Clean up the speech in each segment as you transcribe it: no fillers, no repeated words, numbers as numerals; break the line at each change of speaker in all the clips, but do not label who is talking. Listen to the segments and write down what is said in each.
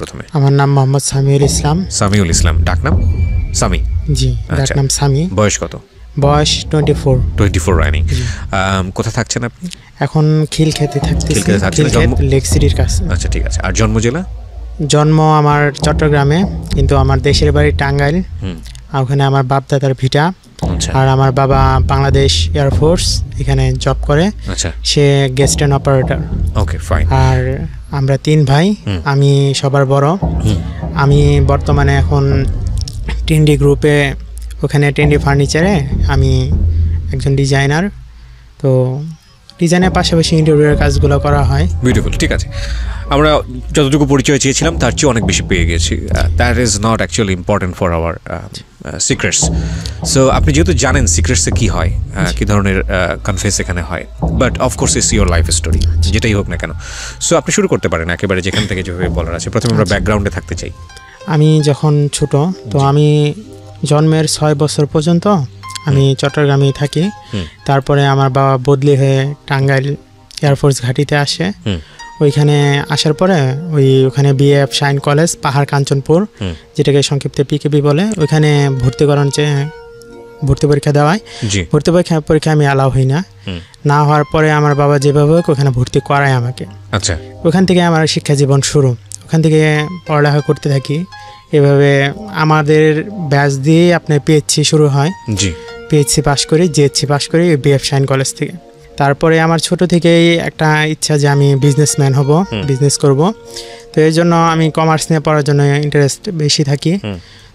প্রথমে?
আমার নাম মোহাম্মদ সামিউল ইসলাম।
সামিউল ইসলাম, ডাকনাম সামি?
জি, ডাকনাম সামি।
বয়স কত?
বয়স 24
রানিং। কোথায় থাকছেন আপনি
এখন? খিলক্ষেতে থাকতেছি, লেক সিটির কাছে।
আচ্ছা, ঠিক আছে। আর জন্ম জেলা?
জন্ম আমার চট্টগ্রামে, কিন্তু আমার দেশের বাড়ি টাঙ্গাইল। ওখানে আমার বাপ দাদার ভিটা। আর আমার বাবা বাংলাদেশ এয়ারফোর্স এখানে জব করে।
আচ্ছা,
সে guest and operator.
Okay, fine.
আর আমরা 3 ভাই, আমি সবার বড়। আমি বর্তমানে এখন টেন্ডি গ্রুপে, ওখানে টেন্ডি ফার্নিচারে আমি একজন ডিজাইনার। তো ডিজাইনের পাশাপাশি ইন্টেরিয়রের কাজগুলো করা হয়।
বিউটিফুল, ঠিক আছে। আমরা যতটুকু পরিচয় চেয়েছিলাম তার চেয়ে অনেক বেশি পেয়ে গেছি। That is not actually important for our secrets. So আপনি যেহেতু জানেন সিক্রেটসে কী হয়, কী ধরনের কনফেস এখানে হয়, but of course it's your life story, যেটাই হোক না কেন। সো আপনি শুরু করতে পারেন একেবারে যেখান থেকে যেভাবে বলার আছে। প্রথমে আমরা ব্যাকগ্রাউন্ডে থাকতে চাই।
আমি যখন ছোট, তো আমি জন্মের 6 বছর পর্যন্ত আমি চট্টগ্রামেই থাকি। তারপরে আমার বাবা বদলি হয়ে টাঙ্গাইল এয়ারফোর্স ঘাঁটিতে আসে। ওইখানে আসার পরে ওখানে বিএফ শাইন কলেজ, পাহাড় কাঞ্চনপুর, যেটাকে সংক্ষিপ্তে পিকেবি বলে, ওইখানে ভর্তি পরীক্ষা দেওয়ায়। ভর্তি পরীক্ষা আমি অ্যালাউ হই না হওয়ার পরে আমার বাবা যেভাবে হোক ওখানে ভর্তি করায় আমাকে।
আচ্ছা,
ওখান থেকে আমার শিক্ষা জীবন শুরু। ওখান থেকে পড়ালেখা করতে থাকি। এভাবে আমাদের ব্যাচ দিয়ে আপনার পিএইচসি শুরু হয়। পিএইচসি পাস করি, জিএইচসি পাস করি বিএফ শাইন কলেজ থেকে। তারপরে আমার ছোট থেকেই একটা ইচ্ছা যে আমি বিজনেসম্যান হব, বিজনেস করব। তো এর জন্য আমি কমার্স নিয়ে পড়ার জন্য ইন্টারেস্ট বেশি থাকি।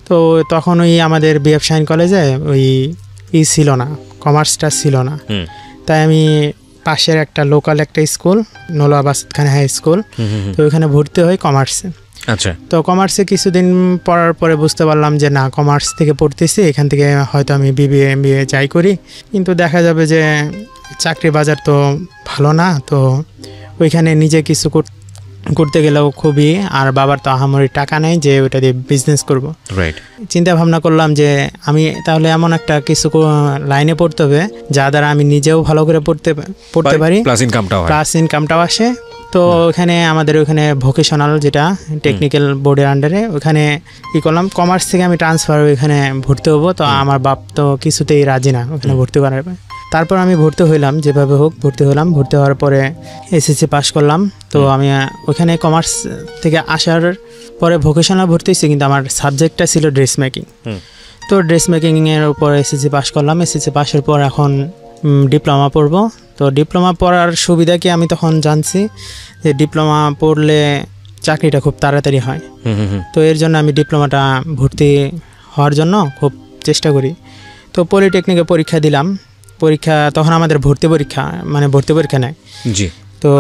তো তখন আমাদের বিএফ শাইন কলেজে ছিল না, কমার্সটা ছিল না। তাই আমি পাশের একটা লোকাল একটা স্কুল, নোলা বাসিদ খান হাই স্কুল, তো ওইখানে ভর্তি হই কমার্সে।
আচ্ছা,
তো কমার্সে কিছুদিন পড়ার পরে বুঝতে পারলাম যে না, কমার্স থেকে পড়তেছি, এখান থেকে হয়তো আমি বিবিএ এমবিএ যাই করি, কিন্তু দেখা যাবে যে চাকরি বাজার তো ভালো না। তো ওইখানে নিজে কিছু করতে গেলেও খুবই, আর বাবার তো আহামরি টাকা নেই যে ওইটা দিয়ে বিজনেস করব। চিন্তা ভাবনা করলাম যে আমি তাহলে এমন একটা কিছু লাইনে পড়তে হবে যা দ্বারা আমি নিজেও ভালো করে পড়তে পারি, প্লাস ইনকামটাও আসে। তো ওখানে আমাদের ওখানে ভোকেশনাল, যেটা টেকনিক্যাল বোর্ডের আন্ডারে, ওখানে কি করলাম, কমার্স থেকে আমি ট্রান্সফার ওইখানে ভর্তি হবো। তো আমার বাপ তো কিছুতেই রাজি না ওখানে ভর্তি করার। তারপর আমি ভর্তি হইলাম, যেভাবে হোক ভর্তি হলাম। ভর্তি হওয়ার পরে এসএসসি পাস করলাম। তো আমি ওখানে কমার্স থেকে আসার পরে ভোকেশনাল ভর্তি হয়েছি, কিন্তু আমার সাবজেক্টটা ছিল ড্রেস মেকিং। তো ড্রেস মেকিংয়ের উপর এসএসসি পাস করলাম। এসএসসি পাসের পর এখন ডিপ্লোমা পড়ব। তো ডিপ্লোমা পড়ার সুবিধা কি আমি তখন জানছি যে ডিপ্লোমা পড়লে চাকরিটা খুব তাড়াতাড়ি হয়। তো এর জন্য আমি ডিপ্লোমাটা ভর্তি হওয়ার জন্য খুব চেষ্টা করি। তো পলিটেকনিকে পরীক্ষা দিলাম। তখন আমাদের ভর্তি পরীক্ষা নেয়। তো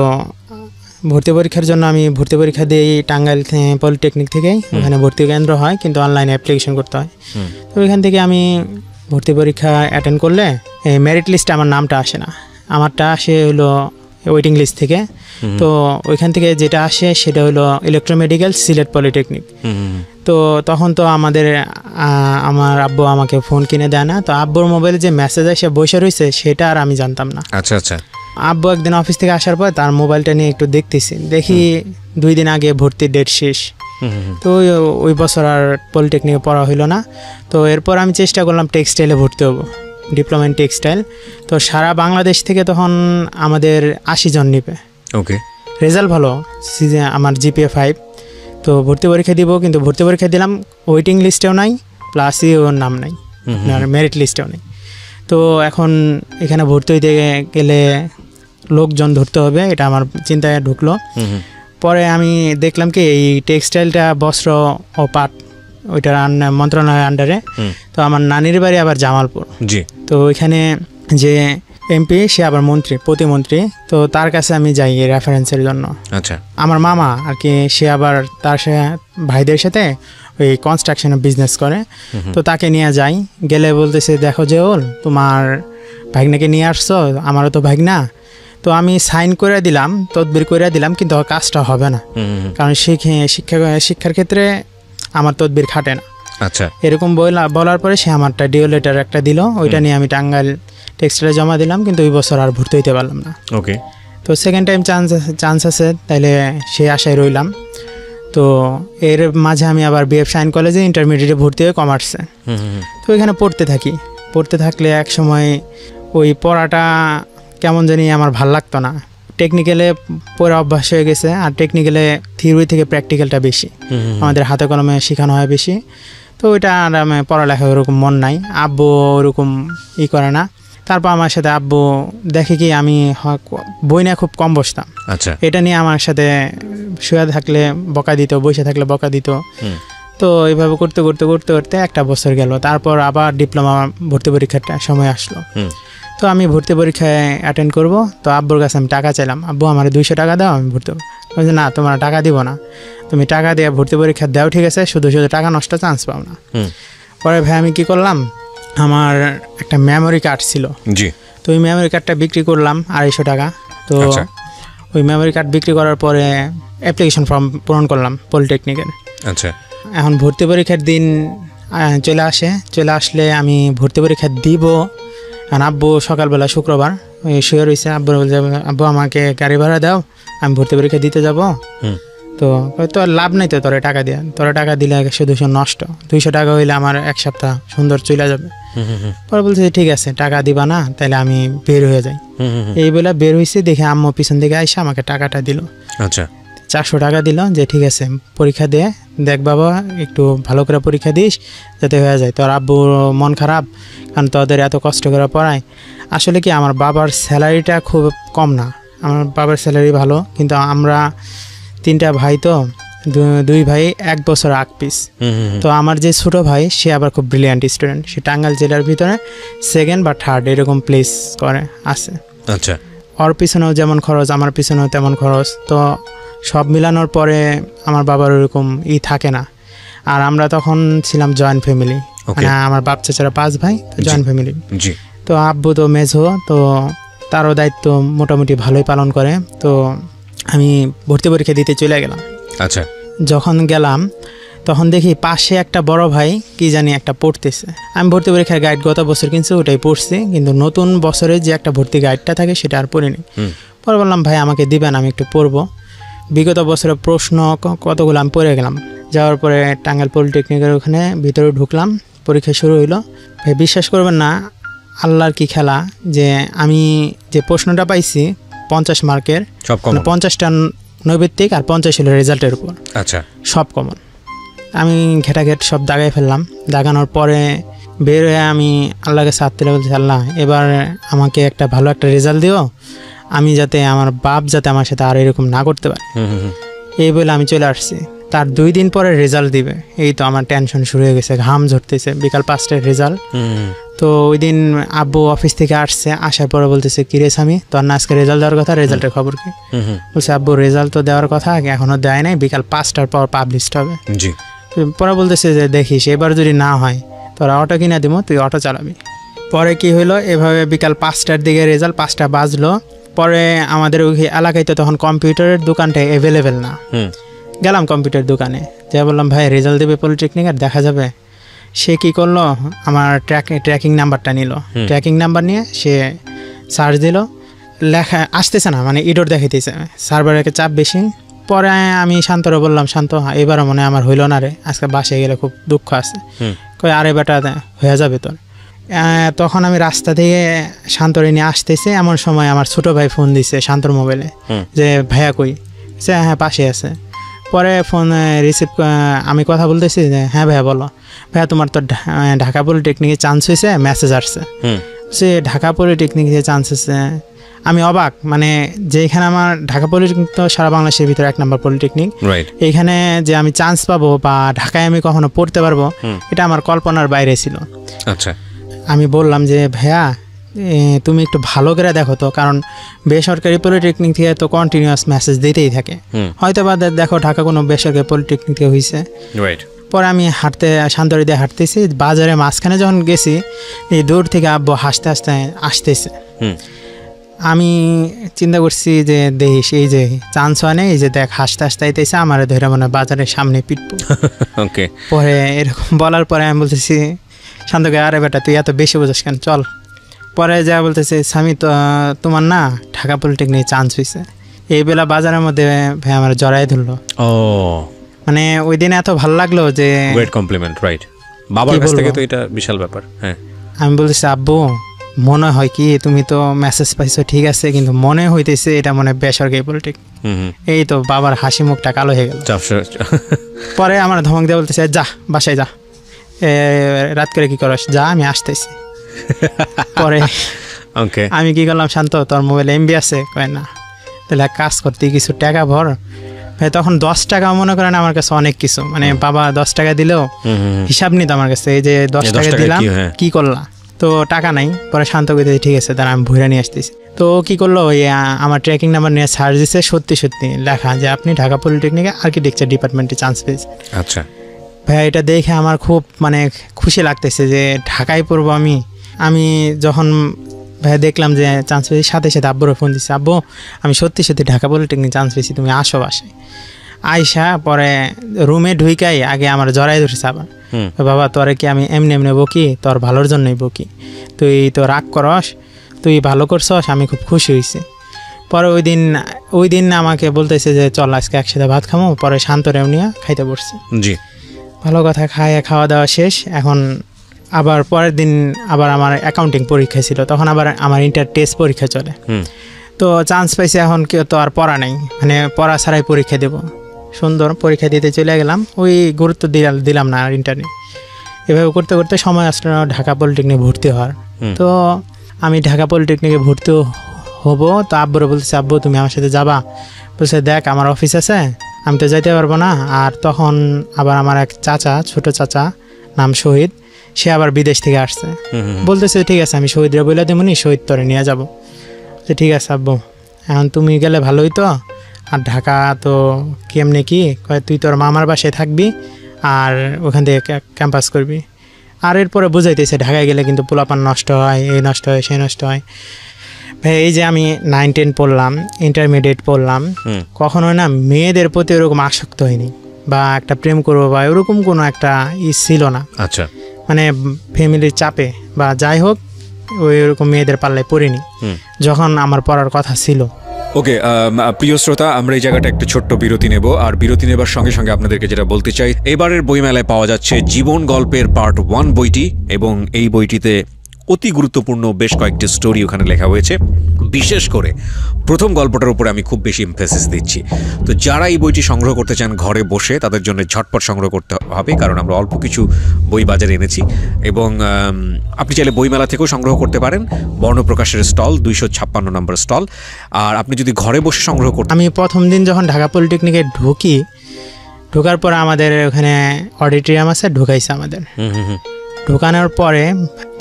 ভর্তি পরীক্ষার জন্য আমি ভর্তি পরীক্ষা দিই টাঙ্গাইল পলিটেকনিক থেকেই। ওখানে ভর্তি কেন্দ্র হয়, কিন্তু অনলাইনে অ্যাপ্লিকেশন করতে হয়। তো ওইখান থেকে আমি ভর্তি পরীক্ষা অ্যাটেন্ড করলে মেরিট লিস্টে আমার নামটা আসে না, আমারটা আসে হলো ওয়েটিং লিস্ট থেকে। তো ওইখান থেকে যেটা আসে সেটা হলো ইলেকট্রোমেডিক্যাল, সিলেট পলিটেকনিক। তো তখন তো আমার আব্বু আমাকে ফোন কিনে দেয় না। তো আব্বুর মোবাইলে যে মেসেজ আসে বসে রয়েছে সেটা আর আমি জানতাম না।
আচ্ছা আচ্ছা।
আব্বু একদিন অফিস থেকে আসার পর তার মোবাইলটা নিয়ে একটু দেখি 2 দিন আগে ভর্তির ডেট শেষ। তো ওই বছর আর পলিটেকনিকে পড়া হইলো না। তো এরপর আমি চেষ্টা করলাম টেক্সটাইলে ভর্তি হবো, ডিপ্লোমা ইন টেক্সটাইল। তো সারা বাংলাদেশ থেকে তখন আমাদের 80 জন নিবে।
ওকে,
রেজাল্ট ভালো, আমার জিপিএ 5। তো ভর্তি পরীক্ষা দিব, কিন্তু ভর্তি পরীক্ষা দিলাম, ওয়েটিং লিস্টেও নাই, প্লাসই ওর নাম নাই, মেরিট লিস্টেও নেই। তো এখন এখানে ভর্তি হইতে গেলে লোকজন ধরতে হবে, এটা আমার চিন্তায় ঢুকলো। পরে আমি দেখলাম কি এই টেক্সটাইলটা বস্ত্র ও পাট, ওইটার মন্ত্রণালয়ের আন্ডারে। তো আমার নানির বাড়ি আবার জামালপুর। তো ওইখানে যে এমপি সে আবার প্রতিমন্ত্রী। তো তার কাছে আমি যাই এই রেফারেন্সের জন্য।
আচ্ছা,
আমার মামা আর কি, সে আবার তার ভাইদের সাথে ওই কনস্ট্রাকশনের বিজনেস করে। তো তাকে নিয়ে যাই, গেলে বলতেছে দেখো যে তোমার ভাগনাকে নিয়ে আসছো, আমারও তো ভাগনা। তো আমি সাইন করে দিলাম, তদবির করে দিলাম, কিন্তু কাজটা হবে না, কারণ শিক্ষার ক্ষেত্রে আমার তদবির খাটে না।
আচ্ছা,
এরকম বলার পরে সে আমারটা ডিও লেটার একটা দিল, ওইটা নিয়ে আমি টাঙ্গাইল টেক্সটাইলে জমা দিলাম, কিন্তু ওই বছর আর ভর্তি হইতে পারলাম না।
ওকে।
তো সেকেন্ড টাইম চান্স আছে, তাইলে সেই আশায় রইলাম। তো তো এর মাঝে আমি আবার বিএফ শাইন কলেজে ইন্টারমিডিয়েটে ভর্তি হয়ে কমার্সে। তো এখানে পড়তে থাকলে এক সময় ওই পড়াটা কেমন জানি আমার ভাল লাগতো না। টেকনিক্যালে পড়া অভ্যাস হয়ে গেছে, আর টেকনিক্যালে থিওরি থেকে প্র্যাকটিক্যালটা বেশি, আমাদের হাতে কলমে শেখানো হয় বেশি। তো ওইটা আর আমি পড়ালেখা ওরকম মন নাই, আব্বু ওরকম করে না। তারপর আমার সাথে আব্বু দেখে কি আমি বই নিয়ে খুব কম বসতাম,
আচ্ছা,
এটা নিয়ে আমার সাথে শুয়ে থাকলে বকা দিত, বসে থাকলে বকা দিত। তো এইভাবে করতে করতে করতে করতে একটা বছর গেল। তারপর আবার ডিপ্লোমা ভর্তি পরীক্ষার সময় আসলো। তো আমি ভর্তি পরীক্ষায় অ্যাটেন্ড করব। তো আব্বুর কাছে আমি টাকা চাইলাম, আব্বু আমার 200 টাকা দাও, আমি ভর্তি বলছি না তোমার টাকা দিব না, তুমি টাকা দিয়ে ভর্তি পরীক্ষা দাও, ঠিক আছে, শুধু শুধু টাকা নষ্ট, চান্স পাও না। পরে ভাই আমি কি করলাম, আমার একটা মেমোরি কার্ড ছিল,
জি,
তো ওই মেমোরি কার্ডটা বিক্রি করলাম 250 টাকা। তো ওই মেমোরি কার্ড বিক্রি করার পরে অ্যাপ্লিকেশন ফর্ম পূরণ করলাম পলিটেকনিকের।
আচ্ছা,
এখন ভর্তি পরীক্ষার দিন চলে আসলে আমি ভর্তি পরীক্ষা দিব। আর আব্বু সকালবেলা শুক্রবার ওই শুয়ে রয়েছে, আব্বু বলছে আব্বু আমাকে গাড়ি ভাড়া দাও, আমি ভর্তি পরীক্ষা দিতে যাব। তো তো লাভ নাই, তো তোরে টাকা দিয়ে, তোরা টাকা দিলে 100-200 নষ্ট, 200 টাকা হইলে আমার এক সপ্তাহ সুন্দর চলে যাবে। পরে বলছে ঠিক আছে, টাকা দিবা না তাহলে আমি বের হয়ে যাই। এই বেলা বের হয়েছে, দেখে আম্মু পিছন দিকে আইসা আমাকে টাকাটা দিল।
আচ্ছা,
400 টাকা দিল, যে ঠিক আছে পরীক্ষা দিয়ে দেখ বাবা, একটু ভালো করে পরীক্ষা দিস যাতে হয়ে যায়। তোর আব্বুর মন খারাপ, কারণ তোদের এত কষ্ট করে পড়ায়। আসলে কি আমার বাবার স্যালারিটা খুব কম না, আমার বাবার স্যালারি ভালো, কিন্তু আমরা 3টা ভাই, তো 2 ভাই 1 বছর আগ পিস। তো আমার যে ছোট ভাই সে আবার খুব ব্রিলিয়ান্ট স্টুডেন্ট, সে টাঙ্গাইল জেলার ভিতরে 2nd বা 3rd এরকম প্লেস করে আছে।
আচ্ছা,
ওর পিছনেও যেমন খরচ, আমার পিছনেও তেমন খরচ। তো সব মিলানোর পরে আমার বাবার ওরকম থাকে না। আর আমরা তখন ছিলাম জয়েন্ট ফ্যামিলি, মানে আমার বাপ চাচারা 5 ভাই, তো জয়েন্ট ফ্যামিলি। তো আব্বু তো মেঝো, তো তারও দায়িত্ব মোটামুটি ভালোই পালন করে। তো আমি ভর্তি পরীক্ষা দিতে চলে গেলাম।
আচ্ছা,
যখন গেলাম তখন দেখি পাশে একটা বড় ভাই কি জানি একটা পড়তেছে। আমি ভর্তি পরীক্ষার গাইড গত বছর কিনছি, ওটাই পড়ছি, কিন্তু নতুন বছরে যে একটা ভর্তি গাইডটা থাকে সেটা আর পড়িনি। পরে বললাম ভাই আমাকে দিবেন, আমি একটু পড়বো। বিগত বছরের প্রশ্ন কতগুলো আমি পড়ে গেলাম। যাওয়ার পরে টাঙ্গাইল পলিটেকনিকের ওখানে ভিতরে ঢুকলাম, পরীক্ষা শুরু হইলো। ভাই বিশ্বাস করবেন না, আল্লাহর কি খেলা, যে আমি যে প্রশ্নটা পাইছি 50 মার্কের, 50টা নৈবেত্তিক আর 50 হলো রেজাল্টের উপর।
আচ্ছা,
সব কমন। আমি ঘেটাঘেট সব দাগাই ফেললাম। দাগানোর পরে বের হয়ে আমি আল্লাহকে সাথ দিলে বলছি, আল্লাহ এবার আমাকে একটা ভালো একটা রেজাল্ট দিও, আমি যাতে আমার বাপ যাতে আমার সাথে আর এরকম না করতে পারে। এই বলে আমি চলে আসছি। তার 2 দিন পরে রেজাল্ট দিবে, এই তো আমার টেনশন শুরু হয়ে গেছে, ঘাম ঝরতেছে। বিকাল 5টায় রেজাল্ট। তো ওই দিন আব্বু অফিস থেকে আসছে, আসার পরে বলতেছে কি রে স্বামী, তোর না আজকে রেজাল্ট দেওয়ার কথা, রেজাল্টের খবর কি? বলছে আব্বু রেজাল্ট তো দেওয়ার কথা, এখনো দেয় নাই, বিকাল 5টার পর পাবলিশড হবে। পরে বলতেছে যে দেখিস এবার যদি না হয় তোরা অটো কিনা দিব, তুই অটো চালাবি। পরে কি হইলো, এভাবে বিকাল 5টার দিকে রেজাল্ট, 5টা বাজলো। পরে আমাদের ওই এলাকায় তো তখন কম্পিউটারের দোকানটা অ্যাভেলেবেল না। গেলাম কম্পিউটার দোকানে, যা বললাম ভাই রেজাল্ট দেবে পলিটেকনিক, আর দেখা যাবে। সে কি করলো, আমার ট্র্যাকিং নাম্বারটা নিল। ট্র্যাকিং নাম্বার নিয়ে সে সার্চ দিল, লেখা আসতেছে না, মানে ইডোর দেখাইতেছে, সার্ভারের চাপ বেশি। পরে আমি শান্তরে বললাম, শান্ত এবারও মনে আমার হইল না রে, আজকে বাসায় গেলে খুব দুঃখ আছে। কই আরে বেটা হয়ে যাবে তোর। তখন আমি রাস্তা থেকে শান্তরে নিয়ে আসতেছি, এমন সময় আমার ছোটো ভাই ফোন দিছে শান্তর মোবাইলে, যে ভাইয়া কই? সে হ্যাঁ পাশে আছে। পরে ফোন রিসিভ, আমি কথা বলতেছি যে হ্যাঁ ভাইয়া বলো। ভাইয়া তোমার তো ঢাকা পলিটেকনিকে চান্স হয়েছে, মেসেজ আসছে। সে ঢাকা পলিটেকনিকে চান্স হয়েছে। আমি অবাক, মানে যেখানে আমার ঢাকা পলিটেকনিক তো সারা বাংলাদেশের ভিতরে 1 নম্বর পলিটেকনিক, এইখানে যে আমি চান্স পাবো বা ঢাকায় আমি কখনো পড়তে পারবো, এটা আমার কল্পনার বাইরে ছিল।
আচ্ছা,
আমি বললাম যে ভাইয়া তুমি একটু ভালো করে দেখো তো, কারণ বেসরকারি পলিটেকনিক থেকে তো কন্টিনিউয়াস মেসেজ দিতেই থাকে, হয়তো বা দেখো ঢাকা কোনো বেসরকারি পলিটেকনিক থেকে হয়েছে। পরে আমি শান্তরি দিয়ে হাঁটতেছি, বাজারে মাঝখানে যখন গেছি, এই দূর থেকে আব্বু হাসতে হাসতে আসতেছে। আমি চিন্তা করছি যে দেখিস এই যে চান্স হয় না, এই যে দেখ হাসতে হাসতে আইতেছে, আমার ধরে মনে বাজারের সামনে পিটবো। পরে এরকম বলার পরে আমি বলতেছি শান্তকে, আরে বেটা তুই এত বেশি বোঝাস কেন, চল। পরে যা বলতেছে, স্বামী তো তোমার না ঢাকা পলিটেকনিক চান্স হয়েছে। এই বেলা বাজারের মধ্যে ভাই আমার জড়াই ধরলো। মানে ওই দিন এত ভালো লাগলো যে
গ্রেট কমপ্লিমেন্ট, রাইট। বাবার
কি
কাছ থেকে
বলবো?
তো এটা বিশাল ব্যাপার। হ্যাঁ,
আমি বলতেছি আব্বু মনে হয় কি তুমি তো মেসেজ পাইছো ঠিক আছে, কিন্তু মনে হইতেছে এটা মনে হয় বেসরকারি পলিটিক। এই তো বাবার হাসি মুখটা কালো হয়ে গেল। পরে আমার ধমক দিয়ে বলতেছে যা বাসায় যা, রাত করে কি করস, যা আমি আসতেছি। পরে
ওকে,
আমি কি করলাম, শান্ত তোর মোবাইলে এমবি আছে, কয় না, তাহলে এক কাজ করতে কিছু টাকা ভর। ভাই তখন 10 টাকা মনে করেন আমার কাছে অনেক কিছু, মানে বাবা 10 টাকা দিলেও হিসাব নিত আমার কাছে, এই যে 10 টাকা দিলাম কি করলা, তো টাকা নাই। পরে শান্ত করে ঠিক আছে তারা আমি ভুইরা নিয়ে আসতেছি। তো ও কি করলো, ওই আমার ট্র্যাকিং নাম্বার নিয়ে সার্চ দিচ্ছে, সত্যি সত্যি লেখা যে আপনি ঢাকা পলিটেকনিকে আর্কিটেকচার ডিপার্টমেন্টে চান্স পেয়েছে।
আচ্ছা
ভাই এটা দেখে আমার খুব মানে খুশি লাগতেছে যে ঢাকায় পড়বো আমি। আমি যখন ভাই দেখলাম যে চান্স পেয়েছি, সাথে সাথে আব্বুরও ফোন দিচ্ছি, আব্বু আমি সত্যি সত্যি ঢাকা পলিটেকনিক চান্স পেয়েছি, তুমি আসো বাসায়। আইসা পরে রুমে ঢুইকাই আগে আমার জড়াই ধরেছে আবার, বাবা তোরে কি আমি এমনি এমনি বকি, তোর ভালোর জন্যই বকি, তুই তো রাগ করস, তুই ভালো করছস, আমি খুব খুশি হয়েছি। পরে ওই দিন আমাকে বলতেছে যে চল আজকে একসাথে ভাত খামো। পরে শান্তরেও নিয়ে খাইতে বসছে।
জি,
ভালো কথা, খাওয়া দাওয়া শেষ। এখন আবার পরের দিন আবার আমার অ্যাকাউন্টিং পরীক্ষা ছিল, তখন আবার আমার ইন্টার টেস্ট পরীক্ষা চলে। তো চান্স পাইছি, এখন কেউ তো আর পড়া নেই, মানে পড়া ছাড়াই পরীক্ষা দেব। সুন্দর পরীক্ষা দিতে চলে গেলাম, ওই গুরুত্ব দিলাম না আর ইন্টারনেট। এভাবে করতে করতে সময় আসলে ঢাকা পলিটেকনিকে ভর্তি হওয়ার। তো আমি ঢাকা পলিটেকনিকে ভর্তি হব, তো আব্বুরে বলতেছি আব্বু তুমি আমার সাথে যাবা? বলছে দেখ আমার অফিস আছে, আমি তো যাইতে পারবো না। আর তখন আবার আমার এক চাচা, ছোট চাচা নাম শহীদ, সে আবার বিদেশ থেকে আসছে। বলতেছে ঠিক আছে আমি শহীদরা বলে দেবনি, শহীদ তোরে নিয়ে যাবো। ঠিক আছে আব্বু, এখন তুমি গেলে ভালোই তো, আর ঢাকা তো কেমনে কি কয়, তুই তোর মামার বাসায় থাকবি আর ওখান থেকে ক্যাম্পাস করবি। আর এরপরে বুঝাইতেছে ঢাকায় গেলে কিন্তু পোলাপান নষ্ট হয়, এই নষ্ট হয় সেই নষ্ট হয়। ভাই এই যে আমি 9-10 পড়লাম, ইন্টারমিডিয়েট পড়লাম, কখনোই না মেয়েদের প্রতি ওরকম আসক্ত হয়নি, বা একটা প্রেম করবো বা ওরকম কোনো একটা ছিল না।
আচ্ছা,
মানে ফ্যামিলির চাপে বা যাই হোক ওইরকম মেয়েদের পাল্লায় পড়িনি যখন আমার পড়ার কথা ছিল।
ওকে, প্রিয় শ্রোতা, আমরা এই জায়গাটা একটা ছোট্ট বিরতি নেব, আর বিরতি নেবার সঙ্গে সঙ্গে আপনাদেরকে যেটা বলতে চাই, এবারের বইমেলায় পাওয়া যাচ্ছে জীবন গল্পের পার্ট 1 বইটি, এবং এই বইটিতে অতি গুরুত্বপূর্ণ বেশ কয়েকটি স্টোরি ওখানে লেখা হয়েছে। বিশেষ করে প্রথম গল্পটার উপরে আমি খুব বেশি এমফেসিস দিচ্ছি। তো যারা এই বইটি সংগ্রহ করতে চান ঘরে বসে, তাদের জন্য ঝটপট সংগ্রহ করতে হবে, কারণ আমরা অল্প কিছু বই বাজারে এনেছি। এবং আপনি চাইলে বইমেলা থেকেও সংগ্রহ করতে পারেন, বর্ণপ্রকাশের স্টল 256 নম্বর স্টল। আর আপনি যদি ঘরে বসে সংগ্রহ করতে,
আমি প্রথম দিন যখন ঢাকা পলিটেকনিকে ঢোকার পরে আমাদের ওখানে অডিটোরিয়াম আছে, ঢুকাইছে আমাদের। ঢুকানোর পরে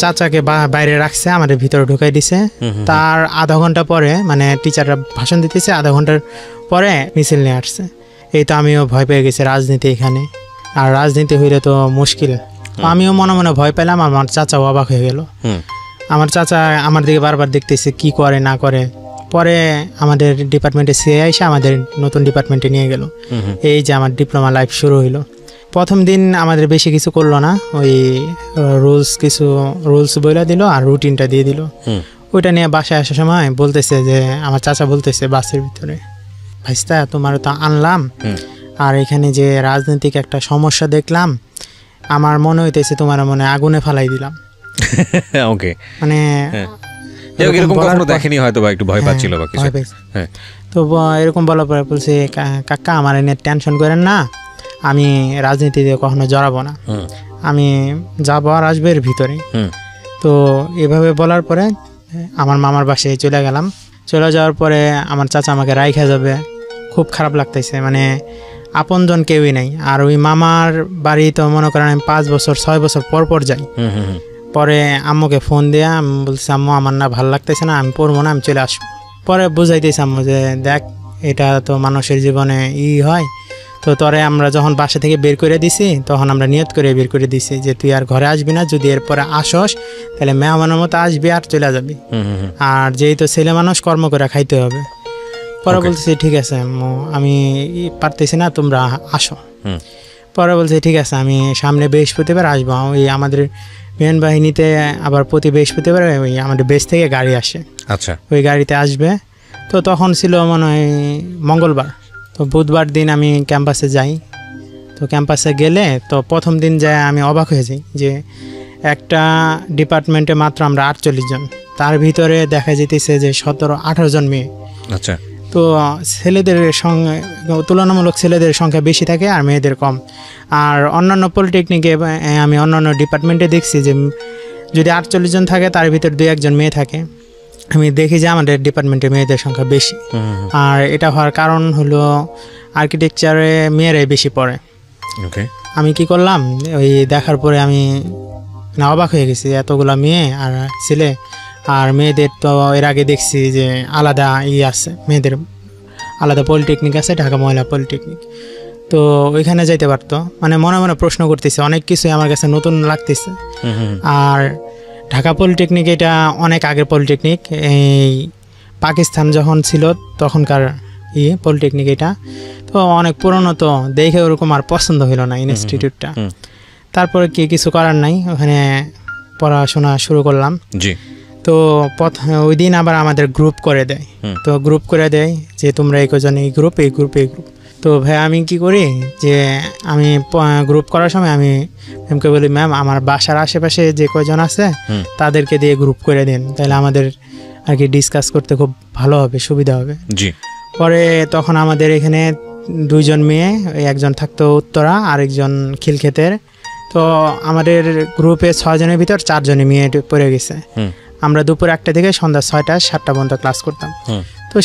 চাচাকে বাইরে রাখছে, আমাদের ভিতরে ঢুকাই দিছে। তার আধা ঘন্টা পরে, মানে টিচাররা ভাষণ দিতেছে, আধা ঘন্টার পরে মিছিল নিয়ে আসছে। এই তো আমিও ভয় পেয়ে গেছি, রাজনীতি এখানে, আর রাজনীতি হইলে তো মুশকিল। আমিও মনে মনে ভয় পেলাম, আমার চাচাও অবাক হয়ে গেল। আমার চাচা আমার দিকে বারবার দেখতেছে কি করে না করে। পরে আমাদের ডিপার্টমেন্টে সিএ এসে আমাদের নতুন ডিপার্টমেন্টে নিয়ে গেল। এই যে আমার ডিপ্লোমা লাইফ শুরু হইলো। প্রথম দিন আমাদের বেশি কিছু করলো না, ওই রুলস বইলা দিল আর রুটিনটা দিয়ে দিল। ওইটা নিয়ে বাসায় আসার সময় বলতেছে যে, আমার চাচা বলতেছে বাসের ভিতরে, ভাইস্তা তোমার তো আনলাম, আর এখানে যে রাজনৈতিক একটা সমস্যা দেখলাম, আমার মনে হইতেছে তোমার মনে আগুনে ফালাই দিলাম।
ওকে,
মানে
এরকম কখনো দেখেনি হয়তো, বা একটু ভয় পাচ্ছিল বা কিছু। হ্যাঁ,
তো এরকম বলার পরে বলছে কাকা আমার এনে টেনশন করেন না, আমি রাজনীতিতে কখনো জড়াবো না, আমি যাবো আর আসবো এর ভিতরে। তো এভাবে বলার পরে আমার মামার বাসায় চলে গেলাম। চলে যাওয়ার পরে আমার চাচা আমাকে রাইখা যাবে, খুব খারাপ লাগতেছে, মানে আপনজন কেউই নাই। আর ওই মামার বাড়ি তো মনে করেন আমি 5 বছর 6 বছর পর পর যাই। পরে আম্মুকে ফোন দিয়ে আমি বলছি আম্মু আমার না ভালো লাগতেছে না, আমি পড়বো না, আমি চলে আসবো। পরে বুঝাইতেছি আম্মু যে দেখ এটা তো মানুষের জীবনে হয়। তো তরে আমরা যখন বাসা থেকে বের করে দিছি, তখন আমরা নিয়ত করে বের করে দিছি যে তুই আর ঘরে আসবি না, যদি এরপরে আসস তাহলে মেহমানের মতো আসবি আর চলে যাবি, আর যেহেতু ছেলে মানুষ কর্ম করে খাইতে হবে। পরে বলতেছি ঠিক আছে আম্মু আমি পারতেছি না, তোমরা আসো। পরে বলছে ঠিক আছে আমি সামনে বৃহস্পতিবার আসবো। ওই আমাদের বিমান বাহিনীতে আবার প্রতি বৃহস্পতিবার ওই আমাদের বেস থেকে গাড়ি আসে,
আচ্ছা,
ওই গাড়িতে আসবে। তো তখন ছিল মনে হয় মঙ্গলবার। তো বুধবার দিন আমি ক্যাম্পাসে যাই, তো ক্যাম্পাসে গেলে তো প্রথম দিন যায় আমি অবাক হয়ে যাই যে একটা ডিপার্টমেন্টে মাত্র আমরা 48 জন, তার ভিতরে দেখা যেতেছে যে 17-18 জন মেয়ে।
আচ্ছা।
তো ছেলেদের সঙ্গে তুলনামূলক ছেলেদের সংখ্যা বেশি থাকে আর মেয়েদের কম। আর অন্যান্য পলিটেকনিকে আমি অন্যান্য ডিপার্টমেন্টে দেখছি যে যদি 48 জন থাকে তার ভিতর 2-1 জন মেয়ে থাকে। আমি দেখি যে আমাদের ডিপার্টমেন্টে মেয়েদের সংখ্যা বেশি। আর এটা হওয়ার কারণ হলো আর্কিটেকচারে মেয়েরাই বেশি পড়ে।
ওকে।
আমি কি করলাম, ওই দেখার পরে আমি অবাক হয়ে গেছি, এতগুলা মেয়ে আর ছেলে। আর মেয়েদের তো এর আগে দেখছি যে আলাদা আছে, মেয়েদের আলাদা পলিটেকনিক আছে, ঢাকা মহিলা পলিটেকনিক। তো ওইখানে যাইতে পারতো। মানে মনে মনে প্রশ্ন করতেছে, অনেক কিছুই আমার কাছে নতুন লাগতেছে। আর ঢাকা পলিটেকনিক এটা অনেক আগের পলিটেকনিক, এই পাকিস্তান যখন ছিল তখনকার পলিটেকনিক এটা। তো অনেক পুরনো, তো দেখে ওরকম আর পছন্দ হলো না ইনস্টিটিউটটা। তারপরে কিছু করার নাই, ওখানে পড়াশোনা শুরু করলাম।
জি।
তো ওই দিন আবার আমাদের গ্রুপ করে দেয়। তো গ্রুপ করে দেয় যে তোমরা এই কজন এই গ্রুপ। তো ভাই আমি কি করি যে আমি গ্রুপ করার সময় আমি ম্যামকে বলি, ম্যাম আমার বাসার আশেপাশে যে কয়জন আছে তাদেরকে দিয়ে গ্রুপ করে দিন, তাহলে আমাদের আর কি ডিসকাস করতে খুব ভালো হবে, সুবিধা হবে।
জি।
পরে তখন আমাদের এখানে 2 জন মেয়ে, একজন থাকতো উত্তরা আর একজন খিলক্ষেতের। তো আমাদের গ্রুপে 6 জনের ভিতর 4 জনে মেয়ে পড়ে গেছে। আমরা দুপুর 1টা থেকে সন্ধ্যা 6টা-7টা পর্যন্ত ক্লাস করতাম। তো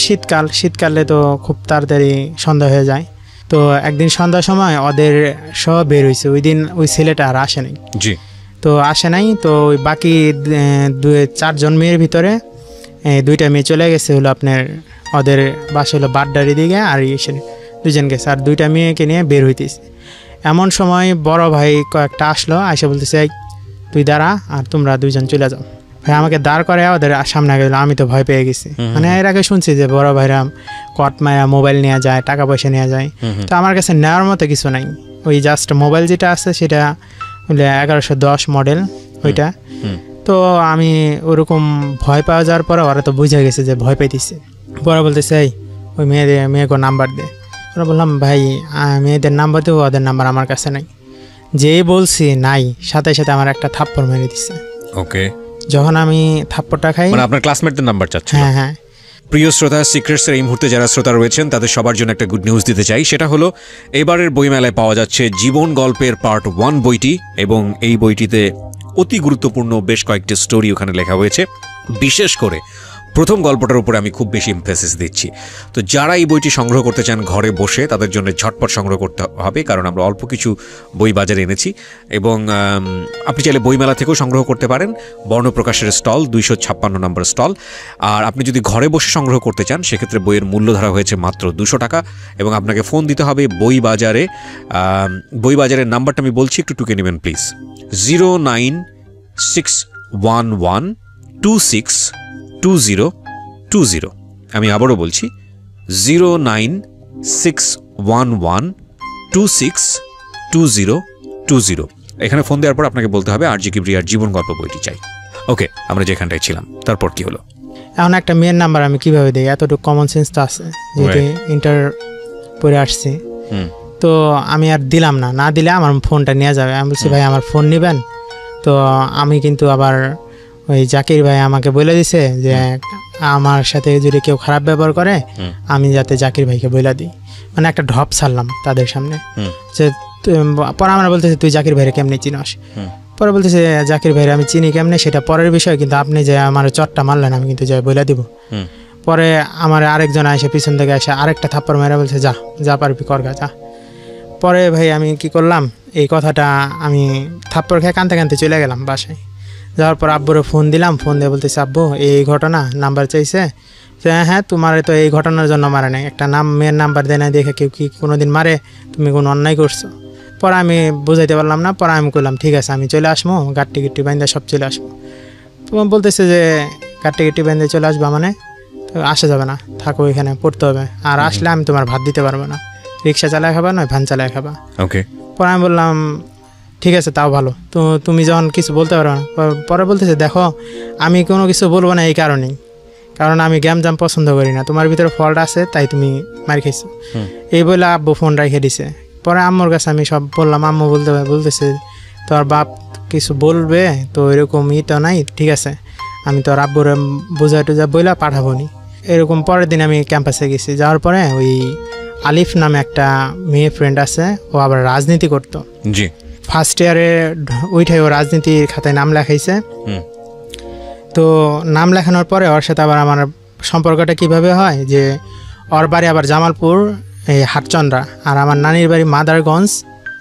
শীতকালে তো খুব তাড়াতাড়ি সন্ধ্যা হয়ে যায়। তো একদিন সন্ধ্যার সময় ওদের সব বের হয়েছে, ওই দিন ওই ছেলেটা আর আসে নাই।
জি।
তো আসে নাই, তো ওই বাকি 4 জন মেয়ের ভিতরে 2টা মেয়ে চলে গেছে হলো আপনার ওদের বাসা হলো বাড্ডারি দিকে, আর এসে 2 জন গেছে, আর 2টা মেয়েকে নিয়ে বের হইতেছে। এমন সময় বড় ভাই কয়েকটা আসলো, আইসা বলতেছে তুই দাঁড়া আর তোমরা 2 জন চলে যাও। ভাই আমাকে দাঁড় করে ওদের সামনে গেল, আমি তো ভয় পেয়ে গেছি। মানে এর আগে শুনছি যে বড় ভাইরা কট মায়া মোবাইল নেওয়া যায়, টাকা পয়সা নেওয়া যায়। তো আমার কাছে নেওয়ার মতো কিছু নাই, ওই জাস্ট মোবাইল যেটা আছে সেটা 1110 মডেল ওইটা। তো আমি ওরকম ভয় পাওয়া যাওয়ার পরে ওরা তো বুঝে গেছে যে ভয় পাইতেছে। বড় বলতেছে ওই মেয়েকে নাম্বার দে। ওরা বললাম ভাই মেয়েদের নাম্বার দেবো, ওদের নাম্বার আমার কাছে নাই। যেই বলছি নাই, সাথে সাথে আমার একটা থাপ্পড় মেরে দিচ্ছে।
ওকে।
যখন আমি থাপ্পড়টা খাই,
মানে আপনার ক্লাসমেটদের নাম্বার চাচ্ছেন?
হ্যাঁ হ্যাঁ।
প্রিয় শ্রোতা, সিক্রেটসের এই মুহূর্তে যারা শ্রোতা রয়েছেন তাদের সবার জন্য একটা গুড নিউজ দিতে চাই। সেটা হলো এবারের বইমেলায় পাওয়া যাচ্ছে জীবন গল্পের পার্ট 1 বইটি, এবং এই বইটিতে অতি গুরুত্বপূর্ণ বেশ কয়েকটি স্টোরি ওখানে লেখা হয়েছে। বিশেষ করে প্রথম গল্পটার উপরে আমি খুব বেশি এমফেসিস দিচ্ছি। তো যারা এই বইটি সংগ্রহ করতে চান ঘরে বসে, তাদের জন্য ঝটপট সংগ্রহ করতে হবে, কারণ আমরা অল্প কিছু বই বাজারে এনেছি। এবং আপনি চাইলে বইমেলা থেকেও সংগ্রহ করতে পারেন, বর্ণপ্রকাশের স্টল 256 নম্বর স্টল। আর আপনি যদি ঘরে বসে সংগ্রহ করতে চান সেক্ষেত্রে বইয়ের মূল্য ধরা হয়েছে মাত্র 200 টাকা, এবং আপনাকে ফোন দিতে হবে বই বাজারের নাম্বারটা আমি বলছি, একটু টুকে নেবেন প্লিজ। 09611262020। আমি আবারও বলছি 09611262020। এখানে ফোন দেওয়ার পর আপনাকে বলতে হবে আর জি কিবরিয়ার জীবন গল্প বইটি চাই। ওকে, আমরা যেখানটায় ছিলাম, তারপর কি হলো?
এখন একটা মেয়ের নাম্বার আমি কিভাবে দিই? এতটুকু কমন সেন্স তো আছে, যেহেতু ইন্টার পড়ে আসছি। তো আমি আর দিলাম না দিলে আমার ফোনটা নিয়ে যাবে। আমি বলছি ভাই আমার ফোন নেবেন? তো আমি কিন্তু আবার ওই জাকির ভাই আমাকে বলে দিছে যে আমার সাথে যদি কেউ খারাপ ব্যবহার করে আমি যাতে জাকির ভাইকে বলে দিই। মানে একটা ঢপ ছাড়লাম তাদের সামনে যে পরে আমরা বলতেছি তুই জাকির ভাইরে কেমনে চিনস? পরে বলতেছে জাকির ভাইরে আমি চিনি কেমনে সেটা পরের বিষয়, কিন্তু আপনি যে আমার চটটা মারলেন আমি কিন্তু যাই বলে দিব। পরে আমার আরেকজন এসে পিছন থেকে এসে আরেকটা থাপ্পড় মেরে বলছে যা পারবি করগা যা। পরে ভাই আমি কি করলাম, এই কথাটা আমি থাপ্পড় খেয়ে কানতে চলে গেলাম বাসায়। যাওয়ার পর আব্বুরে ফোন দিলাম, ফোন দিয়ে বলতেছে আব্বু এই ঘটনা, নাম্বার চাইছে। হ্যাঁ তোমার তো এই ঘটনার জন্য মারে নাই, একটা মেয়ের নাম্বার দেয় না দেখে কেউ কি কোনোদিন মারে? তুমি কোনো অন্যায় করছো? পরে আমি বুঝাইতে পারলাম না। পরে আমি করলাম ঠিক আছে আমি চলে আসবো, গাড়ি গিট্টি বাইন্দা সব চলে আসবো। বলতেছে যে গাড়ি গিট্টি বাইন্দা চলে আসবা মানে তো আসা যাবে না, থাকো এখানে পড়তে হবে, আর আসলে আমি তোমার ভাত দিতে পারবো না, রিক্সা চালায় খাবা নয় ভ্যান চালায় খাবা।
ওকে।
পরে আমি বললাম ঠিক আছে তাও ভালো, তো তুমি যখন কিছু বলতে পারো না। পরে বলতেছে দেখো আমি কোনো কিছু বলবো না এই কারণেই, কারণ আমি গ্যাম জাম পছন্দ করি না, তোমার ভিতরে ফল্ট আছে তাই তুমি মার খাইছো। এই বলে আব্বু ফোন রেখে দিছে। পরে আম্মুর কাছে আমি সব বললাম, আম্মু বলতেছে তোর বাপ কিছু বলবে তো এরকম তো নাই, ঠিক আছে আমি তোর আব্বুরে বোঝা টোঝা বইলা পাঠাবো নি। এরকম পরের দিন আমি ক্যাম্পাসে গেছি, যাওয়ার পরে ওই আলিফ নামে একটা মেয়ে ফ্রেন্ড আছে, ও আবার রাজনীতি করতো।
জি।
ফার্স্ট ইয়ারে ওইটাই ও রাজনীতির খাতায় নাম লেখাইছে। তো নাম লেখানোর পরে ওর সাথে আবার আমার সম্পর্কটা কিভাবে হয় যে ওর বাড়ি আবার জামালপুর এই হাটচন্দ্রা, আর আমার নানির বাড়ি মাদারগঞ্জ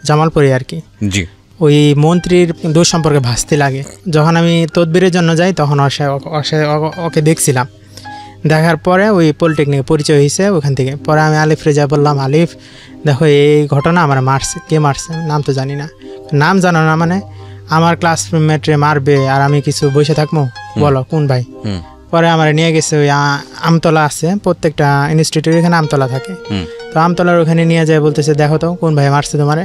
জামালপুরে আর কি।
জি।
ওই মন্ত্রীর দূর সম্পর্কে ভাসতে লাগে। যখন আমি তদবিরের জন্য যাই তখন ওকে দেখছিলাম, দেখার পরে ওই পলিটেকনিকে পরিচয় হয়েছে ওখান থেকে। পরে আমি আলিফরে যা বললাম, আলিফ দেখো এই ঘটনা আমার মারছে, কে মারছে নাম তো জানি না। নাম জানো না মানে আমার ক্লাসমেটরে মারবে আর আমি কিছু বসে থাকবো, বলো কোন ভাই? পরে আমার নিয়ে গেছে ওই আমতলা আছে, প্রত্যেকটা ইনস্টিটিউটের এখানে আমতলা থাকে, তো আমতলার ওখানে নিয়ে যায়, বলতেছে দেখো তো কোন ভাই মারছে তোমারে।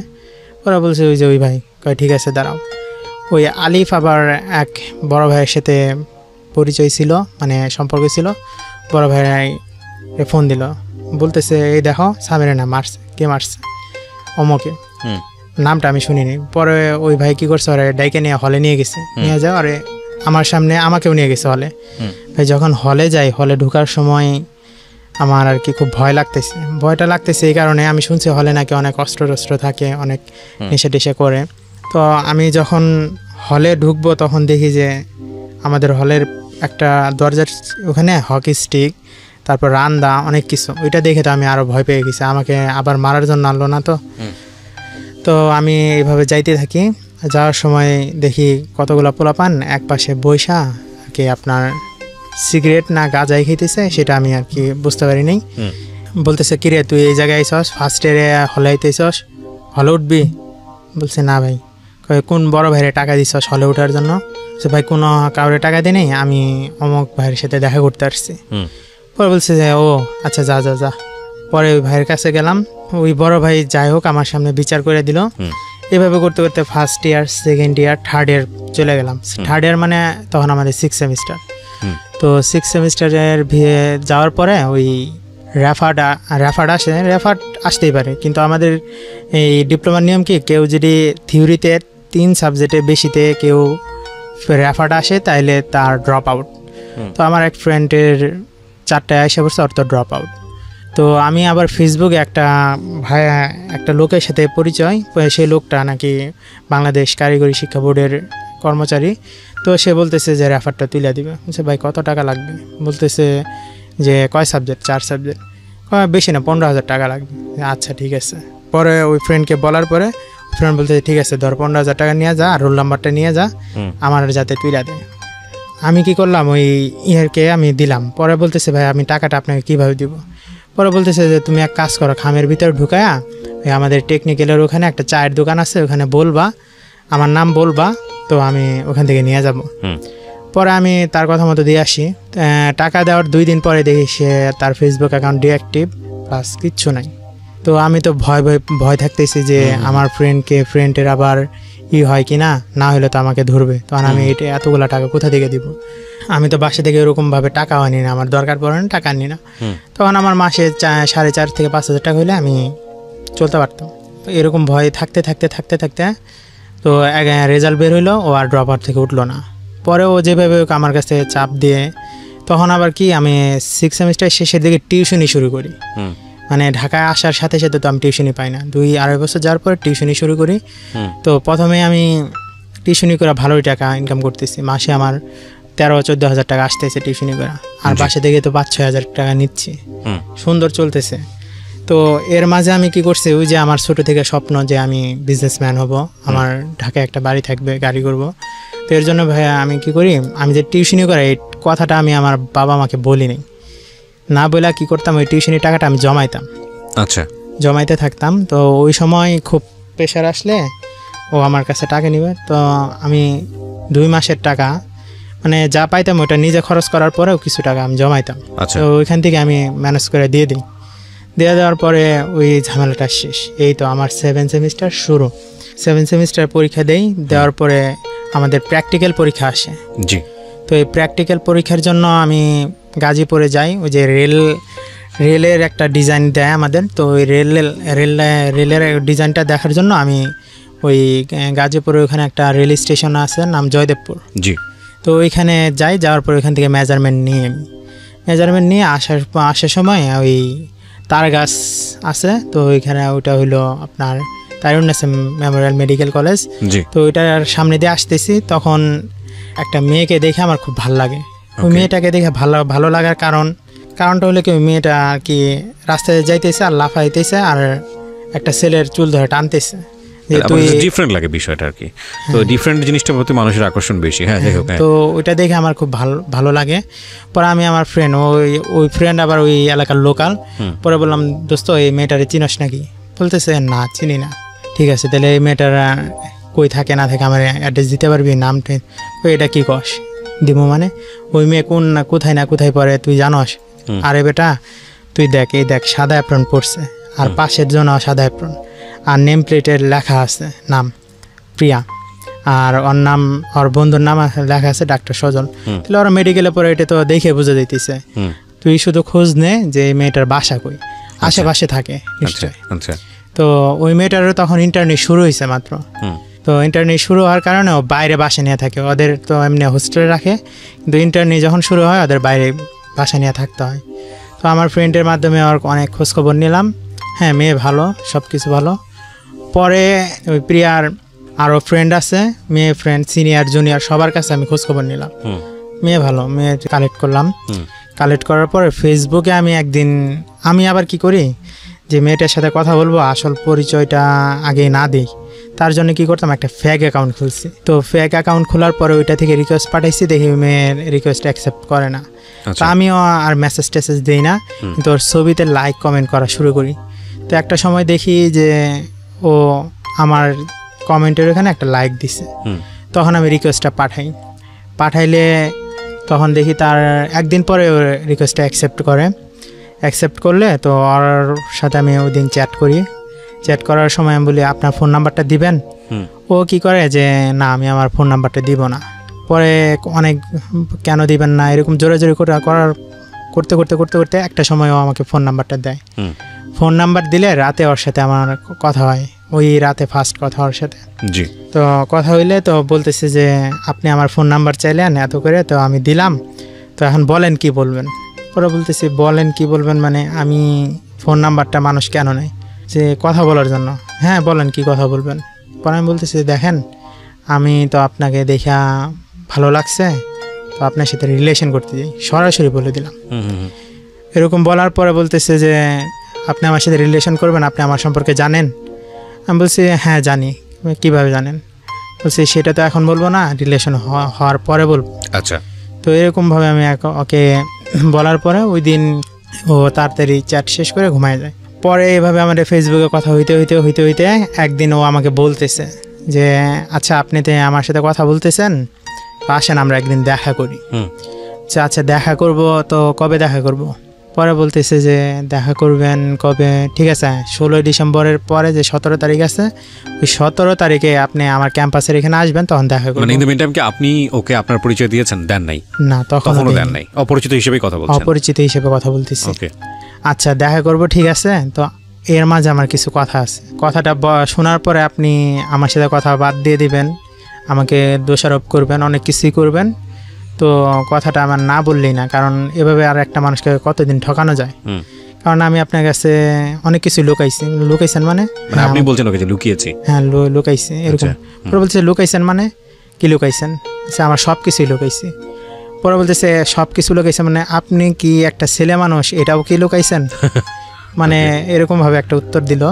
ওরা বলছে ওই যে ওই ভাই। কয় ঠিক আছে দাঁড়াও। ওই আলিফ আবার এক বড় ভাইয়ের সাথে পরিচয় ছিল, মানে সম্পর্ক ছিল। বড় ভাই ফোন দিল, বলতেছে এই দেখো সামিরের নাম মারছে, কে মারছে? অমকে। নামটা আমি শুনিনি। পরে ওই ভাই কি করছে, ওরা ডাইকে নিয়ে হলে নিয়ে গেছে, নিয়ে যাও আরে আমার সামনে আমাকেও নিয়ে গেছে হলে। ভাই যখন হলে যাই, হলে ঢোকার সময় আমার আর কি খুব ভয় লাগতেছে। ভয়টা লাগতেছে এই কারণে আমি শুনছি হলে নাকি অনেক অস্ত্র থাকে, অনেক নেশা টেশা করে। তো আমি যখন হলে ঢুকবো তখন দেখি যে আমাদের হলের একটা দরজার ওখানে হকি স্টিক, তারপর রান্দা, অনেক কিছু। ওইটা দেখে তো আমি আরও ভয় পেয়ে গেছি, আমাকে আবার মারার জন্য আনলো না। তো আমি এইভাবে যাইতে থাকি। যাওয়ার সময় দেখি কতগুলো পোলাপান এক পাশে বৈশা আর কি আপনার সিগারেট না গাঁজাই খেতেছে, সেটা আমি আর কি বুঝতে পারিনি। বলতেছে কিরে তুই এই জায়গায় আইসস, ফার্স্ট ইয়ারে হলে আইতেছস, হলে উঠবি? বলছে না ভাই। কোন বড় ভাইরে টাকা দিছস হলে ওঠার জন্য? সে ভাই কোনো কাউরে টাকা দিই নেই, আমি অমুক ভাইয়ের সাথে দেখা করতে আসছি। পরে বলছে যে ও আচ্ছা যা যা যা। পরে ওই ভাইয়ের কাছে গেলাম, ওই বড় ভাই যাই হোক আমার সামনে বিচার করে দিল। এভাবে করতে করতে first year, second year, third year চলে গেলাম। থার্ড ইয়ার মানে তখন আমাদের 6 সেমিস্টার। তো 6 সেমিস্টারের যাওয়ার পরে ওই রেফার্ড আসে, রেফার্ড আসতেই পারে, কিন্তু আমাদের এই ডিপ্লোমার নিয়ম কি, কেউ যদি থিওরিতে 3 সাবজেক্টে বেশিতে কেউ রেফার্ড আসে তাইলে তার ড্রপ আউট। তো আমার এক ফ্রেন্ডের 4টায় এসে বসে, অর্থ ড্রপ আউট। তো আমি আবার ফেসবুকে একটা লোকের সাথে পরিচয়, সেই লোকটা নাকি বাংলাদেশ কারিগরি শিক্ষা বোর্ডের কর্মচারী। তো সে বলতেছে যে রেফারটা তুলে দিবে। বলছে ভাই কত টাকা লাগবে? বলতেছে যে কয় সাবজেক্ট? 4 সাবজেক্ট। বেশি না, 15,000 টাকা লাগবে। আচ্ছা ঠিক আছে। পরে ওই ফ্রেন্ডকে বলার পরে ফ্রেন্ড বলতেছে ঠিক আছে ধর 15,000 টাকা নিয়ে যা, আর রোল নাম্বারটা নিয়ে যা, আমার যাতে তুলে দেয়। আমি কি করলাম, ওই ইয়ারকে আমি দিলাম। পরে বলতেছে ভাই আমি টাকাটা আপনাকে কীভাবে দিব? পরে বলতেছে যে তুমি এক কাজ করো, খামের ভিতরে ঢুকায়া আমাদের টেকনিক্যালের ওখানে একটা চায়ের দোকান আছে, ওখানে বলবা, আমার নাম বলবা, তো আমি ওখান থেকে নিয়ে যাব। পরে আমি তার কথা মতো দিয়ে আসি। টাকা দেওয়ার 2 দিন পরে দেখি সে তার ফেসবুক অ্যাকাউন্ট ডিঅ্যাক্টিভ, প্লাস কিচ্ছু নাই। তো আমি তো ভয় থাকতেছি যে আমার ফ্রেন্ডের আবার হয় কি না হলে তো আমাকে ধরবে, তখন আমি এতগুলা টাকা কোথা থেকে দিব? আমি তো বাসা থেকে এরকমভাবে টাকাও আনি না, আমার দরকার পড়ে না, টাকা আনি না। তখন আমার মাসে 4,500 থেকে 5,000 টাকা হলে আমি চলতে পারতাম। তো এরকম ভয় থাকতে তো রেজাল্ট বের হইলো, ও আর ড্রপ আউট থেকে উঠলো না। পরে ও যেভাবে আমার কাছে চাপ দিয়ে, তখন আবার কি আমি 6 সেমিস্টার শেষের দিকে টিউশনি শুরু করি। মানে ঢাকায় আসার সাথে সাথে তো আমি টিউশনি পাই না, 2-2.5 বছর যাওয়ার পরে টিউশনি শুরু করি। তো প্রথমে আমি টিউশনি করে ভালোই টাকা ইনকাম করতেছি, মাসে আমার 13-14,000 টাকা আসতেছে টিউশনি করে, আর বাসা থেকে তো 5-6 হাজার টাকা নিচ্ছি, সুন্দর চলতেছে। তো এর মাঝে আমি কি করছি, ওই যে আমার ছোট থেকে স্বপ্ন যে আমি বিজনেসম্যান হব, আমার ঢাকায় একটা বাড়ি থাকবে, গাড়ি করব। তো এর জন্য ভাইয়া আমি কি করি, আমি যে টিউশনি করি এই কথাটা আমি আমার বাবা মাকে বলিনি, না বলে কি করতাম, ওই টিউশনি টাকাটা আমি জমাইতাম।
আচ্ছা,
জমাইতে থাকতাম। তো ওই সময় খুব প্রেশার আসলে ও আমার কাছে টাকা নিবে, তো আমি 2 মাসের টাকা মানে যা পাইতাম ওটা নিজে খরচ করার পরেও কিছু টাকা আমি জমাইতাম। তো ওইখান থেকে আমি ম্যানেজ করে দিয়ে দেওয়ার পরে ওই ঝামেলাটা শেষ। এই তো আমার 7 সেমিস্টার শুরু। 7 সেমিস্টার পরীক্ষা দেওয়ার পরে আমাদের প্র্যাকটিক্যাল পরীক্ষা আসে। জি। তো এই প্র্যাকটিক্যাল পরীক্ষার জন্য আমি গাজীপুরে যাই, ওই যে রেলের একটা ডিজাইন দেয় আমাদের, তো ওই রেলের ডিজাইনটা দেখার জন্য আমি ওই গাজীপুরে ওখানে একটা রেল স্টেশন আছে নাম জয়দেবপুর,
জি।
তো ওইখানে যাওয়ার পর ওইখান থেকে মেজারমেন্ট নিয়ে আসার সময় ওই তার গাছ আছে, তো ওইখানে ওইটা হইলো আপনার তারুণ্যের মেমোরিয়াল মেডিকেল কলেজ,
জি।
তো ওইটার সামনে দিয়ে আসতেছি, তখন একটা মেয়েকে দেখে আমার খুব ভালো লাগে। ওই মেয়েটাকে দেখে ভালো লাগার কারণটা হলো কি, ওই মেয়েটা আর কি রাস্তায় যাইতেছে আর লাফাইতেছে আর একটা ছেলের চুল ধরে টানতেছে, যে তুই
ডিফারেন্ট লাগে বিষয়টা আর কি। তো ডিফারেন্ট জিনিসটার প্রতি মানুষের আকর্ষণ বেশি। হ্যাঁ, যাই হোক।
তো ওইটা দেখে আমার খুব ভালো লাগে। পরে আমি আমার ফ্রেন্ড, ওই ফ্রেন্ড আবার ওই এলাকার লোকাল, পরে বললাম দোস্ত এই মেয়েটারে চিনস নাকি? বলতেছে না চিনি না। ঠিক আছে, তাহলে এই মেয়েটার কই থাকে না থাকে আমার অ্যাড্রেস দিতে পারবি, নামটা? ওই এটা কি কস দিব মানে, ওই মেয়ে কোথায় পড়ে তুই জানস? আরে বেটা তুই দেখ সাদা অ্যাপ্রন পড়ছে আর পাশের জন্য সাদা অ্যাপ্রন, আর নেম প্লেটের লেখা আছে নাম প্রিয়া, আর ওর বন্ধুর নাম লেখা আছে ডাক্তার সজল। তাহলে ওরা মেডিকেলে পরে এটা তো দেখে বুঝে দিতেছে। তুই শুধু খোঁজ নে যে এই মেয়েটার বাসা কই, আশেপাশে থাকে নিশ্চয়। তো ওই মেয়েটারও তখন ইন্টারনেট শুরু হয়েছে মাত্র, তো ইন্টারনেট শুরু হওয়ার কারণে ও বাইরে বাসা নিয়ে থাকে। ওদের তো এমনি হোস্টেলে রাখে, কিন্তু ইন্টারনেট যখন শুরু হয় ওদের বাইরে বাসা নিয়ে থাকতে হয়। তো আমার ফ্রেন্ডের মাধ্যমে ওর অনেক খোঁজখবর নিলাম। হ্যাঁ, মেয়ে ভালো, সব কিছু ভালো। পরে ওই প্রিয়ার আরও ফ্রেন্ড আছে, মেয়ে ফ্রেন্ড, সিনিয়র জুনিয়র সবার কাছে আমি খোঁজখবর নিলাম। মেয়ে ভালো, মেয়ে কালেক্ট করার পরে ফেসবুকে আমি আবার কি করি, যে মেয়েটার সাথে কথা বলবো আসল পরিচয়টা আগে না দিই, তার জন্য কি করতাম, একটা ফেক অ্যাকাউন্ট খুলছি। তো ফেক অ্যাকাউন্ট খোলার পরে ওইটা থেকে রিকোয়েস্ট পাঠাইছি, দেখি মেয়ের রিকোয়েস্ট অ্যাকসেপ্ট করে না। তো আমিও আর মেসেজ দিই না, কিন্তু ওর ছবিতে লাইক কমেন্ট করা শুরু করি। তো একটা সময় দেখি যে ও আমার কমেন্টের ওখানে একটা লাইক দিছে। তখন আমি রিকোয়েস্টটা পাঠাইলে তখন দেখি তার একদিন পরে ওর রিকোয়েস্টটা অ্যাকসেপ্ট করলে, তো ওর সাথে আমি ওই দিন চ্যাট করার সময় আমি বলি আপনার ফোন নাম্বারটা দিবেন? ও কি করে যে না আমি আমার ফোন নাম্বারটা দিব না। পরে অনেক কেন দিবেন না এরকম জোরাজোরি করতে একটা সময় ও আমাকে ফোন নাম্বারটা দেয়। ফোন নাম্বার দিলে রাতে ওর সাথে আমার কথা হয়, ওই রাতে ফার্স্ট কথা ওর সাথে। জি। তো কথা হইলে তো বলতেছে যে আপনি আমার ফোন নাম্বার চাইলেন এত করে, তো আমি দিলাম, তো এখন বলেন কি বলবেন। ওরা বলতেছি বলেন কি বলবেন মানে, আমি ফোন নাম্বারটা মানুষ কেন নেয়, যে কথা বলার জন্য। হ্যাঁ বলেন কি কথা বলবেন। পরে আমি বলতেছি দেখেন আমি তো আপনাকে দেখা ভালো লাগছে, তো আপনার সাথে রিলেশন করতে চাই, সরাসরি বলে দিলাম। এরকম বলার পরে বলতেছে যে আপনি আমার সাথে রিলেশন করবেন, আপনি আমার সম্পর্কে জানেন? আমি বলছি হ্যাঁ জানি। কিভাবে জানেন? বলছি সেটা তো এখন বলবো না, রিলেশন হওয়ার পরে বলবো। আচ্ছা। তো এরকমভাবে আমি ওকে বলার পরে ওই দিন ও তাড়াতাড়ি চ্যাট শেষ করে ঘুমায় যায়। পরে এভাবে আমাদের ফেসবুকে কথা হইতে একদিন ও আমাকে বলতেছে যে আচ্ছা আপনি তো আমার সাথে কথা বলতেছেন, আসেন আমরা একদিন দেখা করি। আচ্ছা দেখা করব, তো কবে দেখা করব? পরে বলতেছে যে দেখা করবেন কবে, ঠিক আছে 16 ডিসেম্বরের পরে যে 17 তারিখ আছে, ওই 17 তারিখে আপনি আমার ক্যাম্পাসের এখানে আসবেন, তখন দেখা করব।
মানে ইন দ্য মিন টাইম কি আপনি ওকে আপনার পরিচয় দিয়েছেন? দেন নাই?
না, তখনও দেন নাই।
অপরিচিত হিসেবে কথা বলছেন?
অপরিচিত হিসেবে কথা বলতেছি। ওকে, আচ্ছা দেখা করব, ঠিক আছে। তো এর মাঝে আমার কিছু কথা আছে, কথাটা শোনার পরে আপনি আমার সাথে কথা বাদ দিয়ে দিবেন, আমাকে দোষারোপ করবেন, অনেক কিছুই করবেন। তো কথাটা আমার না বললেই না, কারণ এভাবে আর একটা মানুষকে কতদিন ঠকানো যায়। কারণ আমি আপনার কাছে অনেক কিছু লুকাইছেন মানে
আপনি বলছেন ওকে যে লুকিয়েছি?
হ্যাঁ লুকাইছি এরকম। পরে বলছে লুকাইছেন মানে কি লুকাইছেন? আমার সব কিছুই লুকাইছি। পরে বলতেছে সব কিছু লুকাইছেন মানে আপনি কি একটা ছেলে মানুষ এটাও কি লুকাইছেন? মানে এরকমভাবে একটা উত্তর দিল।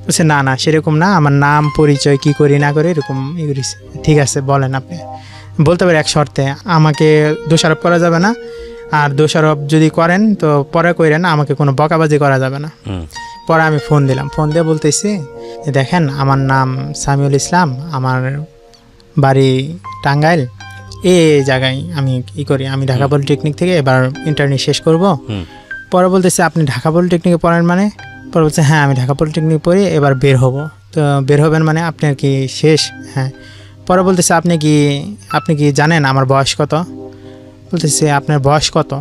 বলছে না সেরকম না, আমার নাম পরিচয় কি করি না করি এরকম ই করেছি। ঠিক আছে বলেন আপনি। বলতে পারি এক শর্তে, আমাকে দোষারোপ করা যাবে না, আর দোষারোপ যদি করেন তো পরে কইরেন, আমাকে কোনো বকাবাজি করা যাবে না। পরে আমি ফোন দিলাম, ফোন দিয়ে বলতেছি যে দেখেন আমার নাম সামিউল ইসলাম, আমার বাড়ি টাঙ্গাইল, এই জায়গায় আমি কি করি, আমি ঢাকা পলিটেকনিক থেকে এবার ইন্টারনেট শেষ করব। পরে বলতেছে আপনি ঢাকা পলিটেকনিকে পড়েন মানে? পরে বলছে হ্যাঁ আমি ঢাকা পলিটেকনিক পড়ি, এবার বের হব। তো বের হবেন মানে আপনার কি শেষ? হ্যাঁ। পরে বলতেছে আপনি কি জানেন আমার বয়স কত? বলতেছে আপনার বয়স কত?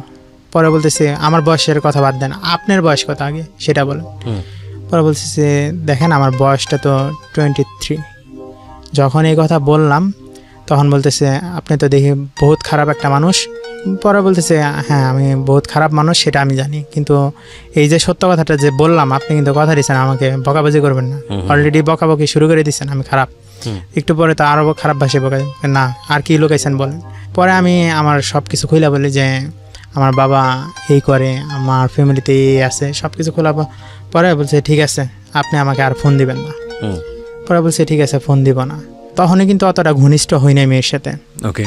পরে বলতেছে আমার বয়সের কথা বাদ দেন, আপনার বয়স কত আগে সেটা বলেন। পরে বলতেছে দেখেন আমার বয়সটা তো 23। যখন এই কথা বললাম তখন বলতেছে আপনি তো দেখি বহুত খারাপ একটা মানুষ। পরে বলতেছে হ্যাঁ আমি বহুত খারাপ মানুষ সেটা আমি জানি, কিন্তু এই যে সত্য কথাটা যে বললাম আপনি কিন্তু কথা দিচ্ছেন আমাকে বকাবাজি করবেন না, অলরেডি বকাবকি শুরু করে দিচ্ছেন আমি খারাপ। একটু পরে তো আরও খারাপ ভাষায় বকা না আর কি লোকাইছেন বলেন। পরে আমি আমার সব কিছু খুলে বলি যে আমার বাবা এই করে, আমার ফ্যামিলিতে এই আছে, সব কিছু খোলা। পরে বলছে ঠিক আছে আপনি আমাকে আর ফোন দিবেন না। পরে বলছে ঠিক আছে ফোন দিব না। তখনই কিন্তু অতটা ঘনিষ্ঠ হই নাই মেয়ের সাথে।
ওকে,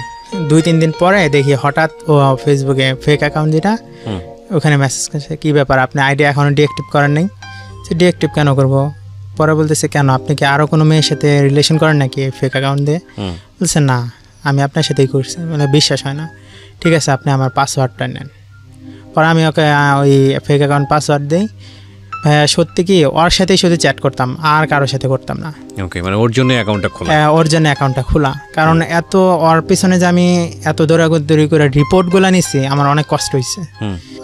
2-3 দিন পরে দেখি হঠাৎ ও ফেসবুকে ফেক অ্যাকাউন্ট যেটা ওখানে মেসেজ করছে কি ব্যাপার আপনি আইডি এখনও ডিঅ্যাক্টিভ করেন নাই। সে ডিঅ্যাক্টিভ কেন করব? পরে বলতেছে কেন আপনি কি আরও কোনো মেয়ের সাথে রিলেশন করেন নাকি ফেক অ্যাকাউন্ট দিয়ে? বলছে না আমি আপনার সাথেই করছি। মানে বিশ্বাস হয় না। ঠিক আছে আপনি আমার পাসওয়ার্ডটা নেন। পরে আমি ওকে ওই ফেক অ্যাকাউন্ট পাসওয়ার্ড দিই। সত্যি কি ওর সাথেই শুধু চ্যাট করতাম আর কারোর সাথে করতাম না।
ওকে, মানে ওর জন্য অ্যাকাউন্টটা খোলা?
ওর জন্য অ্যাকাউন্টটা খোলা, কারণ এত ওর পিছনে যে আমি এত দৌড়াদৌড়ি করে রিপোর্টগুলো নিচ্ছি আমার অনেক কষ্ট হয়েছে।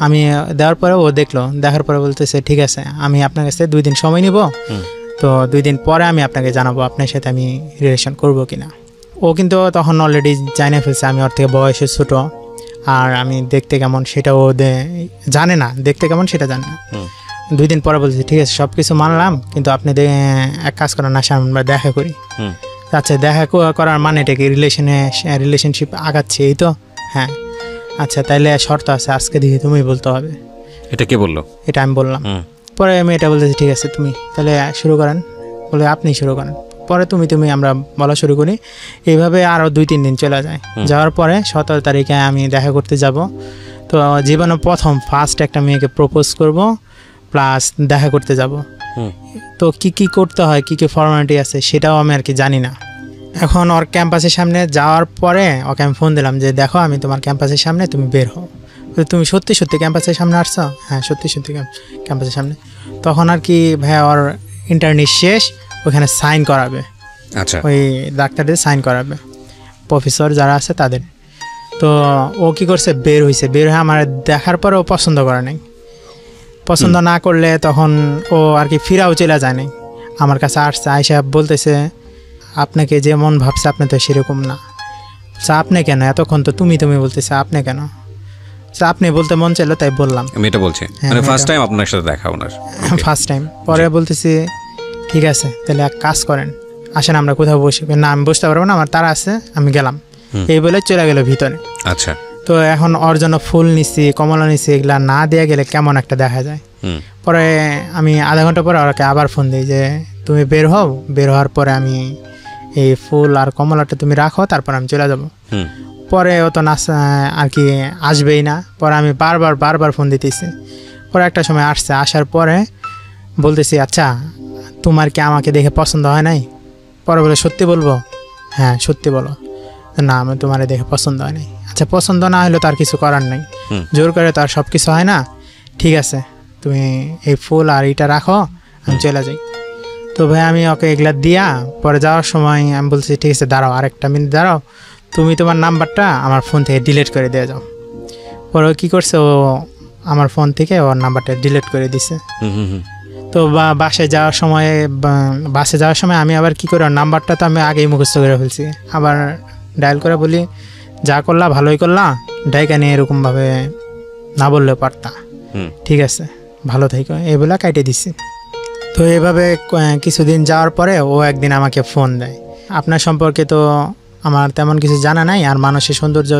আমি দেওয়ার পরে ও দেখলো, দেখার পরে বলতেছে ঠিক আছে আমি আপনার কাছে 2 দিন সময় নিব, তো 2 দিন পরে আমি আপনাকে জানাবো আপনার সাথে আমি রিলেশন করবো কিনা। ও কিন্তু তখন অলরেডি জানিয়ে ফেলছে আমি ওর থেকে বয়সে ছোটো, আর আমি দেখতে কেমন সেটা ও জানে না, দেখতে কেমন সেটা জানে না। 2 দিন পরে বলছি ঠিক আছে সব কিছু মানলাম, কিন্তু আপনি এক কাজ করেন আসেন আমরা দেখা করি। আচ্ছা দেখা করার মানে এটা কি রিলেশনশিপ আগাচ্ছে এই তো? হ্যাঁ। আচ্ছা তাইলে শর্ত আছে আজকে দেখি তুমি বলতে হবে।
এটা কে বললো?
এটা আমি বললাম। পরে আমি এটা বলতেছি ঠিক আছে তুমি তাহলে শুরু করেন। বলে আপনি শুরু করেন। পরে তুমি আমরা বলা শুরু করি। এইভাবে আরও 2-3 দিন চলে যায়। যাওয়ার পরে 17 তারিখে আমি দেখা করতে যাব। তো জীবনে ফার্স্ট একটা মেয়েকে প্রপোজ করব প্লাস দেখা করতে যাব। তো কি করতে হয়, কি ফর্মালিটি আছে সেটাও আমি আর কি জানি না। এখন ওর ক্যাম্পাসের সামনে যাওয়ার পরে ওকে আমি ফোন দিলাম যে দেখো আমি তোমার ক্যাম্পাসের সামনে, তুমি বের হও। তুমি সত্যি ক্যাম্পাসের সামনে আসছো? হ্যাঁ সত্যি ক্যাম্পাসের সামনে। তখন আর কি ভাই ওর ইন্টারনেট শেষ, ওখানে সাইন করাবে।
আচ্ছা,
ওই ডাক্তারদের সাইন করাবে, প্রফেসর যারা আছে তাদের। তো ও কি করছে বের হয়ে আমার দেখার পরে ও পছন্দ করে নাই। পছন্দ না করলে তখন ও আর কি ফিরাও চলে যায় নাই। আমার কাছে আসছে, আয়সা বলতেছে আপনাকে যেমন ভাবছে আপনি তো সেরকম না। আপনি কেন এতক্ষণ তো তুমি বলতেছে আপনি কেন? আপনি বলতে মন চাইলো তাই বললাম।
আমি এটা বলছি মানে ফার্স্ট টাইম আপনার সাথে দেখা ওনার?
First time. পরে বলতেছি ঠিক আছে তাহলে এক কাজ করেন আসেন আমরা কোথাও বসে। না আমি বসতে পারবো না, আমার তারা আছে, আমি গেলাম। এই বলে চলে গেল ভিতরে।
আচ্ছা।
তো এখন ওর জন্য ফুল নিচ্ছি, কমলা নিচ্ছি, এগুলা না দেওয়া গেলে কেমন একটা দেখা যায়। পরে আমি আধা ঘন্টা পরে ওকে আবার ফোন দিই যে তুমি বের হওয়ার পরে আমি এই ফুল আর কমলাটা তুমি রাখো, তারপর আমি চলে যাব। পরে ও তো আর কি আসবেই না। পরে আমি বারবার ফোন দিতেছি। পরে একটা সময় আসছে, আসার পরে বলতেছি আচ্ছা তোমার কি আমাকে দেখে পছন্দ হয় নাই? পরে বলে সত্যি বলবো? হ্যাঁ সত্যি বলো। না আমি তোমার দেখে পছন্দ হয় নাই। আচ্ছা পছন্দ না হলে তার কিছু করার নেই, জোর করে তো আর সব কিছু হয় না। ঠিক আছে তুমি এই ফুল আর এইটা রাখো, আমি চলে যাই। তো ভাই আমি ওকে এগুলা দিয়া পরে যাওয়ার সময় আমি বলছি ঠিক আছে দাঁড়াও, আরেকটা মিনিট দাঁড়াও, তুমি তোমার নাম্বারটা আমার ফোন থেকে ডিলিট করে দিয়ে যাও। পরে ও কী করছে, ও আমার ফোন থেকে ওর নাম্বারটা ডিলিট করে দিছে। তো বাসে যাওয়ার সময় আমি আবার কি করে, ওর নাম্বারটা তো আমি আগেই মুখস্থ করে ফেলছি। আবার ডায়াল করে বলি যা করলা ভালোই করলা, ডাইকা নিয়ে এরকমভাবে না বললেও পারতা, ঠিক আছে ভালো থাকো, এই বলে কাটে দিছি। তো এভাবে কিছুদিন যাওয়ার পরে ও একদিন আমাকে ফোন দেয়। আপনার সম্পর্কে তো আমার তেমন কিছু জানা নাই, আর মানুষের সৌন্দর্য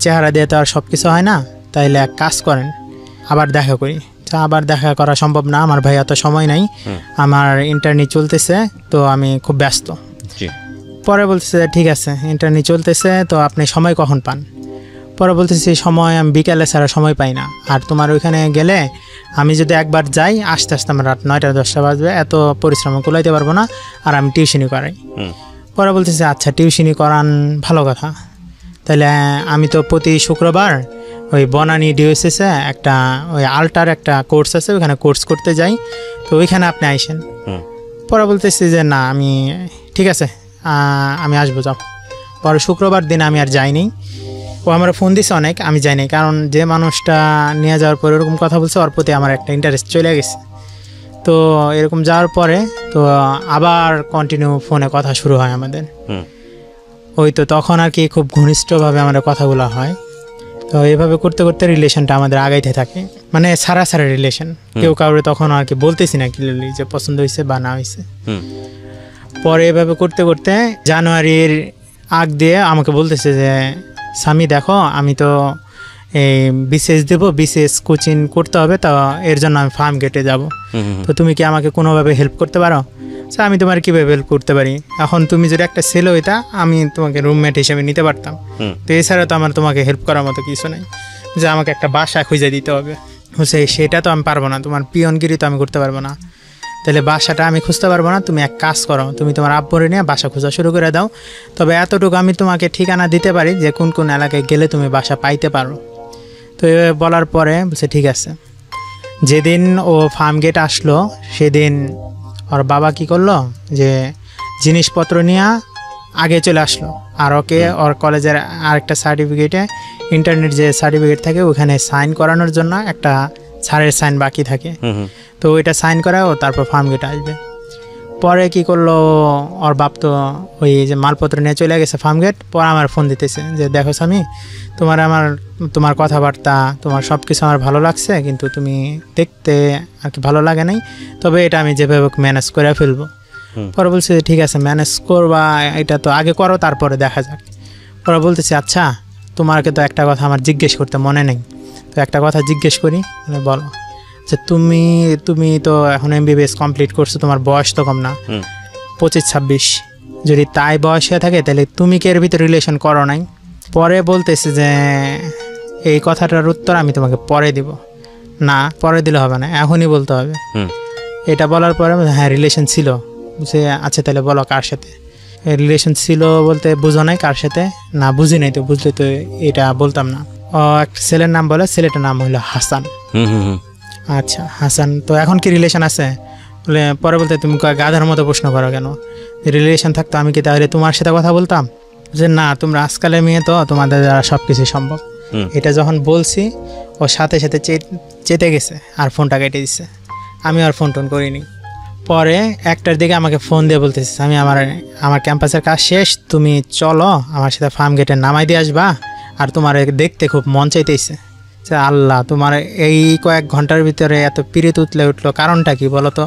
চেহারা দিয়ে তো আর সব কিছু হয় না, তাইলে এক কাজ করেন আবার দেখা করি। আবার দেখা করা সম্ভব না, আমার ভাই এত সময় নাই, আমার ইন্টারনেট চলতেছে, তো আমি খুব ব্যস্ত। পরে বলতেছে ঠিক আছে ইন্টারনেট চলতেছে, তো আপনি সময় কখন পান? পরে বলতেছি সময় আমি বিকালে ছাড়া সময় পাই না, আর তোমার ওইখানে গেলে আমি যদি একবার যাই আস্তে আস্তে আমার রাত 9টা-10টা বাজবে, এত পরিশ্রম কুলাইতে পারবো না, আর আমি টিউশনি করাই। পরে বলতেছি আচ্ছা টিউশনি করান ভালো কথা, তাহলে আমি তো প্রতি শুক্রবার ওই বনানী ডিওএসএসে একটা ওই আল্টার একটা কোর্স আছে, ওইখানে কোর্স করতে যাই, তো ওইখানে আপনি আইসেন। পরে বলতেছি যে না আমি ঠিক আছে আমি আসবো, যাও। পরে শুক্রবার দিন আমি আর যাইনি। ও আমার ফোন দিছে অনেক, আমি যাইনি, কারণ যে মানুষটা নিয়ে যাওয়ার পরে এরকম কথা বলছে ওর প্রতি আমার একটা ইন্টারেস্ট চলে গেছে। তো এরকম যাওয়ার পরে তো আবার কন্টিনিউ ফোনে কথা শুরু হয় আমাদের। ওই তো তখন আর কি খুব ঘনিষ্ঠভাবে আমাদের কথাগুলো হয়। তো এইভাবে করতে করতে রিলেশনটা আমাদের আগাইতে থাকে, মানে সারা রিলেশন। কেউ কাউরে তখন আর কি বলতেছি না ক্লিয়ারলি যে পছন্দ হয়েছে বা না হয়েছে। পরে এভাবে করতে করতে জানুয়ারির আগ দিয়ে আমাকে বলতেছে যে স্বামী দেখো, আমি তো এই বিসিএস দেবো, বিসিএস কোচিং করতে হবে, তো এর জন্য আমি ফার্ম গেটে যাব, তো তুমি কি আমাকে কোনোভাবে হেল্প করতে পারো? স্যার আমি তোমার কীভাবে হেল্প করতে পারি? এখন তুমি যদি একটা ছেলে হইতা আমি তোমাকে রুমমেট হিসেবে নিতে পারতাম, তো এছাড়া তো আমার তোমাকে হেল্প করার মতো কিছু নেই, যে আমাকে একটা বাসা খুঁজে দিতে হবে। সেটা তো আমি পারবো না, তোমার পিয়নগিরি তো আমি করতে পারবো না, তাহলে বাসাটা আমি খুঁজতে পারবো না। তুমি এক কাজ করো, তুমি তোমার আব্বুরে নিয়ে বাসা খোঁজা শুরু করে দাও, তবে এতটুকু আমি তোমাকে ঠিকানা দিতে পারি যে কোন কোন এলাকায় গেলে তুমি বাসা পাইতে পারো। তো বলার পরে বলছে ঠিক আছে। যেদিন ও ফার্ম গেট আসলো সেদিন ওর বাবা কি করলো, যে জিনিসপত্র নিয়ে আগে চলে আসলো, আর ওকে ওর কলেজের আরেকটা সার্টিফিকেটে, ইন্টারনেট যে সার্টিফিকেট থাকে ওখানে সাইন করানোর জন্য একটা স্যারের সাইন বাকি থাকে, তো ওইটা সাইন করা ও তারপর ফার্ম গেটে আসবে। পরে কি করলো, ওর বাপ তো ওই যে মালপত্র নিয়ে চলে গেছে ফার্ম গেট। পরে আমার ফোন দিতেছে যে দেখো স্বামী, তোমার কথাবার্তা, তোমার সব কিছু আমার ভালো লাগছে, কিন্তু তুমি দেখতে আর কি ভালো লাগে নাই, তবে এটা আমি যেভাবে ম্যানেজ করে ফেলবো। পরে বলছে ঠিক আছে ম্যানেজ করবা, এটা তো আগে করো তারপরে দেখা যাক। পরে বলতেছে আচ্ছা তোমাকে তো একটা কথা আমার জিজ্ঞেস করতে মনে নেই, তো একটা কথা জিজ্ঞেস করি, বলো। যে তুমি তো এখন এমবিবিএস কমপ্লিট করছো, তোমার বয়স তো কম না, 25-26, যদি তাই বয়স হয়ে থাকে তাহলে তুমি কি এর ভিতরে রিলেশন করো নাই? পরে বলতেছে যে এই কথাটার উত্তর আমি তোমাকে পরে দিব। না পরে দিলে হবে না, এখনই বলতে হবে। এটা বলার পরে হ্যাঁ রিলেশন ছিল। বলছে আচ্ছা তাহলে বলো কার সাথে রিলেশন ছিল, বলতে বুঝো নাই কার সাথে? না বুঝি নাই, তো বুঝলে তো এটা বলতাম না। ও একটা ছেলের নাম বলে, ছেলেটার নাম হলো হাসান। আচ্ছা হাসান, তো এখন কি রিলেশন আছে? বলে পরে বলতে তুমি গাধার মতো প্রশ্ন করো কেন? রিলেশন থাকতো আমি কি তাহলে তোমার সাথে কথা বলতাম? যে না তোমরা আজকালের মেয়ে তো, তোমাদের দ্বারা সব কিছুই সম্ভব। এটা যখন বলছি ও সাথে সাথে চেতে গেছে আর ফোনটা কেটে দিচ্ছে। আমি আর ফোন টোন করিনি। পরে 1টার দিকে আমাকে ফোন দিয়ে বলতেছে আমি আমার ক্যাম্পাসের কাজ শেষ, তুমি চলো আমার সাথে ফার্ম গেটে নামাই দিয়ে আসবা, আর তোমার দেখতে খুব মন চাইতেছে। আল্লাহ, তোমার এই কয়েক ঘন্টার ভিতরে এত পিরিত উঠলো, কারণটা কি বলো তো?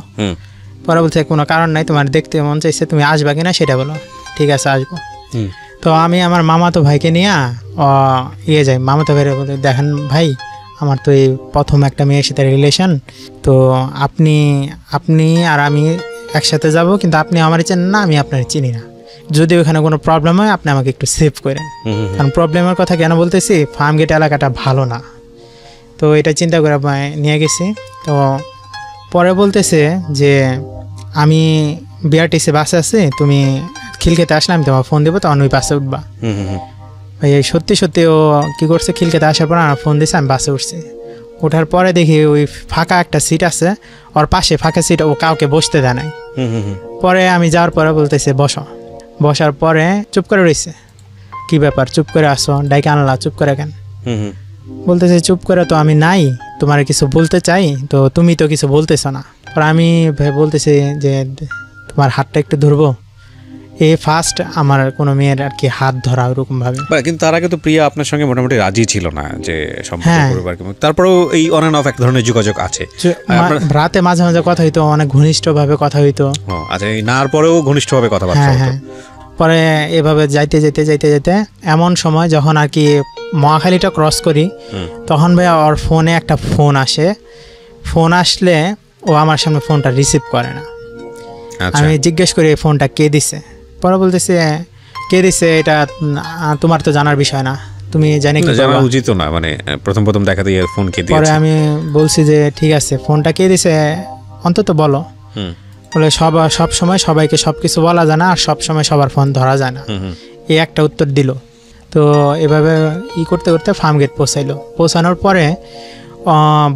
পরে বলছে কোনো কারণ নাই, তোমার দেখতে মন চাইছে, তুমি আসবা কিনা সেটা বলো। ঠিক আছে আসবো। তো আমি আমার মামাতো ভাইকে নিয়ে যাই। মামাতো ভাইরে বলে দেখেন ভাই, আমার তো এই প্রথম একটা মেয়ের সাথে রিলেশন, তো আপনি আর আমি একসাথে যাব, কিন্তু আপনি আমার চেনেন না, আমি আপনার চিনি না, যদি ওখানে কোনো প্রবলেম হয় আপনি আমাকে একটু সেভ করেন। কারণ প্রবলেমের কথা কেন বলতেছি, ফার্ম গেট এলাকাটা ভালো না, তো এটা চিন্তা করে নিয়ে গেছি। তো পরে বলতেছে যে আমি বিআরটিসি বাসে আছি, তুমি খিলক্ষেতে আসলে আমি তোমার ফোন দেবো, তখন ওই বাসে উঠবা। ভাই সত্যি সত্যি ও কী করছে, খিলক্ষেতে আসার পর আমার ফোন দিয়েছে, আমি বাসে উঠছি। ওঠার পরে দেখি ওই ফাঁকা একটা সিট আছে, ওর পাশে ফাঁকা সিট, ও কাউকে বসতে দেয় নাই। পরে আমি যাওয়ার পরে বলতেছে বসার পরে চুপ করে রয়েছে। কি ব্যাপার চুপ করে আসো, ডাইকে আনলা, চুপ করে কেন? বলতেছে চুপ করে তো আমি নাই, তোমার কিছু বলতে চাই, তো তুমি তো কিছু বলতেছ না। পরে আমি বলতেছি যে তোমার হাতটা একটু ধরবো। এই ফার্স্ট আমার কোনো মেয়ের আর কি হাত ধরা ওরকম ভাবে।
কিন্তু তার আগে তো প্রিয়া আপনার সঙ্গে মোটামুটি রাজি ছিল না যে সম্পর্ক করবে, তারপরেও এই অন এন্ড অফ এক ধরনের যোগাযোগ আছে।
রাতে মাঝে মাঝে কথা হইতো, অনেক ঘনিষ্ঠভাবে কথা হইতো।
আচ্ছা, নার পরেও ঘনিষ্ঠভাবে কথাবার্তা হতো।
পরে এভাবে যাইতে এমন সময় যখন আর কি মহাখালীটা ক্রস করি, তখন ভাই ওর ফোনে একটা ফোন আসে। ফোন আসলে ও আমার সামনে ফোনটা রিসিভ করে না। আমি জিজ্ঞেস করি ফোনটা কে দিছে? পরে বলতেছে কে দিছে এটা তোমার তো জানার বিষয় না, তুমি জানি কি
জানা উচিত না, মানে প্রথম দেখাতে ফোন কে দিয়েছে।
পরে আমি বলছি যে ঠিক আছে ফোনটা কে দিছে অন্তত বলো। বলে সব সময় সবাইকে সব কিছু বলা যায় না, আর সব সময় সবার ফোন ধরা যায় না, এই একটা উত্তর দিল। তো এভাবে করতে করতে ফার্ম গেট পৌঁছানোর পরে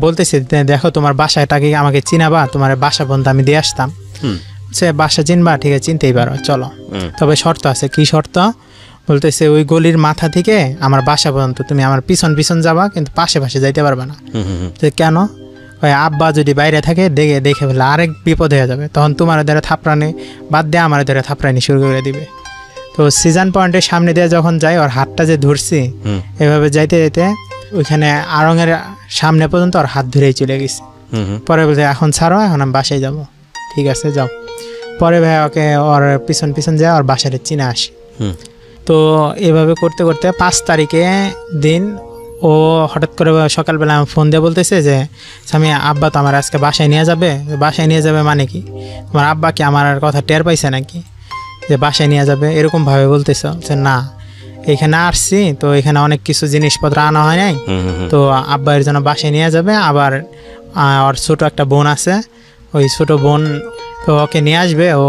বলতেছে দেখো তোমার বাসাটাকে আমাকে চিনাবা, তোমার বাসা পর্যন্ত আমি দিয়ে আসতাম। সে বাসা চিনবা? ঠিক আছে চিনতেই পারো, চলো, তবে শর্ত আছে। কি শর্ত? বলতেছে ওই গলির মাথা থেকে আমার বাসা পর্যন্ত তুমি আমার পিছন পিছন যাবা, কিন্তু পাশে পাশে যাইতে পারবে না। তো কেন? ওই আব্বা যদি বাইরে থাকে দেখে দেখে ফেলে আরেক বিপদ হয়ে যাবে, তখন তোমার দ্বারা থাপড়ানি বাদ দিয়ে আমার দ্বারা থাপড়ানি শুরু করে দিবে। তো সিজন পয়েন্টের সামনে দিয়ে যখন যাই, ওর হাতটা যে ধরছি এভাবে যাইতে যাইতে ওইখানে আড়ঙের সামনে পর্যন্ত ওর হাত ধরেই চলে গেছে। পরে বলছে এখন ছাড়ো, এখন আমি বাসায় যাবো। ঠিক আছে যাও। পরে ভাই ওকে ওর পিছন পিছন যায় ওর বাসায় চিনে আসি। তো এভাবে করতে করতে 5 তারিখে দিন ও হঠাৎ করে সকালবেলা আমি ফোন দিয়ে বলতেছে যে স্বামী আব্বা তো আমার আজকে বাসায় নিয়ে যাবে। বাসায় নিয়ে যাবে মানে কি? তোমার আব্বা কি আমার কথা টের পাইছে নাকি যে বাসায় নিয়ে যাবে? এরকমভাবে বলতেছ যে না, এখানে আসছি তো এখানে অনেক কিছু জিনিসপত্র আনা হয় নাই, তো আব্বা এর জন্য বাসায় নিয়ে যাবে। আবার ওর ছোটো একটা বোন আছে, ওই ছোটো বোন তো ওকে নিয়ে আসবে, ও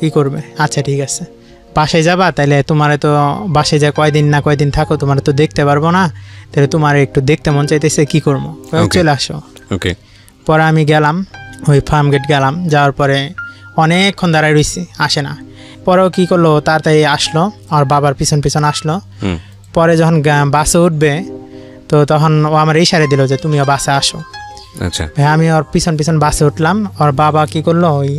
ই করবে। আচ্ছা ঠিক আছে, বাসায় যাবা তাহলে তোমার তো বাসায় যা কয়দিন না কয়দিন থাকো, তোমার তো দেখতে পারবো না, তাহলে তোমার একটু দেখতে মন চাইতেছে, কি করবো? চলে আসো। পরে আমি গেলাম, ওই ফার্ম গেট গেলাম। যাওয়ার পরে অনেকক্ষণ দাঁড়ায় রয়েছি, আসে না। পরেও কি করলো, তাড়াতাড়ি আসলো, আর বাবার পিছন পিছন আসলো। পরে যখন বাসে উঠবে তো তখন ও আমার ইশারা দিল যে তুমিও বাসে আসো।
আচ্ছা
ভাই আমি ওর পিছন পিছন বাসে উঠলাম। ওর বাবা কি করলো, ওই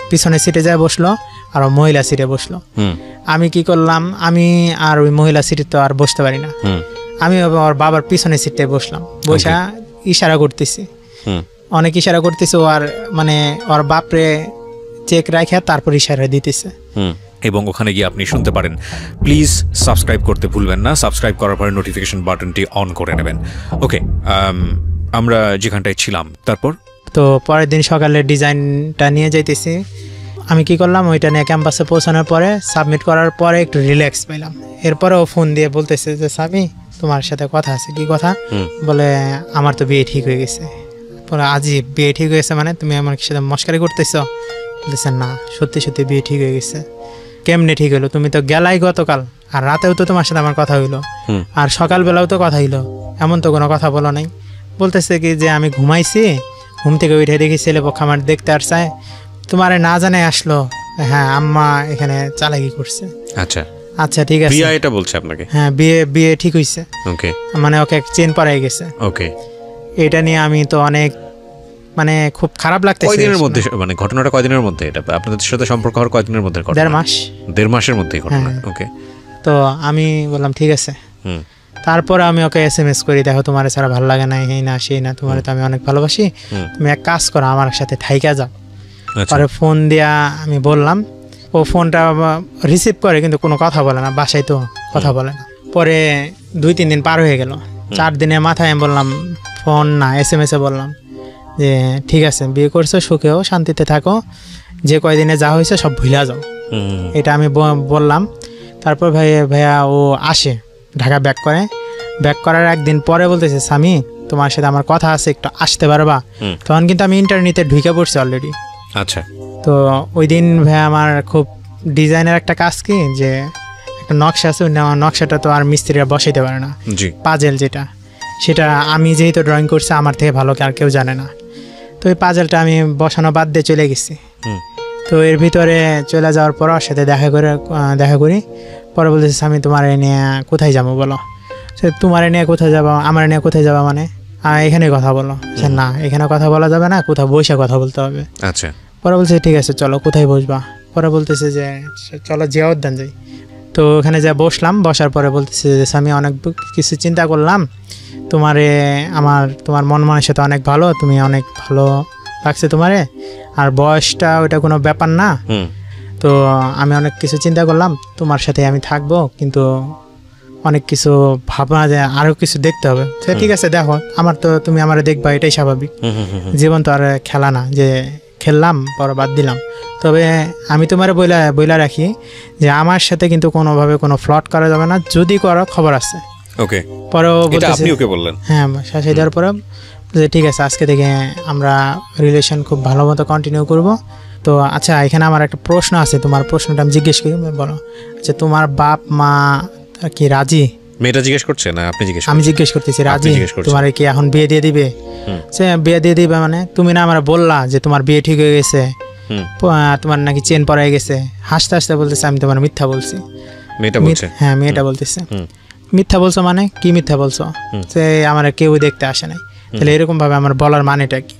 পিছনে সিটে যায় বসলো, আর ও মহিলা সিটে বসলো। আমি কি করলাম, আমি আর ওই মহিলা সিটে তো আর বসতে পারি না, আমি ওর বাবার পিছনে সিটে বসলাম। বসা ইশারা করতেছি, অনেক ইশারা করতেছে। ও আর মানে ওর বাপরে চেক রাখে তারপর ইশারা দিতেছে।
এবং ওখানে গিয়ে আপনি শুনতে পারেন প্লিজ সাবস্ক্রাইব করতে ভুলবেন না, সাবস্ক্রাইব করার পরে নোটিফিকেশন বাটনটি অন করে নেবেন। ওকে, আমরা যেখানটায় ছিলাম তারপর
তো পরের দিন সকালে ডিজাইনটা নিয়ে যাইতেছি। আমি কি করলাম, ওইটা নিয়ে ক্যাম্পাসে পৌঁছানোর পরে সাবমিট করার পরে একটু রিল্যাক্স পেলাম। এরপরে ও ফোন দিয়ে বলতেছে যে স্বামী তোমার সাথে কথা আছে। কি কথা? বলে আমার তো বিয়ে ঠিক হয়ে গেছে। পরে আজই বিয়ে ঠিক হয়ে গেছে মানে তুমি আমার সাথে মস্কারি করতেছ? বলতেছে না, সত্যি সত্যি বিয়ে ঠিক হয়ে গেছে। কেমনে ঠিক হলো? তুমি তো গেলাই গতকাল, আর রাতেও তো তোমার সাথে আমার কথা হইলো, আর সকালবেলাও তো কথা হইলো, এমন তো কোনো কথা বলো নাই। বলতেছে কি যে আমি ঘুমাইছি, ঘুম থেকে উঠে দেখি ছেলে পক্ষ আমার দেখতে আসছে, তোমার না জানাই আসলো। হ্যাঁ আম্মা এখানে চালাকি করছে।
আচ্ছা
আচ্ছা ঠিক আছে,
বিয়ে এটা বলছে আপনাকে?
হ্যাঁ বিয়ে ঠিক হইছে।
ওকে,
মানে ওকে চেন পরাই গেছে।
ওকে,
এটা নিয়ে আমি তো অনেক মানে খুব খারাপ লাগতেছে।
কয়দিনের মধ্যে মানে ঘটনাটা কয়দিনের মধ্যে? এটা আপনাদের সাথে সম্পর্ক হওয়ার কয়দিনের মধ্যে?
1.5 মাস।
1.5 মাসের মধ্যেই ঘটনা। ওকে,
তো আমি বললাম ঠিক আছে। তারপরে আমি ওকে SMS করি, দেখো তোমার ছাড়া ভালো লাগে না, এই না সেই না, তোমার তো আমি অনেক ভালোবাসি, তুমি এক কাজ করো আমার সাথে থাইকা যাও। পরে ফোন দিয়া আমি বললাম, ও ফোনটা রিসিভ করে কিন্তু কোনো কথা বলে না, বাসায় তো কথা বলে না। পরে 2-3 দিন পার হয়ে গেল। 4 দিনের মাথায় আমি বললাম, ফোন না SMS-এ বললাম যে ঠিক আছে বিয়ে করছো, সুখেও শান্তিতে থাকো, যে কয়দিনে যা হয়েছে সব ভুলা যাও। এটা আমি বললাম। তারপর ভাইয়া ও আসে ঢাকা ব্যাক করে। ব্যাক করার একদিন পরে বলতেছে স্বামী তোমার সাথে আমার কথা আছে, একটু আসতে পারবা? তখন কিন্তু আমি ইন্টারনেটে ঢুকে পড়ছি অলরেডি।
আচ্ছা,
তো ওই দিন ভাই আমার খুব ডিজাইনের একটা কাজ কি যে একটা নকশা আছে, নকশাটা তো আর মিস্ত্রিরা বসাইতে পারে না, পাজেল যেটা, সেটা আমি যেহেতু ড্রয়িং করছি আমার থেকে ভালো আর কেউ জানে না। তো ওই পাজেলটা আমি বসানো বাদ দিয়ে চলে গেছি। তো এর ভিতরে চলে যাওয়ার পর ওর সাথে দেখা করি। পরে বলতেছি আমি তোমার নিয়ে কোথায় যাবো বলো? সে তোমার নিয়ে কোথায় যাবো, আমার নিয়ে কোথায় যাবো মানে এখানে কথা বলো। সে না, এখানে কথা বলা যাবে না, কোথাও বসে কথা বলতে হবে।
আচ্ছা।
পরে বলছে ঠিক আছে চলো, কোথায় বসবা? পরে বলতেছে যে চলো জিয়া উদ্যান যাই। তো ওখানে যা বসলাম, বসার পরে বলতেছে যে আমি অনেক কিছু চিন্তা করলাম, তোমার মন মানসিকতা অনেক ভালো, তুমি অনেক ভালো লাগছে তোমারে, আর বয়সটা ওটা কোনো ব্যাপার না। তো আমি অনেক কিছু চিন্তা করলাম, তোমার সাথে আমি থাকবো, কিন্তু অনেক কিছু ভাবনা যে আরো কিছু দেখতে হবে। ঠিক আছে দেখো, তুমি আমারে দেখবা, এটাই স্বাভাবিক, জীবন তো আর খেলা না যে খেললাম পরে বাদ দিলাম। তবে আমি তোমার বইলা রাখি যে আমার সাথে কিন্তু কোনোভাবে কোনো ফ্লট করা যাবে না, যদি করো খবর আছে।
ওকে,
পরেও
আপনি ওকে বললেন?
হ্যাঁ, শাসাই দেওয়ার পরে যে ঠিক আছে আজকে থেকে আমরা রিলেশন খুব ভালো মতো কন্টিনিউ করবো। তো আচ্ছা, এখানে আমার একটা প্রশ্ন আছে, তোমার প্রশ্নটা আমি জিজ্ঞেস করি, বলো। আচ্ছা, তোমার বাপ মা কি রাজি?
মেয়েটা জিজ্ঞেস করছে না আপনি জিজ্ঞেস?
আমি জিজ্ঞেস করতেছি, রাজি তোমার কি এখন বিয়ে দিয়ে দিবে? সে বিয়ে দিয়ে দিবে মানে তুমি না আমার বললা যে তোমার বিয়ে ঠিক হয়ে গেছে, তোমার নাকি চেন পরাই গেছে। হাসতে হাসতে বলতেছে আমি তোমার মিথ্যা বলছি।
মেয়েটা বলছে
হ্যাঁ মেয়েটা বলতেছে মিথ্যা বলছো মানে কি মিথ্যা বলছো যে আমার কেউ দেখতে আসে নাই, তাহলে এরকম ভাবে আমার বলার মানেটা কি?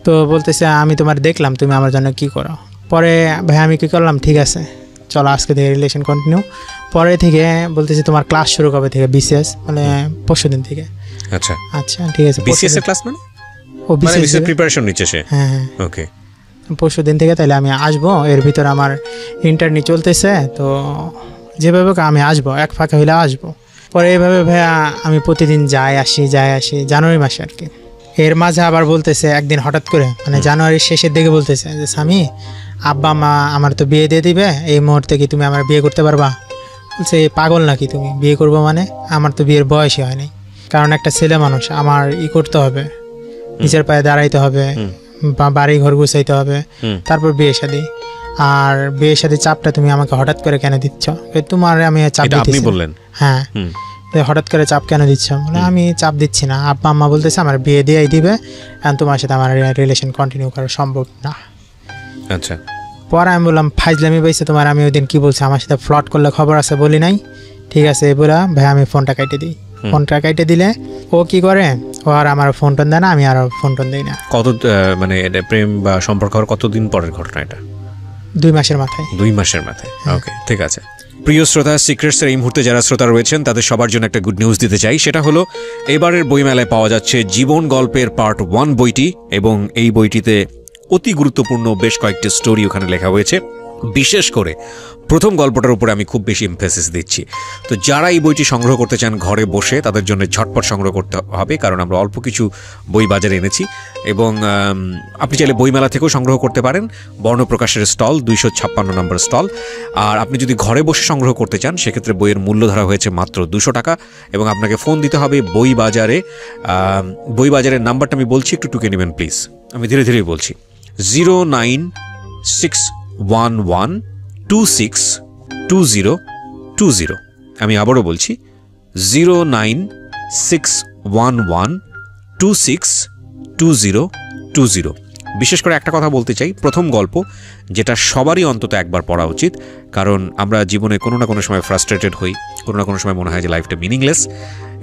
তো বলতেছে আমি তোমার দেখলাম তুমি আমার জন্য কি করো। পরে ভাই আমি কি করলাম, ঠিক আছে চলো আজকে থেকে রিলেশন কন্টিনিউ। পরে থেকে বলতেছে তোমার ক্লাস শুরু কবে থেকে? বিসিএস মানে পরশুদিন থেকে।
আচ্ছা
আচ্ছা ঠিক আছে।
বিসিএস এর ক্লাস মানে
ও
বিসিএস এর প্রিপারেশন নিচ্ছে সে?
হ্যাঁ হ্যাঁ
ওকে
পরশুদিন থেকে তাহলে আমি আসবো। এর ভিতরে আমার ইন্টারনি চলতেছে, তো যেভাবে হোক আমি আসবো, এক ফাঁকা হইলে আসবো। পরে এইভাবে ভাইয়া আমি প্রতিদিন যাই আসি জানুয়ারি মাসে আর কি। এর মাঝে আবার বলতেছে একদিন হঠাৎ করে মানে জানুয়ারির শেষের দিকে বলতেছে যে স্বামী আব্বা মা আমার তো বিয়ে দিয়ে দিবে, এই মুহূর্তে কি তুমি আমার বিয়ে করতে পারবা? বলছে পাগল নাকি তুমি, বিয়ে করবো মানে? আমার তো বিয়ের বয়সই হয়নি, কারণ একটা ছেলে মানুষ আমার করতে হবে, নিজের পায়ে দাঁড়াইতে হবে, বাড়ি ঘর গুছাইতে হবে, তারপর বিয়ে শাদী। আর বিয়ে শাদী চাপটা তুমি আমাকে হঠাৎ করে কেন দিচ্ছ? তোমার আমি চাপ দিচ্ছি। হ্যাঁ হঠাৎ করে চাপ কেন দিচ্ছ? মানে আমি চাপ দিচ্ছি না, আব্বা আম্মা বলতেছে আমার বিয়ে দিয়েই দিবে, কারণ তোমার সাথে আমার রিলেশন কন্টিনিউ করা সম্ভব না।
আচ্ছা
পরে আমি বললাম ফাইজলামি পাইছে তোমার, আমি ওই দিন কি বলছি আমার সাথে ফ্লট করলে খবর আছে বলি নাই, ঠিক আছে বলা ভাই আমি ফোনটা কাটে দিই। ফোনটা কাটে দিলে ও কি করে, ও আর আমার ফোন টোন দেয় না, আমি আর ফোন টোন দিই না।
কত মানে এটা প্রেম বা সম্পর্ক হওয়ার কতদিন পরের ঘটনা এটা?
2 মাসের মাথায়।
2 মাসের মাথায়। ওকে ঠিক আছে। প্রিয় শ্রোতা, সিক্রেটসের এই মুহূর্তে যারা শ্রোতা রয়েছেন তাদের সবার জন্য একটা গুড নিউজ দিতে চাই। সেটা হলো এবারের বইমেলায় পাওয়া যাচ্ছে জীবন গল্পের পার্ট 1 বইটি, এবং এই বইটিতে অতি গুরুত্বপূর্ণ বেশ কয়েকটি স্টোরি ওখানে লেখা হয়েছে। বিশেষ করে প্রথম গল্পটার উপরে আমি খুব বেশি এমফেসিস দিচ্ছি। তো যারা এই বইটি সংগ্রহ করতে চান ঘরে বসে, তাদের জন্য ঝটপট সংগ্রহ করতে হবে, কারণ আমরা অল্প কিছু বই বাজারে এনেছি। এবং আপনি চাইলে বইমেলা থেকেও সংগ্রহ করতে পারেন, বর্ণপ্রকাশের স্টল 256 নম্বর স্টল। আর আপনি যদি ঘরে বসে সংগ্রহ করতে চান সেক্ষেত্রে বইয়ের মূল্য ধরা হয়েছে মাত্র 200 টাকা, এবং আপনাকে ফোন দিতে হবে বই বাজারের নাম্বারটা আমি বলছি, একটু টুকে নেবেন প্লিজ, আমি ধীরে ধীরে বলছি। 09611262020। আমি আবারও বলছি 09611262020। বিশেষ করে একটা কথা বলতে চাই, প্রথম গল্প যেটা সবারই অন্তত একবার পড়া উচিত, কারণ আমরা জীবনে কোনো না কোনো সময় ফ্রাস্ট্রেটেড হই, কোনো না কোনো সময় মনে হয় যে লাইফটা মিনিংলেস,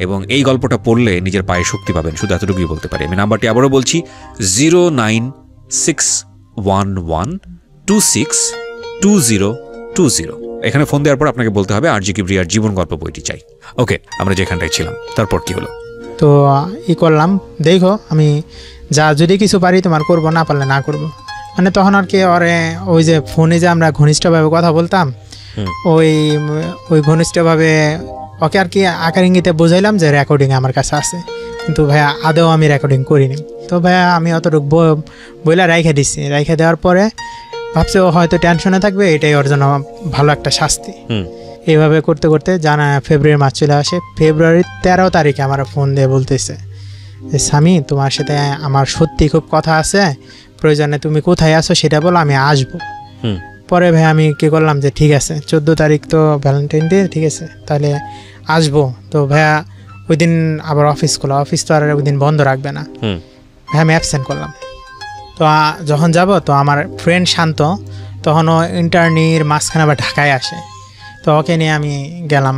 এবং এই গল্পটা পড়লে নিজের পায়ে শক্তি পাবেন, শুধু এতটুকুই বলতে পারি। আমি নাম্বারটি আবারও বলছি 09611262020। এখানে ফোন দেওয়ার পর আপনাকে বলতে হবে আরজি কিবরিয়ার জীবন গল্প বইটি চাই। ওকে, আমরা যেখানটায় ছিলাম তারপর কি হলো?
তো করলাম, দেখো আমি যদি কিছু পারি তোমার করবো, না পারলে না করবো। মানে তখন আর কি ওই যে ফোনে যে আমরা ঘনিষ্ঠভাবে কথা বলতাম, ওই ঘনিষ্ঠভাবে ওকে আর কি আকার ইঙ্গিতে বুঝাইলাম যে রেকর্ডিং আমার কাছে আছে, কিন্তু ভাইয়া আদৌ আমি রেকর্ডিং করিনি। তো ভাইয়া আমি অতটুকু বইলা রাইখে দিচ্ছি। রাইখে দেওয়ার পরে ভাবছি ও হয়তো টেনশনে থাকবে, এটাই ওর জন্য ভালো একটা শাস্তি। এইভাবে করতে করতে ফেব্রুয়ারি মাস চলে আসে। ফেব্রুয়ারির 13 তারিখে আমার ফোন দিয়ে বলতেছে যে স্বামী তোমার সাথে আমার সত্যি খুব কথা আছে, প্রয়োজনে তুমি কোথায় আছো সেটা বলো, আমি আসবো। পরে ভাই আমি কি করলাম যে ঠিক আছে 14 তারিখ তো ভ্যালেন্টাইন ডে, ঠিক আছে তাহলে আসবো। তো ভাইয়া ওই দিন আবার অফিস খোলা, অফিস তো আর ওই দিন বন্ধ রাখবে না, ভাই আমি অ্যাবসেন্ট করলাম। তো যখন যাব তো আমার ফ্রেন্ড শান্ত তখনও ইন্টার্নির মাঝখানে আবার ঢাকায় আসে, তো ওকে নিয়ে আমি গেলাম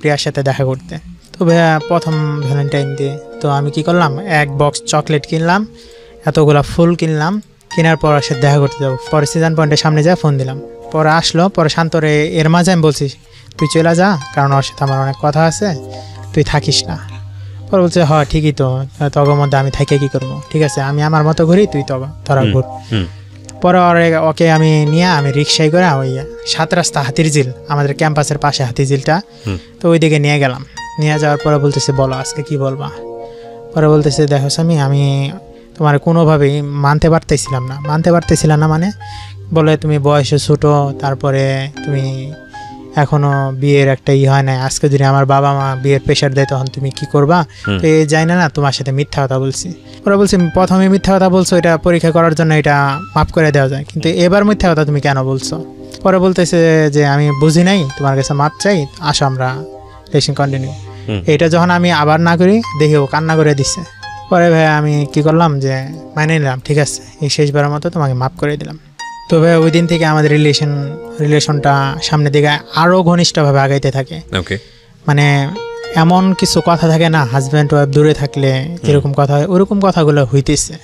প্রিয়ার সাথে দেখা করতে। তো ভাইয়া প্রথম ভ্যালেন্টাইন ডে তো আমি কি করলাম, 1 বক্স চকলেট কিনলাম, এতগুলা ফুল কিনলাম। কেনার পর সাথে দেখা করতে যাবো, পরে সিজন পয়েন্টের সামনে যা ফোন দিলাম, পরে আসলো। পরে শান্তরে এর মাঝে আমি বলছি তুই চলে যা, কারণ ওর সাথে আমার অনেক কথা আছে, তুই থাকিস না। পরে বলছে হয় ঠিকই তো, তগর মধ্যে আমি থাকে কি করবো, ঠিক আছে আমি আমার মতো ঘুরি, তুই তোরা ঘুর। পরে ওকে আমি নিয়ে আমি রিক্সায় করে ওই 7 রাস্তা হাতিরঝিল, আমাদের ক্যাম্পাসের পাশে হাতিরঝিলটা, তো ওই দিকে নিয়ে গেলাম। নিয়ে যাওয়ার পরে বলতেছে বলো আজকে কি বলবা। পরে বলতেছে দেখো স্বামী আমি তোমার কোনোভাবেই মানতে পারতেছিলাম না, মানে বলে তুমি বয়সে ছোটো, তারপরে তুমি এখনো বিয়ের একটা হয় না, আজকে যদি আমার বাবা মা বিয়ের প্রেশার দেয় তখন তুমি কি করবা, তো এই যাই না তোমার সাথে মিথ্যা কথা বলছি। ওরা বলছি প্রথমে মিথ্যা কথা বলছো, এটা পরীক্ষা করার জন্য এটা মাফ করে দেওয়া যায়, কিন্তু এবার মিথ্যা কথা তুমি কেন বলছো। পরে বলতেছে যে আমি বুঝি নাই, তোমার কাছে মাপ চাই, আসো আমরা রিলেশন কন্টিনিউ। এটা যখন আমি আবার না করি দেখি ও কান্না করে দিচ্ছে। পরে ভাই আমি কি করলাম যে মাইনে নিলাম, ঠিক আছে এই শেষবারের মতো তোমাকে মাফ করে দিলাম। তবে ওই দিন থেকে আমাদের রিলেশনটা সামনের দিকে আরও ঘনিষ্ঠভাবে আগাইতে থাকে।
ওকে,
মানে এমন কিছু কথা থাকে না, হাজব্যান্ড ওয়াইফ দূরে থাকলে যেরকম কথা হয় ওরকম কথাগুলো হইতেছে।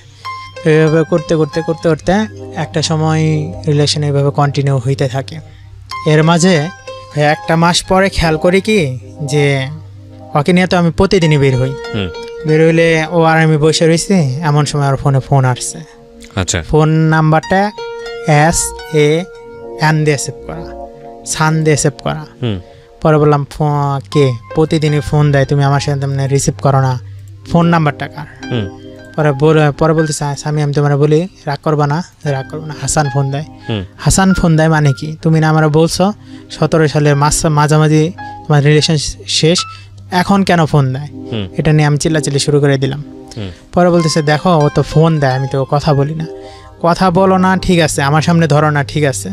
এইভাবে করতে করতে করতে করতে একটা সময় রিলেশন এইভাবে কন্টিনিউ হইতে থাকে। এর মাঝে একটা মাস পরে খেয়াল করি কি যে ওকে নিয়ে তো আমি প্রতিদিনই বের হই, বের হইলে ও আর আমি বসে রয়েছি, এমন সময় আর ফোনে ফোন আসছে।
আচ্ছা,
ফোন নাম্বারটা SAN দিয়ে সেভ করা, সান দিয়ে সেভ করা। পরে বললাম কে প্রতিদিনই ফোন দেয়, তুমি আমার সাথে রিসিভ করো না, ফোন নাম্বারটা কার? পরে বলতেছে আমি তোমার বলি রাগ করবো না, হাসান ফোন দেয়। হাসান ফোন দেয় মানে কি? তুমি না আমরা বলছো 17 সালের মাঝামাঝি তোমার রিলেশন শেষ, এখন কেন ফোন দেয়? এটা নিয়ে আমি চিল্লাচিল্লি শুরু করে দিলাম। পরে বলতেছে দেখো ও তো ফোন দেয়, আমি তো কথা বলি না। কথা বলো না ঠিক আছে, আমার সামনে ধরো না ঠিক আছে,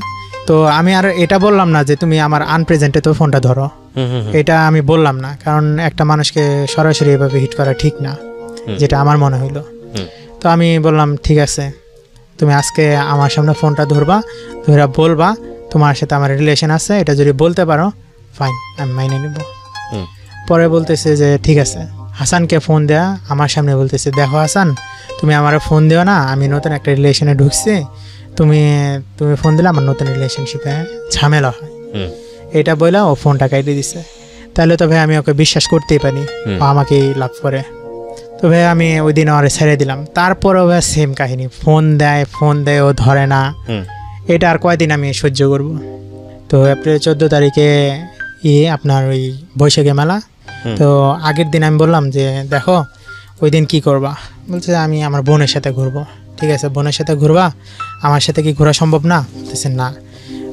তো আমি আর এটা বললাম না যে তুমি আমার আনপ্রেজেন্টে তো ফোনটা ধরো, এটা আমি বললাম না, কারণ একটা মানুষকে সরাসরি এভাবে হিট করা ঠিক না, যেটা আমার মনে হইলো। তো আমি বললাম ঠিক আছে, তুমি আজকে আমার সামনে ফোনটা ধরবা, ধরে বলবা তোমার সাথে আমার রিলেশন আছে, এটা যদি বলতে পারো ফাইন, আমি মাইনে নিব। পরে বলতেছে যে ঠিক আছে। হাসানকে ফোন দেয়া আমার সামনে বলতেছে দেখো হাসান, তুমি আমার ফোন দিও না, আমি নতুন একটা রিলেশনে ঢুকছি, তুমি ফোন দিলে আমার নতুন রিলেশনশিপে ঝামেলা হয়। এটা বলে ও ফোনটা কেটে দিছে। তাহলে তো ভাই আমি ওকে বিশ্বাস করতেই পারি, ও আমাকেই লাভ করে। তো ভাই আমি ওই দিন ওরে ছেড়ে দিলাম। তারপরেও ভাই সেম কাহিনী, ফোন দেয় ও ধরে না। এটা আর কয়দিন আমি সহ্য করব? তো এপ্রিল 14 তারিখে আপনার ওই বৈশাখী মেলা, তো আগের দিন আমি বললাম যে দেখো ওই দিন কী করবা? বলছে আমি আমার বোনের সাথে ঘুরবো। ঠিক আছে, বোনের সাথে ঘুরবা, আমার সাথে কি ঘোরা সম্ভব না? বলতেছে না,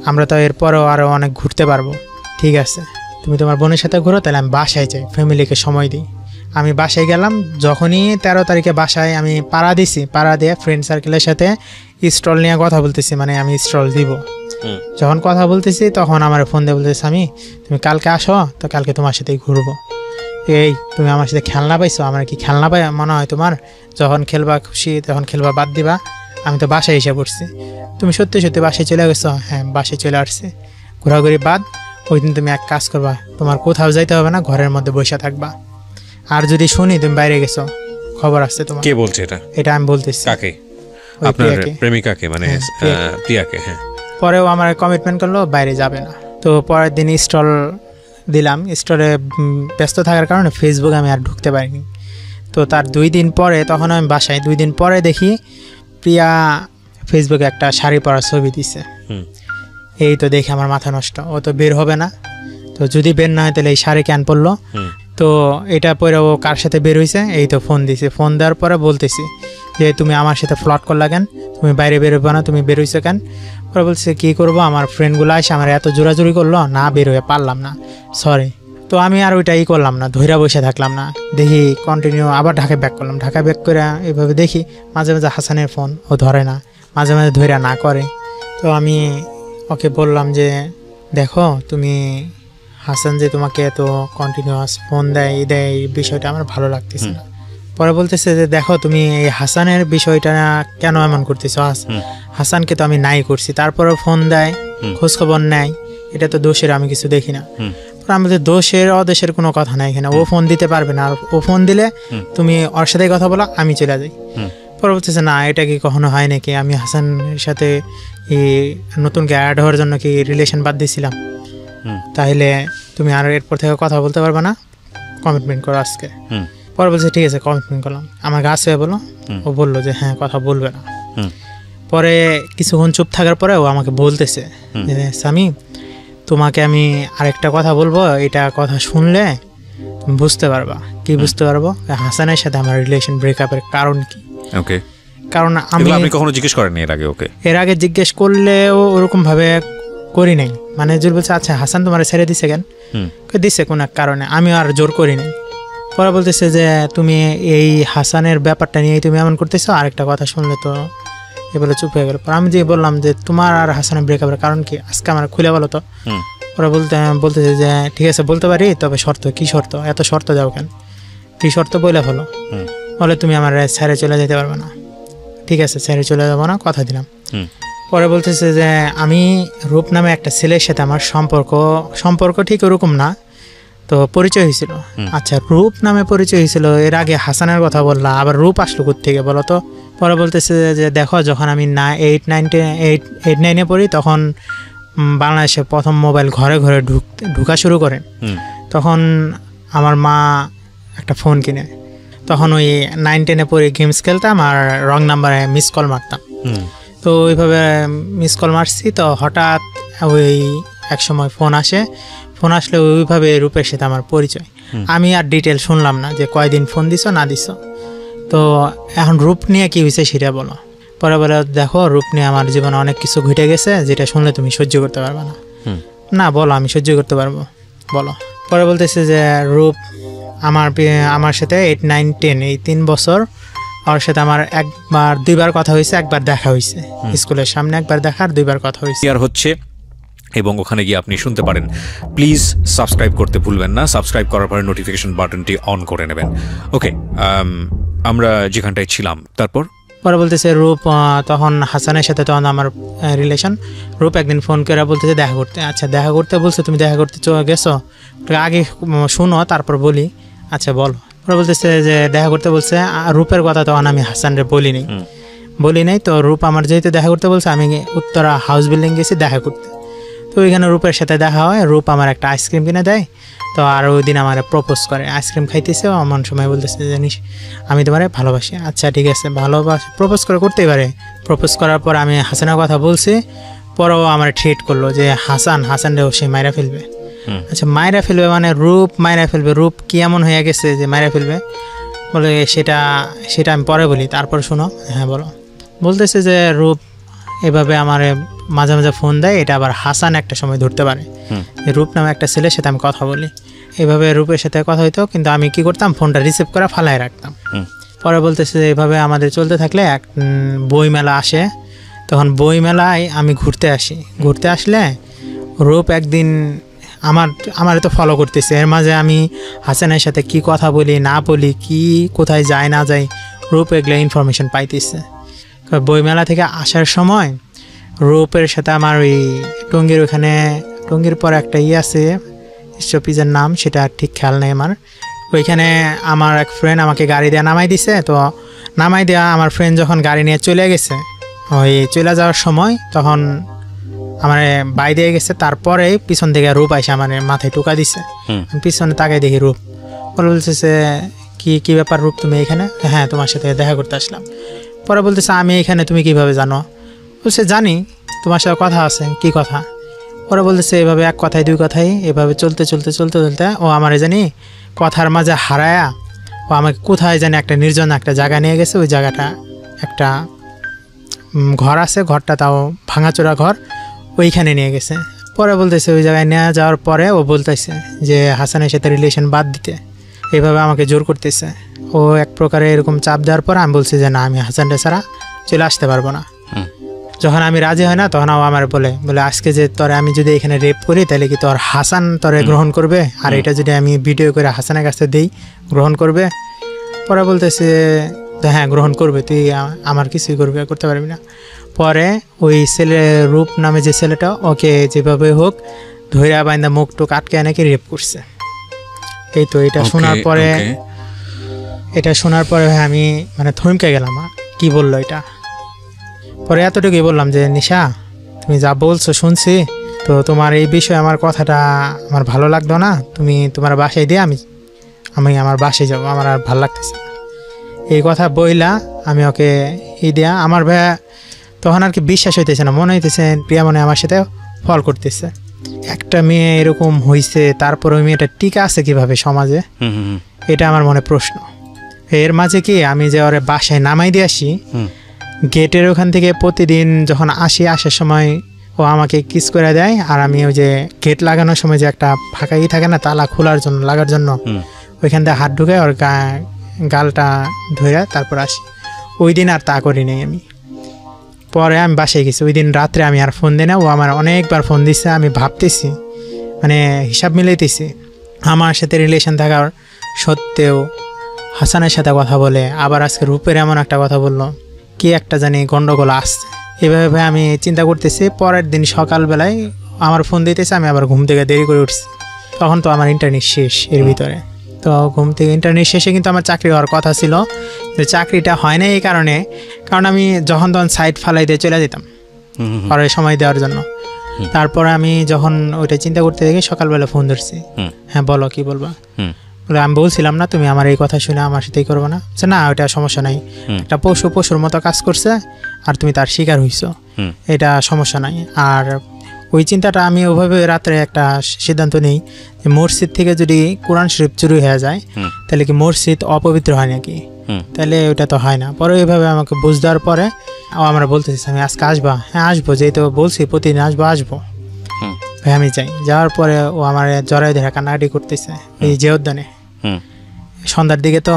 আমরা তো এরপরেও আরও অনেক ঘুরতে পারবো। ঠিক আছে, তুমি তোমার বোনের সাথে ঘুরো, তাহলে আমি বাসায় যাই, ফ্যামিলিকে সময় দিই। আমি বাসায় গেলাম। যখনই 13 তারিখে বাসায় আমি পাড়া দিছি, পাড়া দিয়ে ফ্রেন্ড সার্কেলের সাথে স্টল নিয়ে কথা বলতেছি, মানে আমি স্টল দিব। যখন কথা বলতেছি তখন আমার ফোন দিয়ে বলতেছে আমি তুমি কালকে আসো, তো কালকে তোমার সাথেই ঘুরবো। এই তুমি আমার সাথে খেলনা পাইছো, আমার কি খেলনা পাই মনে হয় তোমার? যখন খেলবা খুশি তখন খেলবা, বাদ দিবা। আমি তো বাসায় এসে পড়ছি। তুমি সত্যি সত্যি বাসায় চলে গেছো? হ্যাঁ বাসায় চলে আসছি। ঘোরাঘুরি বাদ, ওই দিন তুমি এক কাজ করবা, তোমার কোথাও যাইতে হবে না, ঘরের মধ্যে বসে থাকবা। আর যদি শুনি তুমি বাইরে গেছো, খবর আসছে তোমার।
কে বলছে এটা?
এটা আমি বলতেছি।
কাকে? আপনার প্রেমিকাকে, মানে প্রিয়াকে? হ্যাঁ।
পরেও আমার কমিটমেন্ট করলো বাইরে যাবে না। তো পরের দিন স্টল দিলাম। স্টলে ব্যস্ত থাকার কারণে ফেসবুকে আমি আর ঢুকতে পারিনি। তো তার 2 দিন পরে, তখন আমি বাসায়, 2 দিন পরে দেখি প্রিয়া ফেসবুকে একটা শাড়ি পরার ছবি দিছে। এই তো দেখে আমার মাথা নষ্ট, ও তো বের হবে না, তো যদি বের না হয় তাহলে এই শাড়ি কেন পরলো? তো এটা পরে ও কার সাথে বের হয়েছে? এই তো ফোন দিছে। ফোন দেওয়ার পরে বলতেছি যে তুমি আমার সাথে ফ্লট করলা কেন, তুমি বাইরে বেরোবে না, তুমি বের হয়েছো কেন? পরে বলছে কী করবো, আমার ফ্রেন্ডগুলো এসে আমার এত জোরাজুরি করলো, না বের হয়ে পারলাম না, সরি। তো আমি আর ওইটা করলাম না, ধৈর্য বসে থাকলাম না। দেখি কন্টিনিউ আবার ঢাকায় ব্যাক করলাম। ঢাকায় ব্যাক করে এইভাবে দেখি মাঝে মাঝে হাসানের ফোন ও ধরে না, মাঝে মাঝে ধৈর্য না করে। তো আমি ওকে বললাম যে দেখো তুমি, হাসান যে তোমাকে এত কন্টিনিউয়াস ফোন দেয় এই বিষয়টা আমার ভালো লাগতেছে না। পরে বলতেছে যে দেখো তুমি এই হাসানের বিষয়টা কেন এমন করতেছো? হাসানকে তো আমি নাই করছি, তারপরেও ফোন দেয়, খোঁজখবর নেয়, এটা তো দোষের আমি কিছু দেখি না। আমাদের দোষের অদেশের কোনো কথা নাই এখানে। ও ফোন দিতে পারবে না, আর ও ফোন দিলে তুমি ওর সাথে কথা বলো, আমি চলে যাই। পরে বলতেছে না, এটা কি কখনো হয় নাকি? আমি হাসানের সাথে নতুনকে অ্যাড হওয়ার জন্য কি রিলেশন বাদ দিয়েছিলাম? তাহলে তুমি আর এরপর থেকে কথা বলতে পারবে না, কমিটমেন্ট করো আজকে। পরে বলছে ঠিক আছে, কমিটমেন্ট করলাম। আমার কাছ থেকে বলো। ও বললো যে হ্যাঁ কথা বলবে না। পরে কিছুক্ষণ চুপ থাকার পরে ও আমাকে বলতেছে যে সামি, তোমাকে আমি আরেকটা কথা বলবো, এটা কথা শুনলে তুমি বুঝতে পারবা। কি বুঝতে পারবো? হাসানের সাথে আমার রিলেশন ব্রেকআপের কারণ কি।
ওকে।
কারণ
আপনি কখনো জিজ্ঞেস করেননি এর আগে ওকে?
এর আগে জিজ্ঞেস করলেও ওরকম ভাবে করি নাই। মানে জোর বলছে আচ্ছা হাসান তোমার ছেড়ে দিছে কেন? দিছে কোন এক কারণে, আমি আর জোর করি নাই। পরে বলতেছে যে তুমি এই হাসানের ব্যাপারটা নিয়ে তুমি এমন করতেছো, আরেকটা কথা শুনলে তো এবারে চুপ হয়ে গেল। পরে আমি যে বললাম যে তোমার আর হাসানের ব্রেকআপের কারণ কি, আজকে আমার খুলে বলো তো। ওরা বলতেছে যে ঠিক আছে বলতে পারি, তবে শর্ত। কি শর্ত? এত শর্ত দাও কেন? কি শর্ত বলে হলো? বলে তুমি আমার ছেড়ে চলে যেতে পারবে না। ঠিক আছে ছেড়ে চলে যাবো না, কথা দিলাম। পরে বলতেছে যে আমি রূপ নামে একটা ছেলের সাথে আমার সম্পর্ক ঠিক ওরকম না, তো পরিচয় হয়েছিল। আচ্ছা, রূপ নামে পরিচয় হয়েছিল, এর আগে হাসানের কথা বললা, আবার রূপ আসলো কোত্থেকে বলো তো? পরে বলতেছে যে দেখো, যখন আমি 8-9-এ পড়ি তখন বাংলাদেশে প্রথম মোবাইল ঘরে ঘরে ঢুকা শুরু করে। তখন আমার মা একটা ফোন কিনে, তখন ওই 9-10-এ পড়ে গেমস খেলতাম আর রং নাম্বারে মিস কল মারতাম। তো ওইভাবে মিস কল মারছি, তো হঠাৎ ওই এক সময় ফোন আসলে ওইভাবে রূপের সাথে আমার পরিচয়। আমি আর ডিটেল শুনলাম না যে কয়দিন ফোন দিছো না দিছো। তো এখন রূপ নিয়ে কি হয়েছে সেটা বলো। পরে বলে দেখো, রূপ নিয়ে আমার জীবনে অনেক কিছু ঘটে গেছে যেটা শুনলে তুমি সহ্য করতে পারবে না। না বলো, আমি সহ্য করতে পারবো, বলো। পরে বলতেছে যে রূপ আমার সাথে 8-9-10 এই 3 বছর ওর সাথে আমার 1-2বার কথা হয়েছে, 1বার দেখা হয়েছে স্কুলের সামনে, 1বার দেখা আর 2বার কথা হয়েছে।
আর হচ্ছে এবং ওখানে গিয়ে আপনি শুনতে পারেন। প্লিজ সাবস্ক্রাইব করতে ভুলবেন না, সাবস্ক্রাইব করার পরে নোটিফিকেশন বাটনটি অন করে নেবেন। ওকে, আমরা যেখানটায় ছিলাম তারপর
পরে বলতেছে রূপ তখন হাসানের সাথে তখন আমার রিলেশন। রূপ একদিন ফোন করে বলতেছে দেখা করতে। আচ্ছা, দেখা করতে বলছে, তুমি দেখা করতে গেছো? আগে শুনো তারপর বলি। আচ্ছা বলো। পরে বলতেছে যে দেখা করতে বলছে। রূপের কথা তখন আমি হাসানরে বলি নাই। তো রূপ আমার যেহেতু দেখা করতে বলছে, আমি উত্তরা হাউস বিল্ডিং গেছি দেখা করতে। তো ওইখানে রূপের সাথে দেখা হয়, রূপ আমার একটা আইসক্রিম কিনে দেয়। তো আর ওই দিন আমার প্রপোজ করে, আইসক্রিম খাইতেছে, এমন সময় বলতেছে জানিস আমি তোমারে ভালোবাসি। আচ্ছা ঠিক আছে, ভালোবাসি, প্রপোজ করতেই পারে। প্রপোজ করার পর আমি হাসানের কথা বলছি, পরেও আমার ট্রিট করলো যে হাসানরেও সে মাইরা ফেলবে। আচ্ছা, মাইরা ফেলবে মানে রূপ মাইরা ফেলবে? রূপ কি এমন হয়ে গেছে যে মাইরা ফেলবে? বলে সেটা আমি পরে বলি, তারপর শোনো। হ্যাঁ বলো। বলতেছে যে রূপ এভাবে আমার মাঝে মাঝে ফোন দেয়, এটা আবার হাসান একটা সময় ধরতে পারে। রূপ নামে একটা ছেলের সাথে আমি কথা বলি, এভাবে রূপের সাথে কথা হইতো, কিন্তু আমি কি করতাম, ফোনটা রিসিভ করে ফালায় রাখতাম। পরে বলতেছে যে এভাবে আমাদের চলতে থাকলে এক বইমেলা আসে, তখন বইমেলায় আমি ঘুরতে আসলে রূপ একদিন আমার তো ফলো করতেছে। এর মাঝে আমি হাসানের সাথে কি কথা বলি না বলি, কি কোথায় যায় না যায়, রূপ এগুলো ইনফরমেশন পাইতেছে। বইমেলা থেকে আসার সময় রূপের সাথে আমার ওই টঙ্গির পর একটা আছে স্টপিজের নাম, সেটা ঠিক খেয়াল নেই আমার। ওইখানে আমার এক ফ্রেন্ড আমাকে গাড়ি দিয়ে নামাই দিছে। তো নামাই দেওয়া আমার ফ্রেন্ড যখন গাড়ি নিয়ে চলে গেছে, ওই চলে যাওয়ার সময় তখন আমার বাই দিয়ে গেছে। তারপরে পিছন থেকে রূপ আইসে আমার মাথায় টুকা দিছে। আমি পিছনে তাকাই দেখি রূপ। বলতেছে কি ব্যাপার রূপ, তুমি এখানে? হ্যাঁ, তোমার সাথে দেখা করতে আসলাম। পরে বলতেছে আমি এখানে, তুমি কিভাবে জানো? বলছে জানি, তোমার সাথে কথা আছে। কি কথা? পরে বলতেছে এভাবে এক কথায় দুই কথাই এভাবে চলতে ও আমার জানি কথার মাঝে হারায়া ও আমাকে কোথায় জানি একটা নির্জন একটা জায়গা নিয়ে গেছে। ওই জায়গাটা একটা ঘর আছে, ঘরটা তাও ভাঙাচোরা ঘর, ওইখানে নিয়ে গেছে। পরে বলতেছে ওই জায়গায় নিয়ে যাওয়ার পরে ও বলতেছে যে হাসানের সাথে রিলেশন বাদ দিতে, এইভাবে আমাকে জোর করতেছে। ও এক প্রকারে এরকম চাপ দেওয়ার পর আমি বলছি যে না, আমি হাসানটা ছাড়া চলে আসতে পারবো না। যখন আমি রাজি হয় না, তখন ও আমার বলে আজকে যে তোরে আমি যদি এখানে রেপ করি, তাহলে কি তোর হাসান তোরে গ্রহণ করবে? আর এটা যদি আমি ভিডিও করে হাসানের কাছে দিই, গ্রহণ করবে? পরে বলতেছে হ্যাঁ গ্রহণ করবে, তুই আমার কিছুই করতে পারবি না। পরে ওই রূপ নামে যে ছেলেটা ওকে যেভাবে হোক ধৈর্য বাইন্দা মুখ টুক আটকে নাকি রেপ করছে। এই তো এটা শোনার পরে আমি মানে থমকে গেলাম, কি বললো এটা। পরে এতটুকুই বললাম যে নিশা, তুমি যা বলছো শুনছি, তো তোমার এই বিষয়ে আমার কথাটা আমার ভালো লাগতো না, তুমি তোমার বাসায় দিয়ে আমি আমার বাসায় যাবো, আমার আর ভালো লাগতেছে না। এই কথা বইলা আমি ওকে দেয়া, আমার ভাইয়া তখন আর কি বিশ্বাস হইতেছে না, মনে হইতেছে প্রিয়া মনে আমার সাথে ফল করতেছে। একটা মেয়ে এরকম হয়েছে, তারপর ওই মেয়েটা টিকে আছে কিভাবে সমাজে, এটা আমার মনে প্রশ্ন। এর মাঝে কি আমি যে ওরে বাসায় নামাই দিয়ে আসি, গেটের ওখান থেকে প্রতিদিন যখন আসার সময় ও আমাকে কিস করে দেয়, আর আমি ওই যে গেট লাগানোর সময় যে একটা ফাঁকা থাকে না তালা লাগার জন্য, ওইখান থেকে হাত ঢুকে ওর গালটা ধরে তারপর আসি। ওই দিন আর তা করি নাই আমি। পরে আমি বাসায় গেছি, ওই দিন রাত্রে আমি আর ফোন দিই না, ও আমার অনেকবার ফোন দিচ্ছে। আমি ভাবতেছি, মানে হিসাব মিলাইতেছি, আমার সাথে রিলেশন থাকার সত্ত্বেও হাসানের সাথে কথা বলে, আবার আজকে রূপের এমন একটা কথা বললো, কি একটা জানি গন্ডগোল আসছে। এভাবে ভাই আমি চিন্তা করতেছি। পরের দিন সকালবেলায় আমার ফোন দিতেছে, আমি আবার ঘুম থেকে দেরি করে উঠছি। তখন তো আমার ইন্টারনেট শেষ এর ভিতরে। তো ঘুম থেকে ইন্টারনেট শেষে কিন্তু আমার চাকরি হওয়ার কথা ছিল, যে চাকরিটা হয় না এই কারণে, কারণ আমি যখন তখন সাইড ফালাই দিয়ে চলে যেতাম পরে সময় দেওয়ার জন্য। তারপরে আমি যখন ওইটা চিন্তা করতে দেখি সকালবেলা ফোন ধরছি। হ্যাঁ বলো, কি বলবা? বলে আমি বলছিলাম না তুমি আমার এই কথা শুনে আমার সাথেই করবো না। না ওইটা সমস্যা নাই, একটা পশুর মতো কাজ করছে আর তুমি তার শিকার হইছো, এটা সমস্যা নাই। আর ওই চিন্তাটা আমি ওইভাবে রাত্রে একটা সিদ্ধান্ত নিই যে মসজিদ থেকে যদি কোরআন শরীফ চুরি হয়ে যায় তাহলে কি মসজিদ অপবিত্র হয় নাকি? তাহলে ওটা তো হয় না। পরে ওইভাবে আমাকে বুঝ দেওয়ার পরে আমরা বলতেছি আমি আজকে আসবা? হ্যাঁ আসবো, যেহেতু বলছি প্রতিদিন আসবো। ভাই আমি যাই, যাওয়ার পরে ও আমার জড়াই ধরে কান্নাকাটি করতেছে এই যে উদ্যানে, সন্ধ্যার দিকে তো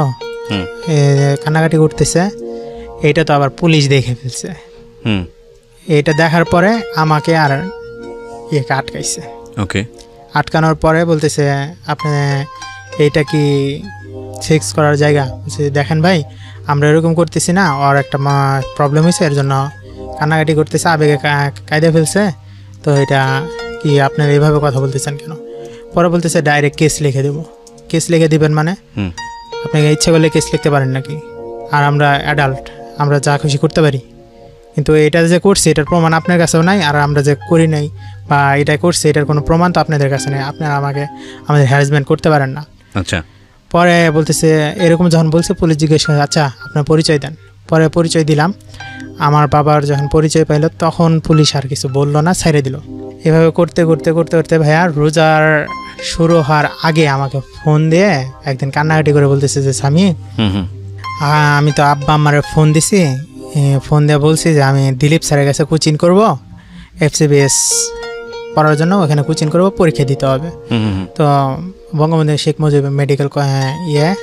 কান্নাকাটি করতেছে। এইটা তো আবার পুলিশ দেখে ফেলছে। এটা দেখার পরে আমাকে আর আটকাইছে।
ওকে,
আটকানোর পরে বলতেছে আপনি এইটা কি সেক্স করার জায়গা? দেখেন ভাই আমরা এরকম করতেছি না, ওর একটা প্রবলেম হয়েছে এর জন্য কান্নাকাটি করতেছে, আবেগে কায়দা ফেলছে, তো এটা কি আপনারা এইভাবে কথা বলতেছেন কেন? পরে বলতেছে ডাইরেক্ট কেস লিখে দেবো। কেস লিখে দিবেন মানে? আপনাকে ইচ্ছা করলে কেস লিখতে পারেন নাকি? আর আমরা অ্যাডাল্ট, আমরা যা খুশি করতে পারি, কিন্তু এটা যে করছি এটার প্রমাণ আপনার কাছেও নাই, আর আমরা যে করি নাই বা এটা করছি এটার কোনো প্রমাণ তো আপনাদের কাছে নেই, আপনারা আমাদের হ্যারাসমেন্ট করতে পারেন না।
আচ্ছা।
পরে বলতেছে এরকম যখন বলছে পুলিশ জিজ্ঞেস করে আচ্ছা আপনার পরিচয় দেন। পরে পরিচয় দিলাম। আমার বাবার যখন পরিচয় পাইল তখন পুলিশ আর কিছু বললো না, ছেড়ে দিল। এভাবে করতে করতে করতে করতে ভাইয়া রোজার শুরু হওয়ার আগে আমাকে ফোন দিয়ে একদিন কান্নাকাটি করে বলতেছে যে স্বামী আমি তো আব্বা আমার ফোন দিছি, ফোন দিয়ে বলছি যে আমি দিলীপ স্যারের কাছে কোচিং করব, FCBS পড়ার জন্য ওখানে কোচিং করব, পরীক্ষা দিতে হবে। তো বঙ্গবন্ধু শেখ মুজিব মেডিকেল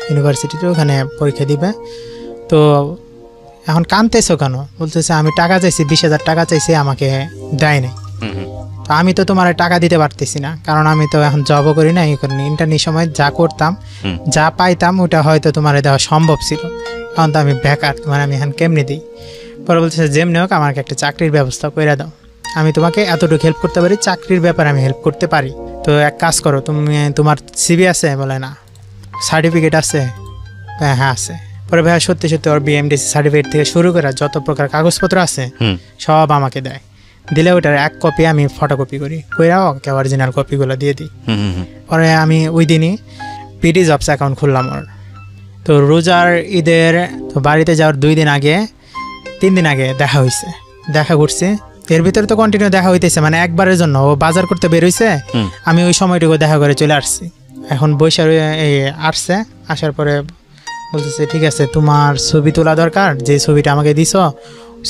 ইউনিভার্সিটিতে ওখানে পরীক্ষা দিবে। তো এখন কানতেছো কেন? বলতেছে আমি টাকা চাইছি, 20,000 টাকা চাইছি, আমাকে দেয় নাই। তো আমি তো তোমার টাকা দিতে পারতেছি না, কারণ আমি তো এখন জবও করি না, এই করিনি। ইন্টারনেট সময় যা করতাম যা পাইতাম ওটা হয়তো তোমার দেওয়া সম্ভব ছিল, কারণ তো আমি বেকার, তোমার আমি এখন কেমনি দিই? পরে বলতেছে যেমনি হোক আমাকে একটা চাকরির ব্যবস্থা করে দাও, আমি তোমাকে এতটুকু হেল্প করতে পারি, চাকরির ব্যাপারে আমি হেল্প করতে পারি। তো এক কাজ করো, তুমি তোমার সিভি আছে? বলে না। সার্টিফিকেট আছে? হ্যাঁ আছে। পরে ভাইয়া সত্যি সত্যি ওর BMDC সার্টিফিকেট থেকে শুরু করে যত প্রকার কাগজপত্র আছে সব আমাকে দেয়। দিলে ওটার এক কপি আমি ফটোকপি করি, কইরা ওকে অরিজিনাল কপিগুলো দিয়ে দিই। পরে আমি ওই দিনই PD জবস অ্যাকাউন্ট খুললাম ওর। তো রোজার ঈদের তো বাড়িতে যাওয়ার 2 দিন আগে 3 দিন আগে দেখা হয়েছে, দেখা করছি। এর ভিতরে তো কন্টিনিউ দেখা হইতেছে, মানে একবারের জন্য ও বাজার করতে বের হইছে, আমি ওই সময়টুকু দেখা করে চলে আসছি। এখন বৈশাখ আসছে, আসার পরে বলতেছে ঠিক আছে তোমার ছবি তোলা দরকার, যে ছবিটা আমাকে দিছ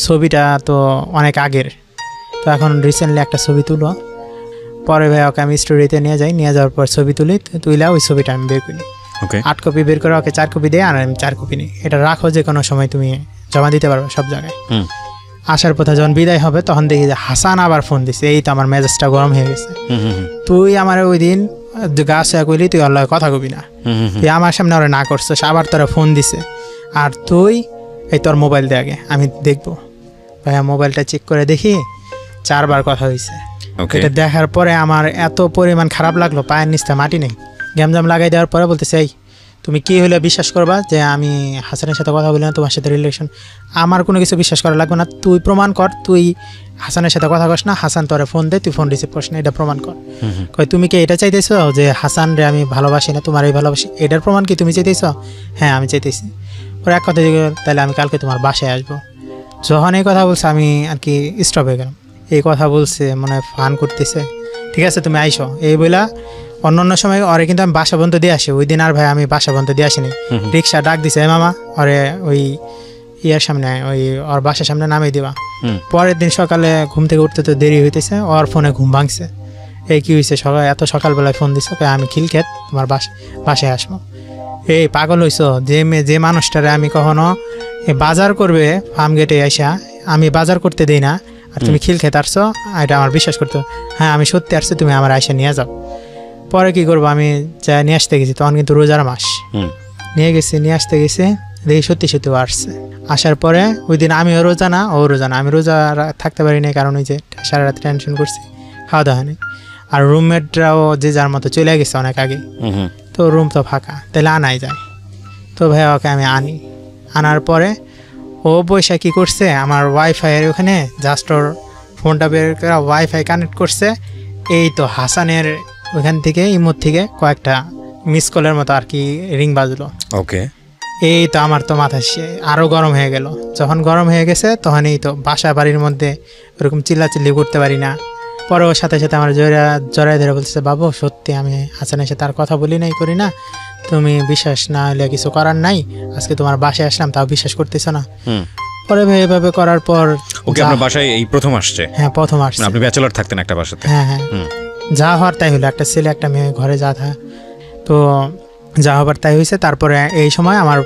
ছবিটা তো অনেক আগের, তো এখন রিসেন্টলি একটা ছবি তুলো। পরে ভাই ওকে আমি স্টুডিওতে নিয়ে যাই, নিয়ে যাওয়ার পর ছবি তুইলা ওই ছবিটা আমি বের করি। 8 কপি বের করে ওকে 4 কপি দেয়, আর আমি 4 কপি নিই। এটা রাখো, যে কোনো সময় তুমি জমা দিতে পারবে সব জায়গায়। আসার পথে যখন বিদায় হবে তখন দেখি যে হাসান আবার ফোন দিছে। এই তো আমার মেজাজটা গরম হয়ে গেছে। তুই আমার ওই দিন গাছ কইলি তুই আল্লাহ কথা কবি না, তুই আমার সামনে ওরা না করছিস, আবার তোরা ফোন দিছে, আর তুই এই তোর মোবাইল দে আগে আমি দেখবো। ভাইয়া মোবাইলটা চেক করে দেখি 4 বার কথা হয়েছে। এটা দেখার পরে আমার এত পরিমাণ খারাপ লাগলো, পায়ের নিচটা মাটি নেই। গ্যামজাম লাগাই দেওয়ার পরে বলতেছে এই তুমি কি হলে বিশ্বাস করবা যে আমি হাসানের সাথে কথা বলি না, তোমার সাথে রিলেশন? আমার কোনো কিছু বিশ্বাস করা লাগবে না, তুই প্রমাণ কর তুই হাসানের সাথে কথা কস না, হাসান তোরে ফোন দে, তুই ফোন রিসিভ করিস না, এটা প্রমাণ কর। কই তুমি কি এটা চাইতেছো যে হাসান রে আমি ভালোবাসি না, তোমার এই ভালোবাসি, এটার প্রমাণ কি তুমি চাইতেছো? হ্যাঁ আমি চাইতেছি। পরে এক কথা তাহলে আমি কালকে তোমার বাসায় আসবো। যখন এই কথা বলছে আমি আর কি স্টপ হয়ে গেলাম। এই কথা বলছে মনে ফান করতেছে, ঠিক আছে তুমি আইসো এই বইলা। অন্য সময় ওরে কিন্তু আমি বাসা পর্যন্ত দিয়ে আসি, ওই দিন আর ভাই আমি বাসা পর্যন্ত দিয়ে আসিনি। রিক্সা ডাক দিছে মামা ওরে ওই ইয়ার সামনে, ওই ওর বাসার সামনে নামিয়ে দিবা। পরের দিন সকালে ঘুম থেকে উঠতে তো দেরি হইতেছে, ওর ফোনে ঘুম ভাঙছে। এই কি হয়েছে এত সকালবেলায় ফোন দিছে? আমি খিলক্ষেত তোমার বাসায় আসবো। এই পাগল হইছো? যে মানুষটারে আমি কখনো বাজার করবে ফার্ম গেটে আসা আমি বাজার করতে দিই না, আর তুমি খিলক্ষেত আসছো, এটা আমার বিশ্বাস করতে। হ্যাঁ আমি সত্যি আসছি, তুমি আমার আইসা নিয়ে যাও। পরে কি করবো, আমি যা নিয়ে আসতে গেছি, তখন কিন্তু রোজার মাস। নিয়ে আসতে গেছি দেখি সত্যি সত্যি ও আসছে। আসার পরে ওই দিন আমিও রোজা না, ও রোজা না, আমি রোজা থাকতে পারি না, কারণ ওই যে সারা রাত টেনশন করছি, খাওয়া দাওয়া নেই। আর রুমমেটরাও যে যার মতো চলে গেছে অনেক আগে, তো রুম তো ফাঁকা, তাহলে আনাই যায়। তো ভাইয়া ওকে আমি আনার পরে ও পয়সা কী করছে, আমার ওয়াইফাইয়ের ওখানে জাস্ট ওর ফোনটা বের করে ওয়াইফাই কানেক্ট করছে। এই তো হাসানের ওইখান থেকে ইমোর থেকে কয়েকটা মিস কলের মতো আর কি রিং বাজলো।
ওকে,
এই তো আমার তো মাথা আরও গরম হয়ে গেল। যখন গরম হয়ে গেছে তখন এই তো বাসা বাড়ির মধ্যে ওরকম চিল্লাচিল্লি করতে পারি না। পরে ওর সাথে সাথে আমার জড়াই ধরে বলতেছে, বাবু সত্যি আমি হাসানের সাথে আর কথা বলি নাই, করি না, তুমি বিশ্বাস না হলে কিছু করার নাই, আজকে তোমার বাসায় আসলাম তাও বিশ্বাস করতেছ না। পরে ভাই এভাবে করার পর
ওকে আপনার বাসায় এই প্রথম আসছে?
হ্যাঁ প্রথম আসছে।
আপনি ব্যাচেলর থাকতেন একটা বাসাতে?
হ্যাঁ হ্যাঁ, যা হওয়ার তাই হলো, একটা ছেলে একটা মেয়ে ঘরে যা থা, তো যা হবার তাই হয়েছে। তারপরে এই সময় আমার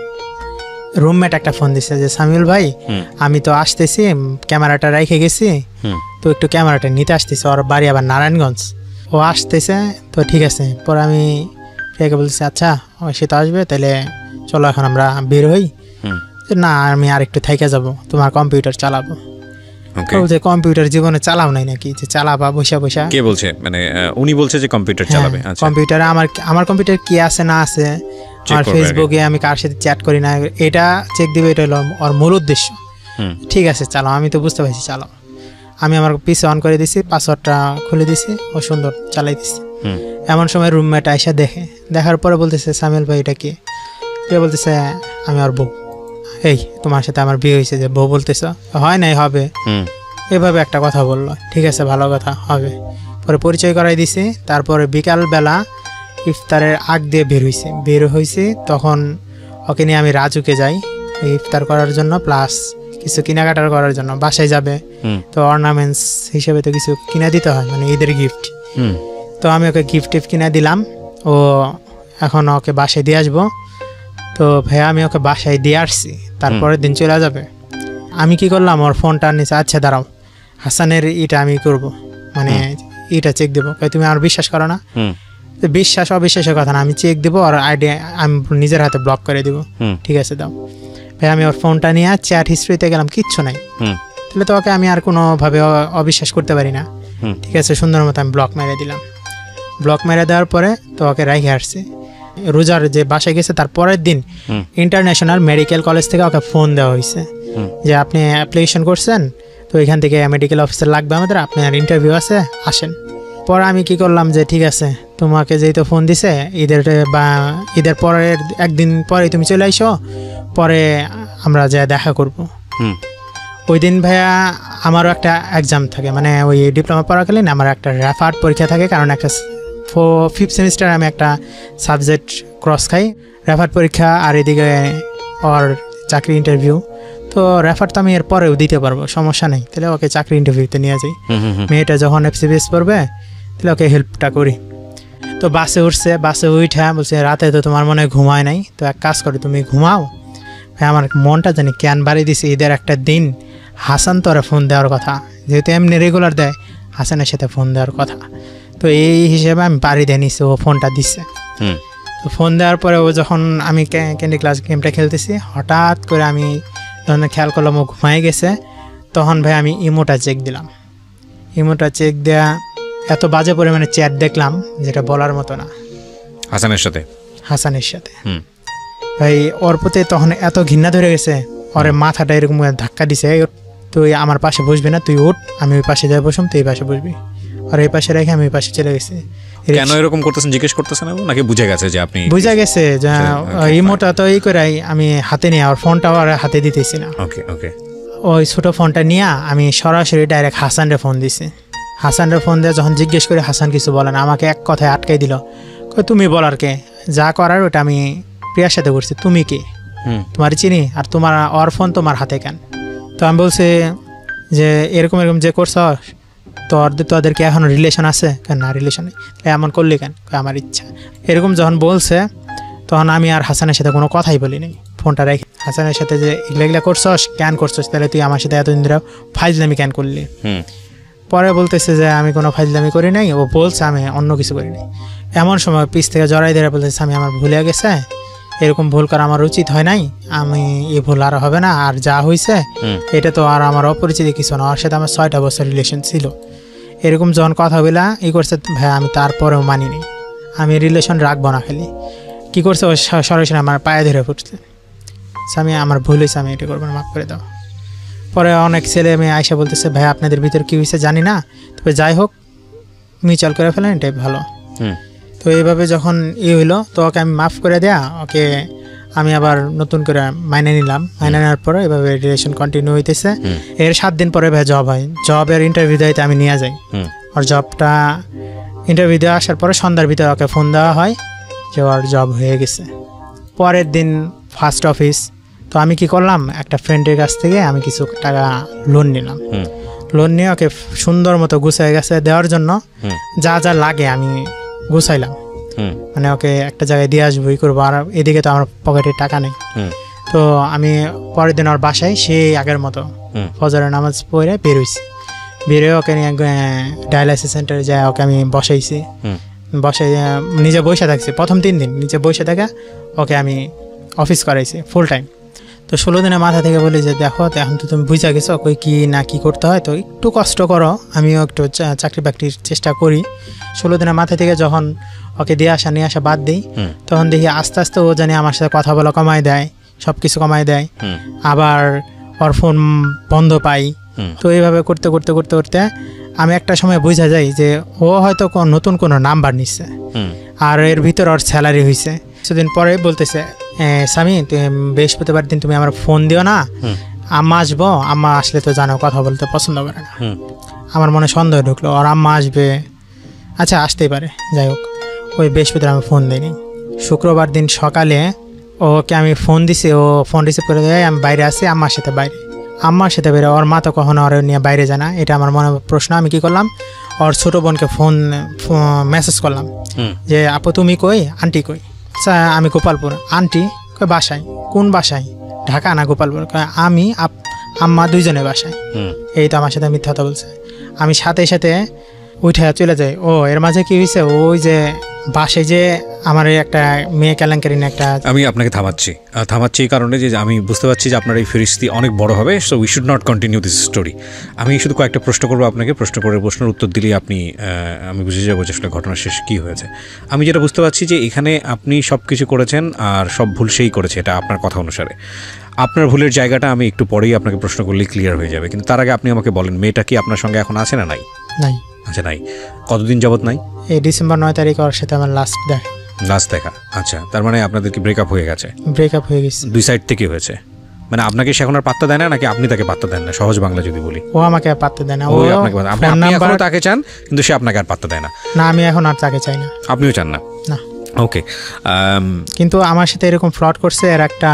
রুমমেট একটা ফোন দিচ্ছে যে সামিউল ভাই আমি তো আসতেছি, ক্যামেরাটা রেখে গেছি, তো একটু ক্যামেরাটা নিতে আসতেছে। ওর বাড়ি আবার নারায়ণগঞ্জ, ও আসতেছে, তো ঠিক আছে। পরে আমি প্রিয়াকে বলছি আচ্ছা সে তো আসবে, তাহলে চলো এখন আমরা বের হই। না আমি আর একটু থাইকে যাব, তোমার কম্পিউটার চালাবো। বলছে কম্পিউটার জীবনে চালাও নাই নাকি, যে চালাবা বসে বসে?
কে বলছে? মানে উনি বলছে যে কম্পিউটার চালাবে? আচ্ছা,
কম্পিউটারে আমার কম্পিউটার কি আছে না আছে, আমার ফেসবুকে আমি কার সাথে চ্যাট করি না, এটা চেক দিবে, এটা হলো ওর মূল উদ্দেশ্য। ঠিক আছে চালাও, আমি তো বুঝতে পারছি, চালাও। আমি আমার পিসি অন করে দিছি, পাসওয়ার্ডটা খুলে দিছি, ও সুন্দর চালাই দিছি। এমন সময় রুমমেট আইসা দেখার পরে বলতেছে সামিল ভাই এটা কি? বলতেছে আমি আর বউ। এই তোমার সাথে আমার বিয়ে হয়েছে, যে বউ বলতেছ? হয় নাই, হবে। এভাবে একটা কথা বললো। ঠিক আছে ভালো কথা, হবে। পরে পরিচয় করাই দিছি। তারপরে বিকালবেলা ইফতারের আগ দিয়ে বের হয়েছি, তখন ওকে নিয়ে আমি রাজুকে যাই ইফতার করার জন্য, প্লাস কিছু কেনাকাটার করার জন্য। বাসায় যাবে তো অর্নামেন্টস হিসেবে তো কিছু কিনে দিতে হয়, মানে ঈদের গিফট। তো আমি ওকে গিফট কিনে দিলাম, ও এখন ওকে বাসায় দিয়ে আসবো। তো ভাইয়া আমি ওকে বাসায় দিয়ে আসছি, তারপরের দিন চলে যাবে। আমি কি করলাম, ওর ফোনটা নিচে, আচ্ছা দাঁড়াও হাসানের ইটা আমি করব, মানে ইটা চেক দেবো। তুমি আর বিশ্বাস করো না? বিশ্বাস অবিশ্বাসের কথা না, আমি চেক দেবো, আর আইডি আমি নিজের হাতে ব্লক করে দিব। ঠিক আছে দাও। ভাই আমি ওর ফোনটা নিয়ে চ্যাট হিস্ট্রিতে গেলাম, কিচ্ছু নাই। তাহলে তো ওকে আমি আর কোনোভাবে অবিশ্বাস করতে পারি না। ঠিক আছে, সুন্দর মতো আমি ব্লক মেরে দিলাম। ব্লক মেরে দেওয়ার পরে তো ওকে রেখে আসছি। রোজার যে বাসায় গেছে তার পরের দিন ইন্টারন্যাশনাল মেডিকেল কলেজ থেকে ওকে ফোন দেওয়া হয়েছে যে আপনি অ্যাপ্লিকেশন করছেন, তো এখান থেকে মেডিকেল অফিসার লাগবে আমাদের, আপনার ইন্টারভিউ আছে, আসেন। পরে আমি কি করলাম যে ঠিক আছে, তোমাকে যেহেতু ফোন দিছে, ঈদের পরের একদিন পরে তুমি চলে আইসো, পরে আমরা যা দেখা করব। ওই দিন ভাইয়া আমারও একটা এক্সাম থাকে, মানে ওই ডিপ্লোমা পড়াকালীন আমার একটা রেফার্ড পরীক্ষা থাকে, কারণ একটা 5th সেমিস্টার আমি একটা সাবজেক্ট ক্রস খাই, রেফার্ড পরীক্ষা আর এদিকে ওর চাকরি ইন্টারভিউ। তো রেফার তো আমি এর পরেও দিতে পারবো, সমস্যা নেই। তাহলে ওকে চাকরি ইন্টারভিউতে নিয়ে যাই। মেয়েটা যখন FCPS পড়বে তাহলে ওকে হেল্পটা করি। তো বাসে উঠছে, বাসে উঠা বলছে রাতে তো তোমার মনে হয় ঘুমায় নাই, তো এক কাজ করো তুমি ঘুমাও। ভাই আমার মনটা জানি ক্যান বাড়ি দিছে, ঈদের একটা দিন হাসান তোরা ফোন দেওয়ার কথা, যেহেতু এমনি রেগুলার দেয়, হাসানের সাথে ফোন দেওয়ার কথা। তো এই হিসেবে আমি বাড়ি দিয়ে নিছি, ও ফোনটা দিচ্ছে। তো ফোন দেওয়ার পরে ও যখন আমি ক্যান্ডি ক্লাস গেমটা খেলতেছি, হঠাৎ করে আমি যখন খেয়াল করলাম ও ঘুমাই গেছে, তখন ভাই আমি ইমোটা চেক দিলাম। ইমোটা চেক দেয়া এত বাজে পরিমাণে চ্যাট দেখলাম যেটা বলার মতো না
হাসানের সাথে।
ভাই ওর প্রতি তখন এত ঘৃণা ধরে গেছে, ওরে মাথাটা এরকম ধাক্কা দিছে, তুই আমার পাশে বসবি না, তুই উঠ, আমি ওই পাশে যাই বসুম, তুই এই পাশে বসবি। আর এই পাশে রেখে আমি ওই পাশে চলে গেছি।
কেন এরকম করতেছেন জিজ্ঞেস করতেছেন নাকি বুঝে গেছে যে আপনি?
বুঝা গেছে যে ইমোটা তো এই করে আমি হাতে নিয়ে, আর ফোনটা আর হাতে দিতেছি না। ওই ছোট ফোনটা নিয়ে আমি সরাসরি ডাইরেক্ট হাসানরে ফোন দিছি। হাসানরে ফোন দিয়ে যখন জিজ্ঞেস করি, হাসান কিছু বলে না, আমাকে এক কথায় আটকাই দিল। তুমি বলার কে, যা করার ওটা আমি প্রিয়ার সাথে করছি, তুমি কে, তোমার চিনি, আর তোমার ওর ফোন তোমার হাতে কেন? তো আমি বলছি যে এরকম যে করছ, তোদেরকে এখনো রিলেশন আছে? না রিলেশন নেই। এমন করলি কেন? আমার ইচ্ছা। এরকম যখন বলছে তখন আমি আর হাসানের সাথে কোনো কথাই বলিনি, ফোনটা রেখে। হাসানের সাথে যে এগুলা করছস, ক্যান করছস, তাহলে তুই আমার সাথে এতদিন ধরে ফাইজলামি ক্যান করলি? পরে বলতেছে যে আমি কোনো ফাইজলামি করি নাই, ও বলছে আমি অন্য কিছু করি নাই। এমন সময় পিছ থেকে জড়াই ধরে বলতেছে আমি আমার ভুলে গেছে, এরকম ভুল করা আমার উচিত হয় নাই, আমি এই ভুল আর হবে না, আর যা হয়েছে এটা তো আর আমার অপরিচিত কিছু না, ওর সাথে আমার 6টা বছর রিলেশন ছিল। এরকম যখন কথা বলা করছে, ভাই আমি তারপরেও মানিনি, আমি রিলেশন রাখবো না। খালি কী করছে, ও সরাসরি আমার পায়ে ধরে ফুটছে, আমি আমার ভুল হয়েছে, আমি এটা করবো না, মাফ করে দাও। পরে অনেক ছেলে মেয়ে আইসা বলতেছে, ভাই আপনাদের ভিতরে কী হয়েছে জানি না, তবে যাই হোক মিউচুয়াল করে ফেলেন, এটাই ভালো। তো এইভাবে যখন হইলো, তো ওকে আমি মাফ করে দেয়া, ওকে আমি আবার নতুন করে মাইনে নিলাম। মাইনে নেওয়ার পরে এভাবে রিলেশন কন্টিনিউ হইতেছে। এর 7 দিন পরে ভাই জব হয়, জবের ইন্টারভিউ দিতে আমি নিয়ে যাই। আর জবটা ইন্টারভিউ দেওয়া আসার পরে সন্ধ্যার ভিতরে ওকে ফোন দেওয়া হয় যে ওর জব হয়ে গেছে। পরের দিন ফার্স্ট অফিস, তো আমি কি করলাম, একটা ফ্রেন্ডের কাছ থেকে আমি কিছু টাকা লোন নিলাম। লোন নিয়ে ওকে সুন্দর মতো গুছাই গেছে দেওয়ার জন্য যা যা লাগে আমি গুছাইলাম, মানে ওকে একটা জায়গায় দিয়ে আসবো, করবো। আর এদিকে তো আমার পকেটে টাকা নেই। তো আমি পরের দিন ওর বাসায় সেই আগের মতো ফজরের নামাজ পড়ে বেরোইছি। বেরোয় ওকে নিয়ে ডায়ালাইসিস সেন্টারে যায়, ওকে আমি বসাইছি। বসাই নিজে বসে থাকছি প্রথম 3 দিন, নিজে বসে থাকা ওকে আমি অফিস করাইছি ফুল টাইম। তো 16 দিনের মাথা থেকে বলি যে দেখো, এখন তো তুমি বুঝা গেছো কই কি না কি করতে হয়, তো একটু কষ্ট করো, আমিও একটু চাকরি বাকরির চেষ্টা করি। 16 দিনের মাথা থেকে যখন ওকে দিয়ে আসা নিয়ে আসা বাদ দিই, তখন দেখি আস্তে আস্তে ও জানি আমার সাথে কথা বলা কমায় দেয়, সব কিছু কমায় দেয়, আবার ওর ফোন বন্ধ পাই। তো এইভাবে করতে করতে করতে করতে আমি একটা সময় বোঝা যাই যে ও হয়তো নতুন কোনো নাম্বার নিচ্ছে, আর এর ভিতর ওর স্যালারি হয়েছে। কিছুদিন পরে বলতেছে, স্বামী বৃহস্পতিবার দিন তুমি আমার ফোন দিও না, আম্মা আসবো, আম্মা আসলে তো জানো কথা বলতে পছন্দ করে না। আমার মনে সন্দেহ ঢুকলো, ওর আম্মা আসবে, আচ্ছা আসতেই পারে, যাই হোক ওই বৃহস্পতিবার আমি ফোন দিইনি। শুক্রবার দিন সকালে ওকে আমি ফোন দিছি, ও ফোন রিসিভ করে দেয়, আমি বাইরে আসি, আম্মার সাথে বাইরে, ওর মা তো কখনো ওর নিয়ে বাইরে যায় না, এটা আমার মনে প্রশ্ন। আমি কি করলাম, ওর ছোটো বোনকে ফোন মেসেজ করলাম যে আপু তুমি কই, আন্টি কই? আমি গোপালপুর। আন্টি কই বাসায়? কোন বাসায়? ঢাকা না গোপালপুর? আমি আম্মা দুইজনে বাসায়। এই তো আমার সাথে মিথ্যা কথা বলছে। আমি সাথে সাথে উঠে চলে যাই। ও এর মাঝে কি হয়েছে, ওই যে বাসে যে আমার একটা মেয়ে কেলেঙ্কারি একটা।
আমি আপনাকে থামাচ্ছি এই কারণে যে আমি বুঝতে পারছি যে আপনার এই ফেরিস্তি অনেক বড় হবে, so we should not continue this story. আমি শুধু কয়েকটা প্রশ্ন করবো আপনাকে, প্রশ্নের উত্তর দিলেই আমি বুঝে যাবো যে আসলে ঘটনা শেষ কী হয়েছে। আমি যেটা বুঝতে পারছি যে এখানে আপনি সব কিছু করেছেন আর সব ভুল সেই করেছে, এটা আপনার কথা অনুসারে। আপনার ভুলের জায়গাটা আমি একটু পরেই আপনাকে প্রশ্ন করলেই ক্লিয়ার হয়ে যাবে, কিন্তু তার আগে আপনি আমাকে বলেন, মেয়েটা কি আপনার সঙ্গে এখন আছে না নাই?
নাই।
আচ্ছা নাই। কতদিন যাবত নাই?
এই ডিসেম্বর 9 তারিখ ওর সাথে আমার লাস্ট দেখা। আচ্ছা, তার মানে আপনাদের কি ব্রেকআপ হয়ে গেছে? ব্রেকআপ হয়ে গেছে। দুই সাইড থেকে হয়েছে? মানে আপনাকে সে এখন আর পাত্তা দেয় না, নাকি আপনি তাকে পাত্তা দেন না? সহজ বাংলা যদি বলি। ও আমাকে পাত্তা দেয় না।
ও আপনাকে আপনি এখনো তাকে চান, কিন্তু সে আপনাকে আর পাত্তা দেয় না?
না, আমি এখন আর তাকে চাই না।
আপনিও চান না?
না।
ওকে,
কিন্তু আমার সাথে এরকম ফ্রড করছে, এর একটা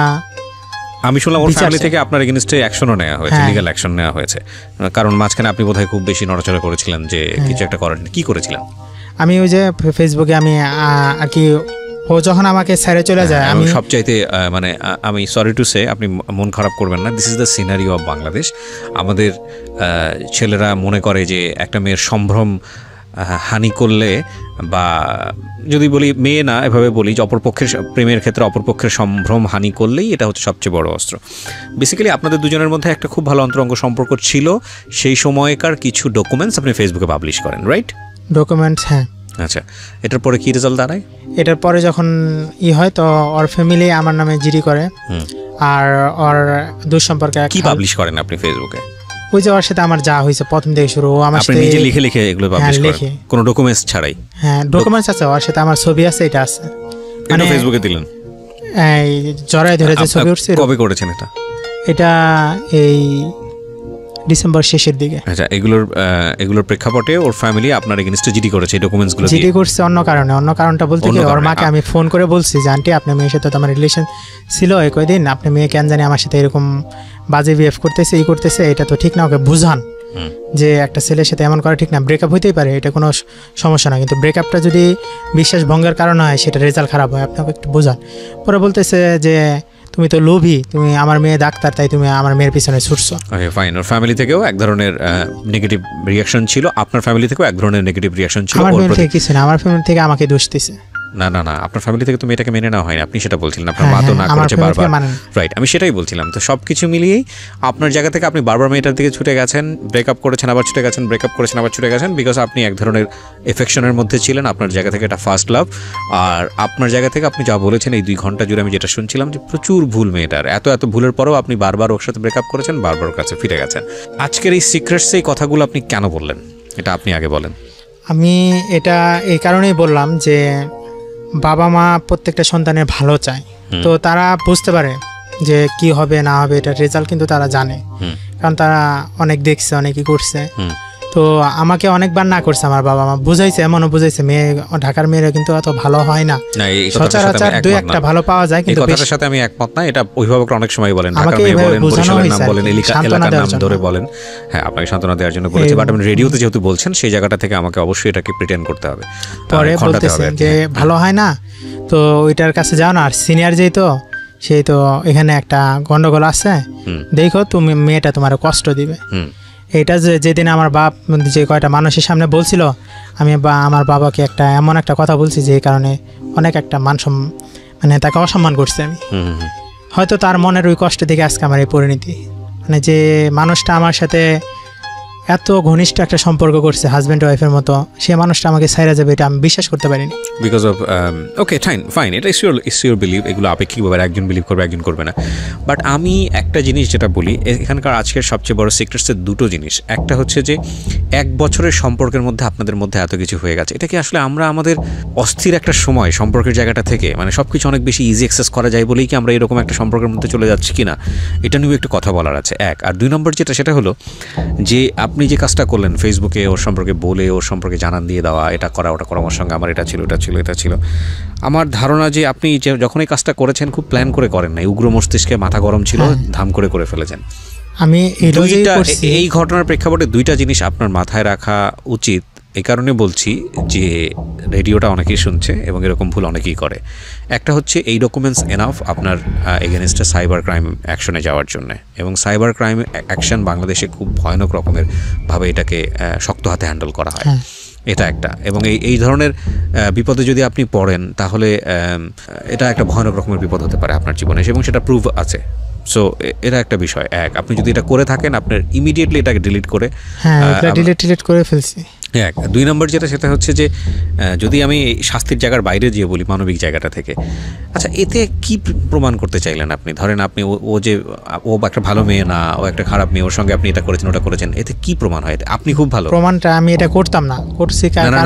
আমি শুনলাম ওর ফ্যামিলি থেকে আপনার এগেইনস্টে অ্যাকশনও নেওয়া হয়েছে, লিগ্যাল অ্যাকশন নেওয়া হয়েছে, কারণ মাঝখানে আপনি বোধহয় খুব বেশি নড়াচড়া করেছিলেন যে কিছু একটা করেন। কি করেছিলেন?
আমি ওই যে ফেসবুকে আমি আর কি, ও যখন আমাকে ছেড়ে চলে যায়, আমি
সবচাইতে মানে আমি সরি টু সে, আপনি মন খারাপ করবেন না, this is the scenario of Bangladesh. আমাদের ছেলেরা মনে করে যে একটা মেয়ের সম্ভ্রম হানি করলে, বা যদি বলি মেয়ে না এভাবে বলি, যে অপরপক্ষের প্রেমের ক্ষেত্রে অপরপক্ষের সম্ভ্রম হানি করলেই এটা হচ্ছে সবচেয়ে বড় অস্ত্র। বেসিক্যালি আপনাদের দুজনের মধ্যে একটা খুব ভালো অন্তরঙ্গ সম্পর্ক ছিল, সেই সময়কার কিছু ডকুমেন্টস আপনি ফেসবুকে পাবলিশ করেন, রাইট?
ডকুমেন্টস, হ্যাঁ।
আচ্ছা, এটার পরে কি রেজাল্ট দাঁড়ায়?
এটার পরে যখন হয়, তো ওর ফ্যামিলি আমার নামে জিডি করে, আর ওর দুঃসম্পর্কে
কি পাবলিশ করেন আপনি ফেসবুকে?
ওই যে ওর সাথে আমার যা হয়েছে প্রথম থেকে শুরু, আমার
সাথে নিজে লিখে এগুলো পাবলিশ করেন, কোনো ডকুমেন্টস ছাড়াই?
হ্যাঁ, ডকুমেন্টস আছে, ওর সাথে আমার ছবি আছে, এটা আছে,
মানে ফেসবুকে দিলেন?
এই জড়াই ধরে যে ছবি উঠছে।
কবে করেছেন এটা?
এটা এই ডিসেম্বর শেষের দিকে।
আচ্ছা, এগুলোর প্রেক্ষাপটে ওর ফ্যামিলি আপনার এগেইনস্টে জিডি করেছে, এই ডকুমেন্টসগুলো
জিডি করছে অন্য কারণে। অন্য কারণটা বলতে কি, ওর মাকে আমি ফোন করে বলছি যে আন্টি আপনার মেয়ের সাথে তো আমার রিলেশন ছিল এই কয়দিন, আপনি মেয়ে কেন জানি আমার সাথে এরকম বাজে বিহেভ করতেছে, এটা তো ঠিক না, ওকে বুঝান যে একটা ছেলের সাথে এমন করা ঠিক না। ব্রেকআপ হইতেই পারে, এটা কোনো সমস্যা না, কিন্তু ব্রেকআপটা যদি বিশ্বাস ভঙ্গের কারণে হয়, সেটা রেজাল্ট খারাপ হয়, আপনাকে একটু বোঝান। পরে বলতেছে যে তুমি তো লোভী, তুমি আমার মেয়ে ডাক্তার, তাই তুমি আমার মেয়ের পিছনে ছুটছো।
ওকে, ফাইন। ওর ফ্যামিলি থেকেও এক ধরনের নেগেটিভ রিঅ্যাকশন ছিল, আপনার ফ্যামিলি থেকেও এক ধরনের নেগেটিভ রিঅ্যাকশন ছিল।
আমার ফ্যামিলি থেকে কিছু না, আমার ফ্যামিলি থেকে আমাকে দোষ দিছে।
না না না, আপনার ফ্যামিলি থেকে তো মেয়েটাকে মেনে নেওয়া হয়নি, আপনি সেটা বলছিলেন, আপনার মা তো না করেছে বারবার, রাইট? আমি সেটাই বলছিলাম। তো সব কিছু মিলিয়েই আপনার জায়গা থেকে আপনি বারবার মেয়েটার দিকে ছুটে গেছেন, ব্রেকআপ করেছেন আবার ছুটে গেছেন, ব্রেকআপ করেছেন আবার ছুটে গেছেন, বিকজ আপনি এক ধরনের এফেকশনের মধ্যে ছিলেন। আপনার জায়গা থেকে এটা ফার্স্ট লাভ, আর আপনার জায়গা থেকে আপনি যা বলেছেন এই 2 ঘন্টা জুড়ে আমি যেটা শুনছিলাম যে প্রচুর ভুল মেয়েটার, এত ভুলের পরেও আপনি বারবার ওর সাথে ব্রেকআপ করেছেন, বারবার ওর কাছে ফিরে গেছেন। আজকের এই সিক্রেটস এই কথাগুলো আপনি কেন বললেন, এটা আপনি আগে বলেন।
আমি এটা এই কারণেই বললাম যে বাবা মা প্রত্যেকটা সন্তানের ভালো চায়, তো তারা বুঝতে পারে যে কি হবে না হবে, এটার রেজাল্ট কিন্তু তারা জানে, কারণ তারা অনেক দেখছে, অনেকই করছে। তো আমাকে অনেকবার না করছে আমার বাবা মা, বুঝাইছে, এমনও বুঝাইছে মেয়ে, ঢাকার মেয়েরা কিন্তু অত ভালো হয় না, সচরাচর 2-1টা ভালো পাওয়া যায়, কিন্তু
কথাটার সাথে আমি একমত না। এটা অভিভাবকরা অনেক সময় বলেন, ঢাকার মেয়ে বলেন, বরিশালের নাম বলেন, এলাকার নাম ধরে বলেন। হ্যাঁ, আপনাকে সান্ত্বনা দেওয়ার জন্য বলেছে, বাট আপনি রেডিওতে যেহেতু বলছেন সেই জায়গাটা থেকে আমাকে অবশ্যই এটাকে প্রিটেন্ড করতে হবে।
পরে বলতেছে যে ভালো হয় না, তো ওইটার কাছে যাও না, আর সিনিয়র যেই তো সেই তো এখানে একটা গন্ডগোল আছে, দেখো তুমি মেয়েটা তোমার কষ্ট দিবে। এটা যেদিন আমার বাপ যে কয়টা মানুষের সামনে বলছিল, আমি আমার বাবাকে একটা এমন একটা কথা বলছি যে কারণে অনেক একটা মানে তাকে অসম্মান করছি আমি। হয়তো তার মনের ওই কষ্ট থেকে আজকে আমার এই পরিণতি, মানে যে মানুষটা আমার সাথে এত ঘনিষ্ঠ একটা সম্পর্ক করছে, হাজব্যান্ড ওয়াইফের মতো, সে মানুষটা আমাকে ছাইরা যাবে এটা আমি বিশ্বাস করতে পারিনি।
বিকজ অফ ওকে ফাইন, এটা ইস ইউর বিলিভ, এগুলো আপেক্ষিক ব্যাপার, একজন বিলিভ করবে একজন করবে না। বাট আমি একটা জিনিস যেটা বলি, এখানকার আজকের সবচেয়ে বড় সিক্রেটসের 2টো জিনিস। একটা হচ্ছে যে 1 বছরের সম্পর্কের মধ্যে আপনাদের মধ্যে এত কিছু হয়ে গেছে, এটা কি আসলে আমরা আমাদের অস্থির একটা সময় সম্পর্কের জায়গাটা থেকে, মানে সব কিছু অনেক বেশি ইজি অ্যাক্সেস করা যায় বলেই কি আমরা এরকম একটা সম্পর্কের মধ্যে চলে যাচ্ছি কিনা, এটা নিয়েও একটু কথা বলার আছে। আর 2 নম্বর যেটা, সেটা হলো যে আপনি যে কাজটা করলেন ফেসবুকে ওর সম্পর্কে বলে, ওর সম্পর্কে জানান দিয়ে দেওয়া, এটা করা ওটা করা, আমার সঙ্গে আমার এটা ছিল এটা ছিল এটা ছিল, আমার ধারণা যে আপনি যখন এই কাজটা করেছেন খুব প্ল্যান করে করেন নাই, উগ্র মস্তিষ্কে মাথা গরম ছিল, ধাম করে ফেলেছেন।
আমি
এই ঘটনার প্রেক্ষাপটে 2টা জিনিস আপনার মাথায় রাখা উচিত। এই কারণে বলছি যে রেডিওটা অনেকেই শুনছে এবং এরকম ভুল অনেকেই করে। একটা হচ্ছে এই ডকুমেন্টস এনাফ আপনার এগেনস্টে সাইবার ক্রাইম অ্যাকশনে যাওয়ার জন্য, এবং সাইবার ক্রাইম অ্যাকশন বাংলাদেশে খুব ভয়ানক রকমের ভাবে এটাকে শক্ত হাতে হ্যান্ডেল করা হয়, এটা একটা। এবং এই ধরনের বিপদে যদি আপনি পড়েন তাহলে এটা একটা ভয়ানক রকমের বিপদ হতে পারে আপনার জীবনে, এবং সেটা প্রুভ আছে। সো এটা একটা বিষয়। আপনি যদি এটা করে থাকেন, আপনার ইমিডিয়েটলি এটাকে ডিলিট করে,
ডিলিট করে ফেলছি।
2 নম্বর যেটা, সেটা হচ্ছে যে যদি আমি শাস্তির জায়গার বাইরে গিয়ে বলি, মানবিক জায়গাটা থেকে, আচ্ছা এতে কি প্রমাণ করতে চাইলেন আপনি? ধরেন আপনি ও যে ও একটা ভালো মেয়ে না, ও একটা খারাপ মেয়ে, ওর সঙ্গে আপনি এটা করেছেন ওটা করেছেন, এতে কি প্রমাণ হয়? আপনি খুব ভালো
প্রমাণটা আমি এটা করতাম না, করছি
না,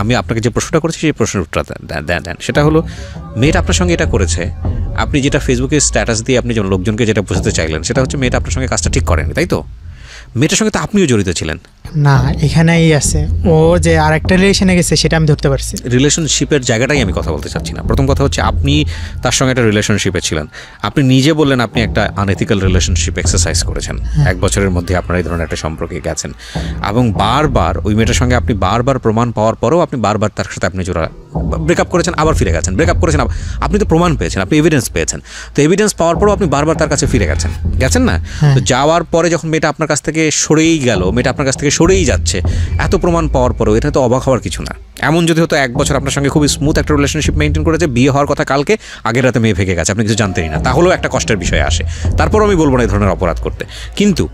আমি আপনাকে যে প্রশ্নটা করছি সেই প্রশ্নের উত্তরটা দেন। সেটা হলো মেয়েটা আপনার সঙ্গে এটা করেছে, আপনি যেটা ফেসবুকে স্ট্যাটাস দিয়ে আপনি লোকজনকে যেটা বোঝাতে চাইলেন, সেটা হচ্ছে মেয়েটা আপনার সঙ্গে কাজটা ঠিক করেনি, তাই তো? মেয়েটার সঙ্গে তো আপনিও জড়িত ছিলেন
না, এখানেই আছে ও যে আরেকটা রিলেশনে গেছে সেটা আমি ধরতে পারছি।
রিলেশনশিপের জায়গাটাই আমি কথা বলতে চাচ্ছি না। প্রথম কথা হচ্ছে আপনি তার সঙ্গে একটা রিলেশনশিপে ছিলেন, আপনি নিজে বললেন আপনি একটা আনএথিক্যাল রিলেশনশিপ এক্সারসাইজ করেছেন, 1 বছরের মধ্যে আপনারা এই ধরনের একটা সম্পর্কে গেছেন, এবং বারবার ওই মেয়েটার সঙ্গে আপনি বারবার প্রমাণ পাওয়ার পরেও আপনি বারবার তার সাথে আপনি জোড়া ব্রেকআপ করেছেন, আবার ফিরে গেছেন, ব্রেকআপ করেছেন, আপনি তো প্রমাণ পেয়েছেন, আপনি এভিডেন্স পেয়েছেন, তো এভিডেন্স পাওয়ার পরেও আপনি বারবার তার কাছে ফিরে গেছেন না? তো যাওয়ার পরে যখন মেয়েটা আপনার কাছ থেকে সরেই গেল, মেয়েটা আপনার কাছ থেকে সরেই যাচ্ছে, এত প্রমাণ পাওয়ার পরেও, এটা তো অবাক হওয়ার কিছু না। এমন যদি হতো 1 বছর আপনার সঙ্গে খুবই স্মুথ একটা রিলেশনশিপ মেনটেন করেছে, বিয়ে হওয়ার কথা কালকে, আগের রাতে মেয়ে ভেঙে গেছে, আপনি কিছু জানতেনই না, তাহলেও একটা কষ্টের বিষয় আসে। তারপরও আমি বলবো না এই ধরনের অপরাধ করতে, কিন্তু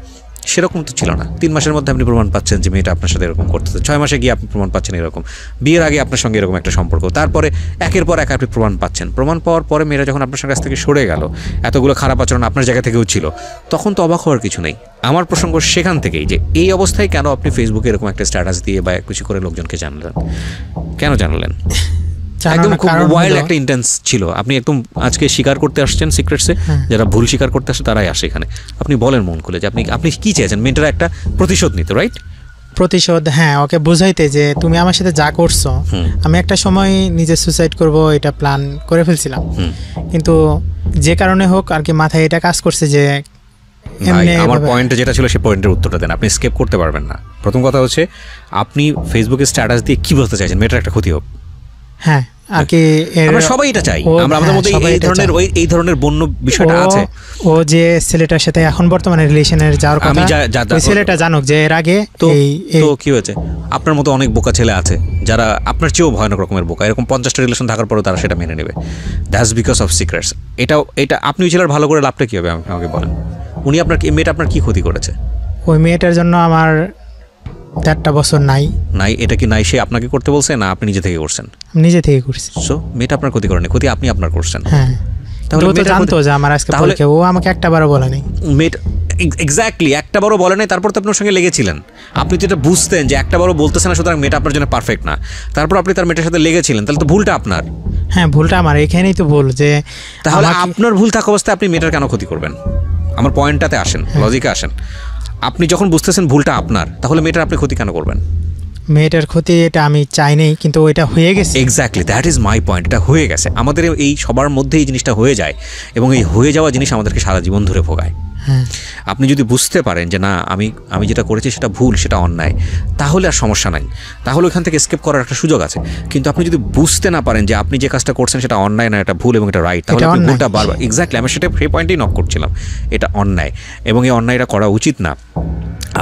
সেরকম তো ছিল না। 3 মাসের মধ্যে আপনি প্রমাণ পাচ্ছেন যে মেয়েটা আপনার সাথে এরকম করতে, 6 মাসে গিয়ে আপনি প্রমাণ পাচ্ছেন এরকম, বিয়ের আগে আপনার সঙ্গে এরকম একটা সম্পর্ক, তারপরে একের পর এক আপনি প্রমাণ পাচ্ছেন। প্রমাণ পাওয়ার পরে মেয়েরা যখন আপনার কাছ থেকে সরে গেল, এতগুলো খারাপ আচরণ আপনার জায়গা থেকেও ছিল, তখন তো অবাক হওয়ার কিছু নেই। আমার প্রসঙ্গ সেখান থেকেই যে এই অবস্থায় কেন আপনি ফেসবুকে এরকম একটা স্ট্যাটাস দিয়ে বা কিছু করে লোকজনকে জানালেন, কেন জানালেন? একদম খুব ওয়াইল্ড একটা ইন্টেন্স ছিল। আপনি একদম আজকে স্বীকার করতে আসছেন সিক্রেটসে, যারা ভুল স্বীকার করতে আসে তারাই আসে এখানে। আপনি বলেন মন খুলে যে আপনি কি চেয়েছেন? মেয়েটার একটা প্রতিশোধ নিতে, রাইট?
প্রতিশোধ, হ্যাঁ, ওকে বুঝাইতে যে তুমি আমার সাথে যা করছো, আমি একটা সময় নিজে সুসাইড করব এটা প্ল্যান করে ফেলছিলাম, কিন্তু যে কারণে হোক আর কি মাথায় এটা কাজ করছে যে
আমার পয়েন্ট যেটা ছিল সেই পয়েন্টের উত্তরটা দেন, আপনি স্কেপ করতে পারবেন না। প্রথম কথা হচ্ছে আপনি ফেসবুকে স্ট্যাটাস দিয়ে কি বলতে চাইছেন? মেয়েটার একটা ক্ষতি হোক।
হ্যাঁ, আর কি
আমরা সবাই এটা চাই, আমরা আমাদের মধ্যে এই ধরনের বন্য বিষয়টা আছে।
ও যে ছেলেটার সাথে এখন বর্তমানে রিলেশনের যাওয়ার কথা, ওই ছেলেটা জানুক যে এর আগে
তো কি হয়েছে, আপনার মতো অনেক বোকা ছেলে আছে যারা আপনার চেয়েও ভয়ানক রকমের বোকা, এরকম 50টা রিলেশন থাকার পরেও তারা সেটা মেনে নেবে। That's because of secrets. এটা আপনি ওই ছেলের ভালো করে লাভটা কি হবে আমাকে বলেন? উনি আপনার মেয়েটা আপনার কি ক্ষতি করেছে?
ওই মেয়েটার জন্য আমার 4টা বছর নাই।
এটা কি নাই সে আপনাকে করতে বলছে না আপনি নিজে থেকে করছেন?
নিজে থেকে করছি।
সো মেয়েটা আপনার ক্ষতি করেনি, ক্ষতি আপনি আপনার করছেন।
হ্যাঁ, তাহলে ও তো জানতো যে আমার আজকে পরীক্ষা, ও আমাকে একটাবারও বলে নাই।
মেয়েটা এক্স্যাক্টলি একটাবারও বলে নাই, তারপর তো আপনার সঙ্গে লেগেছিলেন। আপনি তো এটা বুঝতেন যে একটাবারও বলতেছে না, সুতরাং মেয়েটা আপনার জন্য পারফেক্ট না, তারপর আপনি তার মেয়েটার সাথে লেগেছিলেন, তাহলে তো ভুলটা আপনার।
হ্যাঁ, ভুলটা আমার, এখানেই তো ভুল। যে
তাহলে আপনার ভুল থাকা অবস্থায় আপনি মেয়েটার কেন ক্ষতি করবেন? আমার পয়েন্টটাতে আসেন, লজিকে আসেন। আপনি যখন বুঝতেছেন ভুলটা আপনার, তাহলে মেয়েটার আপনি ক্ষতি কেন করবেন?
মেয়েটার ক্ষতি এটা আমি চাই নাই, কিন্তু ওইটা হয়ে গেছে।
Exactly, that is my point. এটা হয়ে গেছে, আমাদের এই সবার মধ্যে এই জিনিসটা হয়ে যায়, এবং এই হয়ে যাওয়া জিনিস আমাদেরকে সারা জীবন ধরে ভোগায়। আপনি যদি বুঝতে পারেন যে না আমি যেটা করেছি সেটা ভুল, সেটা অন্যায়, তাহলে আর সমস্যা নাই, তাহলে ওখান থেকে এসকেপ করার একটা সুযোগ আছে। কিন্তু আপনি যদি বুঝতে না পারেন যে আপনি যে কাজটা করছেন সেটা অন্যায় না, এটা ভুল এবং এটা রাইট, তাহলে আপনি ভুলটা বারবার, এক্স্যাক্টলি আমি সেই পয়েন্টেই নক করছিলাম, এটা অন্যায় এবং এই অন্যায়টা করা উচিত না।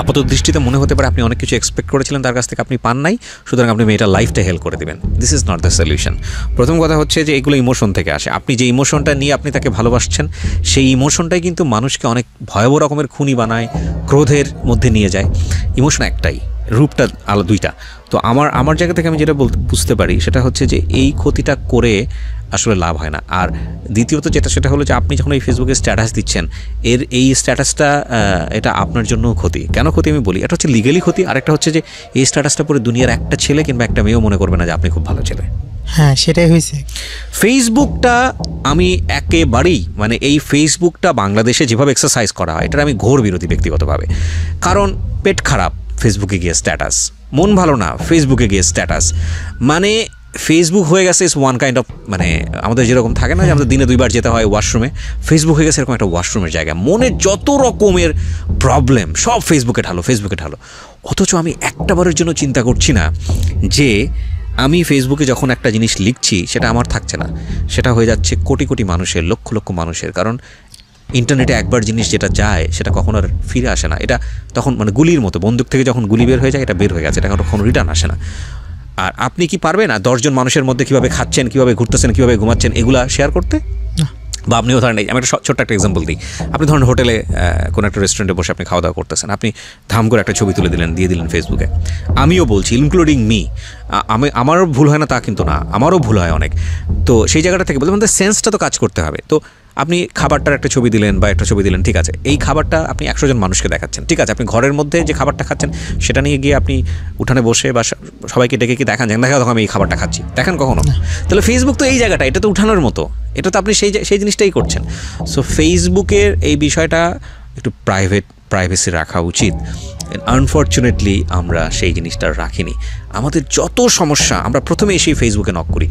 আপাত দৃষ্টিতে মনে হতে পারে আপনি অনেক কিছু এক্সপেক্ট করেছিলেন তার কাছ থেকে, আপনি পান নাই, সুতরাং আপনি মেয়েটার লাইফটা হেল্প করে দেবেন। This is not the solution. প্রথম কথা হচ্ছে যে এগুলো ইমোশন থেকে আসে। আপনি যে ইমোশনটা নিয়ে আপনি তাকে ভালোবাসছেন, সেই ইমোশনটাই কিন্তু মানুষকে অনেক ভয়াবহ রকমের খুনি বানায়, ক্রোধের মধ্যে নিয়ে যায়। ইমোশন একটাই, রূপটা আলাদা দুইটা। তো আমার জায়গা থেকে আমি যেটা বুঝতে পারি সেটা হচ্ছে যে এই ক্ষতিটা করে আসলে লাভ হয় না। আর দ্বিতীয়ত সেটা হলো যে আপনি যখন এই ফেসবুকে স্ট্যাটাস দিচ্ছেন, এই স্ট্যাটাসটা এটা আপনার জন্য ক্ষতি। কেন ক্ষতি আমি বলি, এটা হচ্ছে লিগালি ক্ষতি, আর একটা হচ্ছে যে এই স্ট্যাটাসটা পরে দুনিয়ার একটা ছেলে কিংবা একটা মেয়েও মনে করবে না যে আপনি খুব ভালো ছেলে।
হ্যাঁ, সেটাই হয়েছে।
ফেসবুকটা আমি একেবারেই এই ফেসবুকটা বাংলাদেশে যেভাবে এক্সারসাইজ করা হয় এটার আমি ঘোর বিরোধী ব্যক্তিগতভাবে। কারণ পেট খারাপ ফেসবুকে গিয়ে স্ট্যাটাস, মন ভালো না ফেসবুকে গিয়ে স্ট্যাটাস, ফেসবুক হয়ে গেছে ইস ওয়ান কাইন্ড অফ আমাদের যেরকম থাকে না যে আমাদের দিনে 2বার যেতে হয় ওয়াশরুমে, ফেসবুক হয়ে গেছে এরকম একটা ওয়াশরুমের জায়গা। মনের যত রকমের প্রবলেম সব ফেসবুকে ঢালো। অথচ আমি একটাবারের জন্য চিন্তা করছি না যে আমি ফেসবুকে যখন একটা জিনিস লিখছি সেটা আমার থাকছে না, সেটা হয়ে যাচ্ছে কোটি কোটি মানুষের, লক্ষ লক্ষ মানুষের। কারণ ইন্টারনেটে একবার জিনিস যেটা যায় সেটা কখনো আর ফিরে আসে না। এটা তখন গুলির মতো, বন্দুক থেকে যখন গুলি বের হয়ে যায় এটা বের হয়ে গেছে, এটা কখনো রিটার্ন আসে না। আর আপনি কি পারবেন না 10 জন মানুষের মধ্যে কীভাবে খাচ্ছেন, কীভাবে ঘুরতেছেন, কীভাবে ঘুমাচ্ছেন এগুলা শেয়ার করতে? বা আপনিও ধরেন, আমি একটা ছোট্ট একটা এক্সাম্পল দিই, আপনি ধরেন হোটেলে কোনো একটা রেস্টুরেন্টে বসে আপনি খাওয়া দাওয়া করতেছেন, আপনি ধাম করে একটা ছবি তুলে দিলেন, দিয়ে দিলেন ফেসবুকে। আমিও বলছি, ইনক্লুডিং মি, আমারও ভুল হয় না তা কিন্তু না, আমারও ভুল হয় অনেক। তো সেই জায়গাটা থেকে বলতে আমাদের সেন্সটা তো কাজ করতে হবে। তো আপনি খাবারটার একটা ছবি দিলেন বা একটা ছবি দিলেন, ঠিক আছে, এই খাবারটা আপনি 100 জন মানুষকে দেখাচ্ছেন, ঠিক আছে, আপনি ঘরের মধ্যে যে খাবারটা খাচ্ছেন সেটা নিয়ে গিয়ে আপনি উঠানে বসে বা সবাইকে ডেকে কি দেখান, দেখা দেখো আমি এই খাবারটা খাচ্ছি, দেখেন কখনো? তাহলে ফেসবুক তো এই জায়গাটা, এটা তো উঠানোর মতো, এটা তো আপনি সেই জিনিসটাই করছেন। সো ফেসবুকের এই বিষয়টা একটু প্রাইভেসি রাখা উচিত। আনফর্চুনেটলি আমরা সেই জিনিসটা রাখিনি। আমাদের যত সমস্যা আমরা প্রথমে এসেই ফেসবুকে নক করি,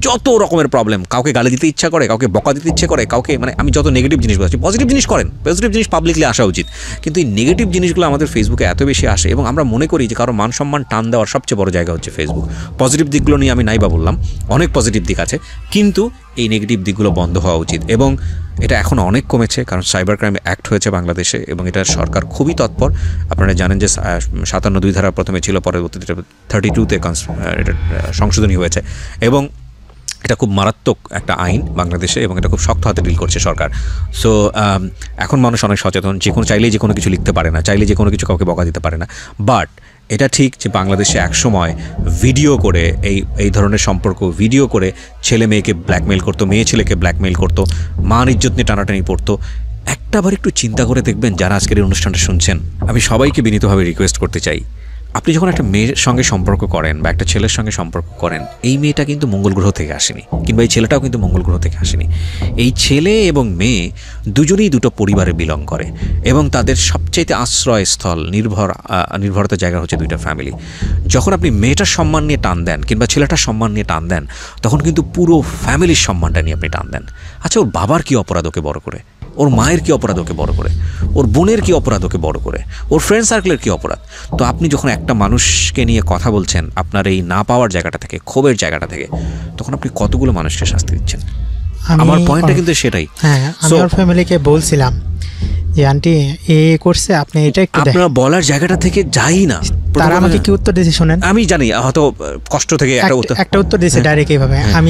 যত রকমের প্রবলেম, কাউকে গালি দিতে ইচ্ছা করে, কাউকে বকা দিতে ইচ্ছে করে, কাউকে আমি যত নেগেটিভ জিনিস বলছি, পজিটিভ জিনিস করেন, পজিটিভ জিনিস পাবলিকলি আসা উচিত, কিন্তু এই নেগেটিভ জিনিসগুলো আমাদের ফেসবুকে এত বেশি আসে এবং আমরা মনে করি যে কারো মান সম্মান টান দেওয়ার সবচেয়ে বড় জায়গা হচ্ছে ফেসবুক। পজিটিভ দিকগুলো নিয়ে আমি নাইবা বললাম, অনেক পজিটিভ দিক আছে, কিন্তু এই নেগেটিভ দিকগুলো বন্ধ হওয়া উচিত। এবং এটা এখন অনেক কমেছে, কারণ সাইবার ক্রাইম অ্যাক্ট হয়েছে বাংলাদেশে এবং এটা সরকার খুবই তৎপর। আপনারা জানেন যে 57 ধারা প্রথমে ছিল, পরবর্তীতে 32-তে এটা সংশোধনী হয়েছে এবং এটা খুব মারাত্মক একটা আইন বাংলাদেশে এবং এটা খুব শক্ত হাতে ডিল করছে সরকার। সো এখন মানুষ অনেক সচেতন, চাইলেই যে কোনো কিছু লিখতে পারে না, চাইলে যে কোনো কিছু কাউকে বকা দিতে পারে না। বাট এটা ঠিক যে বাংলাদেশে একসময় ভিডিও করে এই ধরনের সম্পর্ক ভিডিও করে ছেলে মেয়েকে ব্ল্যাকমেইল করতো, মেয়ে ছেলেকে ব্ল্যাকমেইল করতো, মান ইজ্জত নিয়ে টানাটানি পড়তো। একটাবার একটু চিন্তা করে দেখবেন যারা আজকের এই অনুষ্ঠানটা শুনছেন, আমি সবাইকে বিনীতভাবে রিকোয়েস্ট করতে চাই, আপনি যখন একটা মেয়ের সঙ্গে সম্পর্ক করেন বা একটা ছেলের সঙ্গে সম্পর্ক করেন, এই মেয়েটা কিন্তু মঙ্গল গ্রহ থেকে আসেনি, কিংবা এই ছেলেটাও কিন্তু মঙ্গল গ্রহ থেকে আসেনি। এই ছেলে এবং মেয়ে দুজনেই দুটো পরিবারে বিলং করে এবং তাদের সবচাইতে আশ্রয়স্থল নির্ভরতার জায়গা হচ্ছে দুইটা ফ্যামিলি। যখন আপনি মেয়েটার সম্মান নিয়ে টান দেন কিংবা ছেলেটার সম্মান নিয়ে টান দেন, তখন কিন্তু পুরো ফ্যামিলির সম্মানটা নিয়ে আপনি টান দেন। আচ্ছা, ওর বাবার কী অপরাধ ওকে বড় করে, ওর মায়ের কী অপরাধ ওকে বড় করে, ওর বোনের কী অপরাধ ওকে বড় করে, ওর ফ্রেন্ড সার্কেলের কী অপরাধ? তো আপনি যখন একটা মানুষকে নিয়ে কথা বলছেন আপনার এই না পাওয়ার জায়গাটা থেকে, ক্ষোভের জায়গাটা থেকে, তখন আপনি কতগুলো মানুষকে শাস্তি দিচ্ছেন?
আমি
আমার পয়েন্টটা কিন্তু সেটাই।
হ্যাঁ, আমি
So-
ওর ফ্যামিলিকে বলছিলাম যে আন্টি এ করছে, আপনি এটা একটু দেখেন।
আপনারা বলার জায়গাটা থেকে যাই না।
তারা আমাকে কি উত্তর দিয়েছে শোনেন,
আমি জানি হয়তো কষ্ট থেকে একটা উত্তর
একটা উত্তর দিয়েছে ডাইরেক্ট এইভাবে, আমি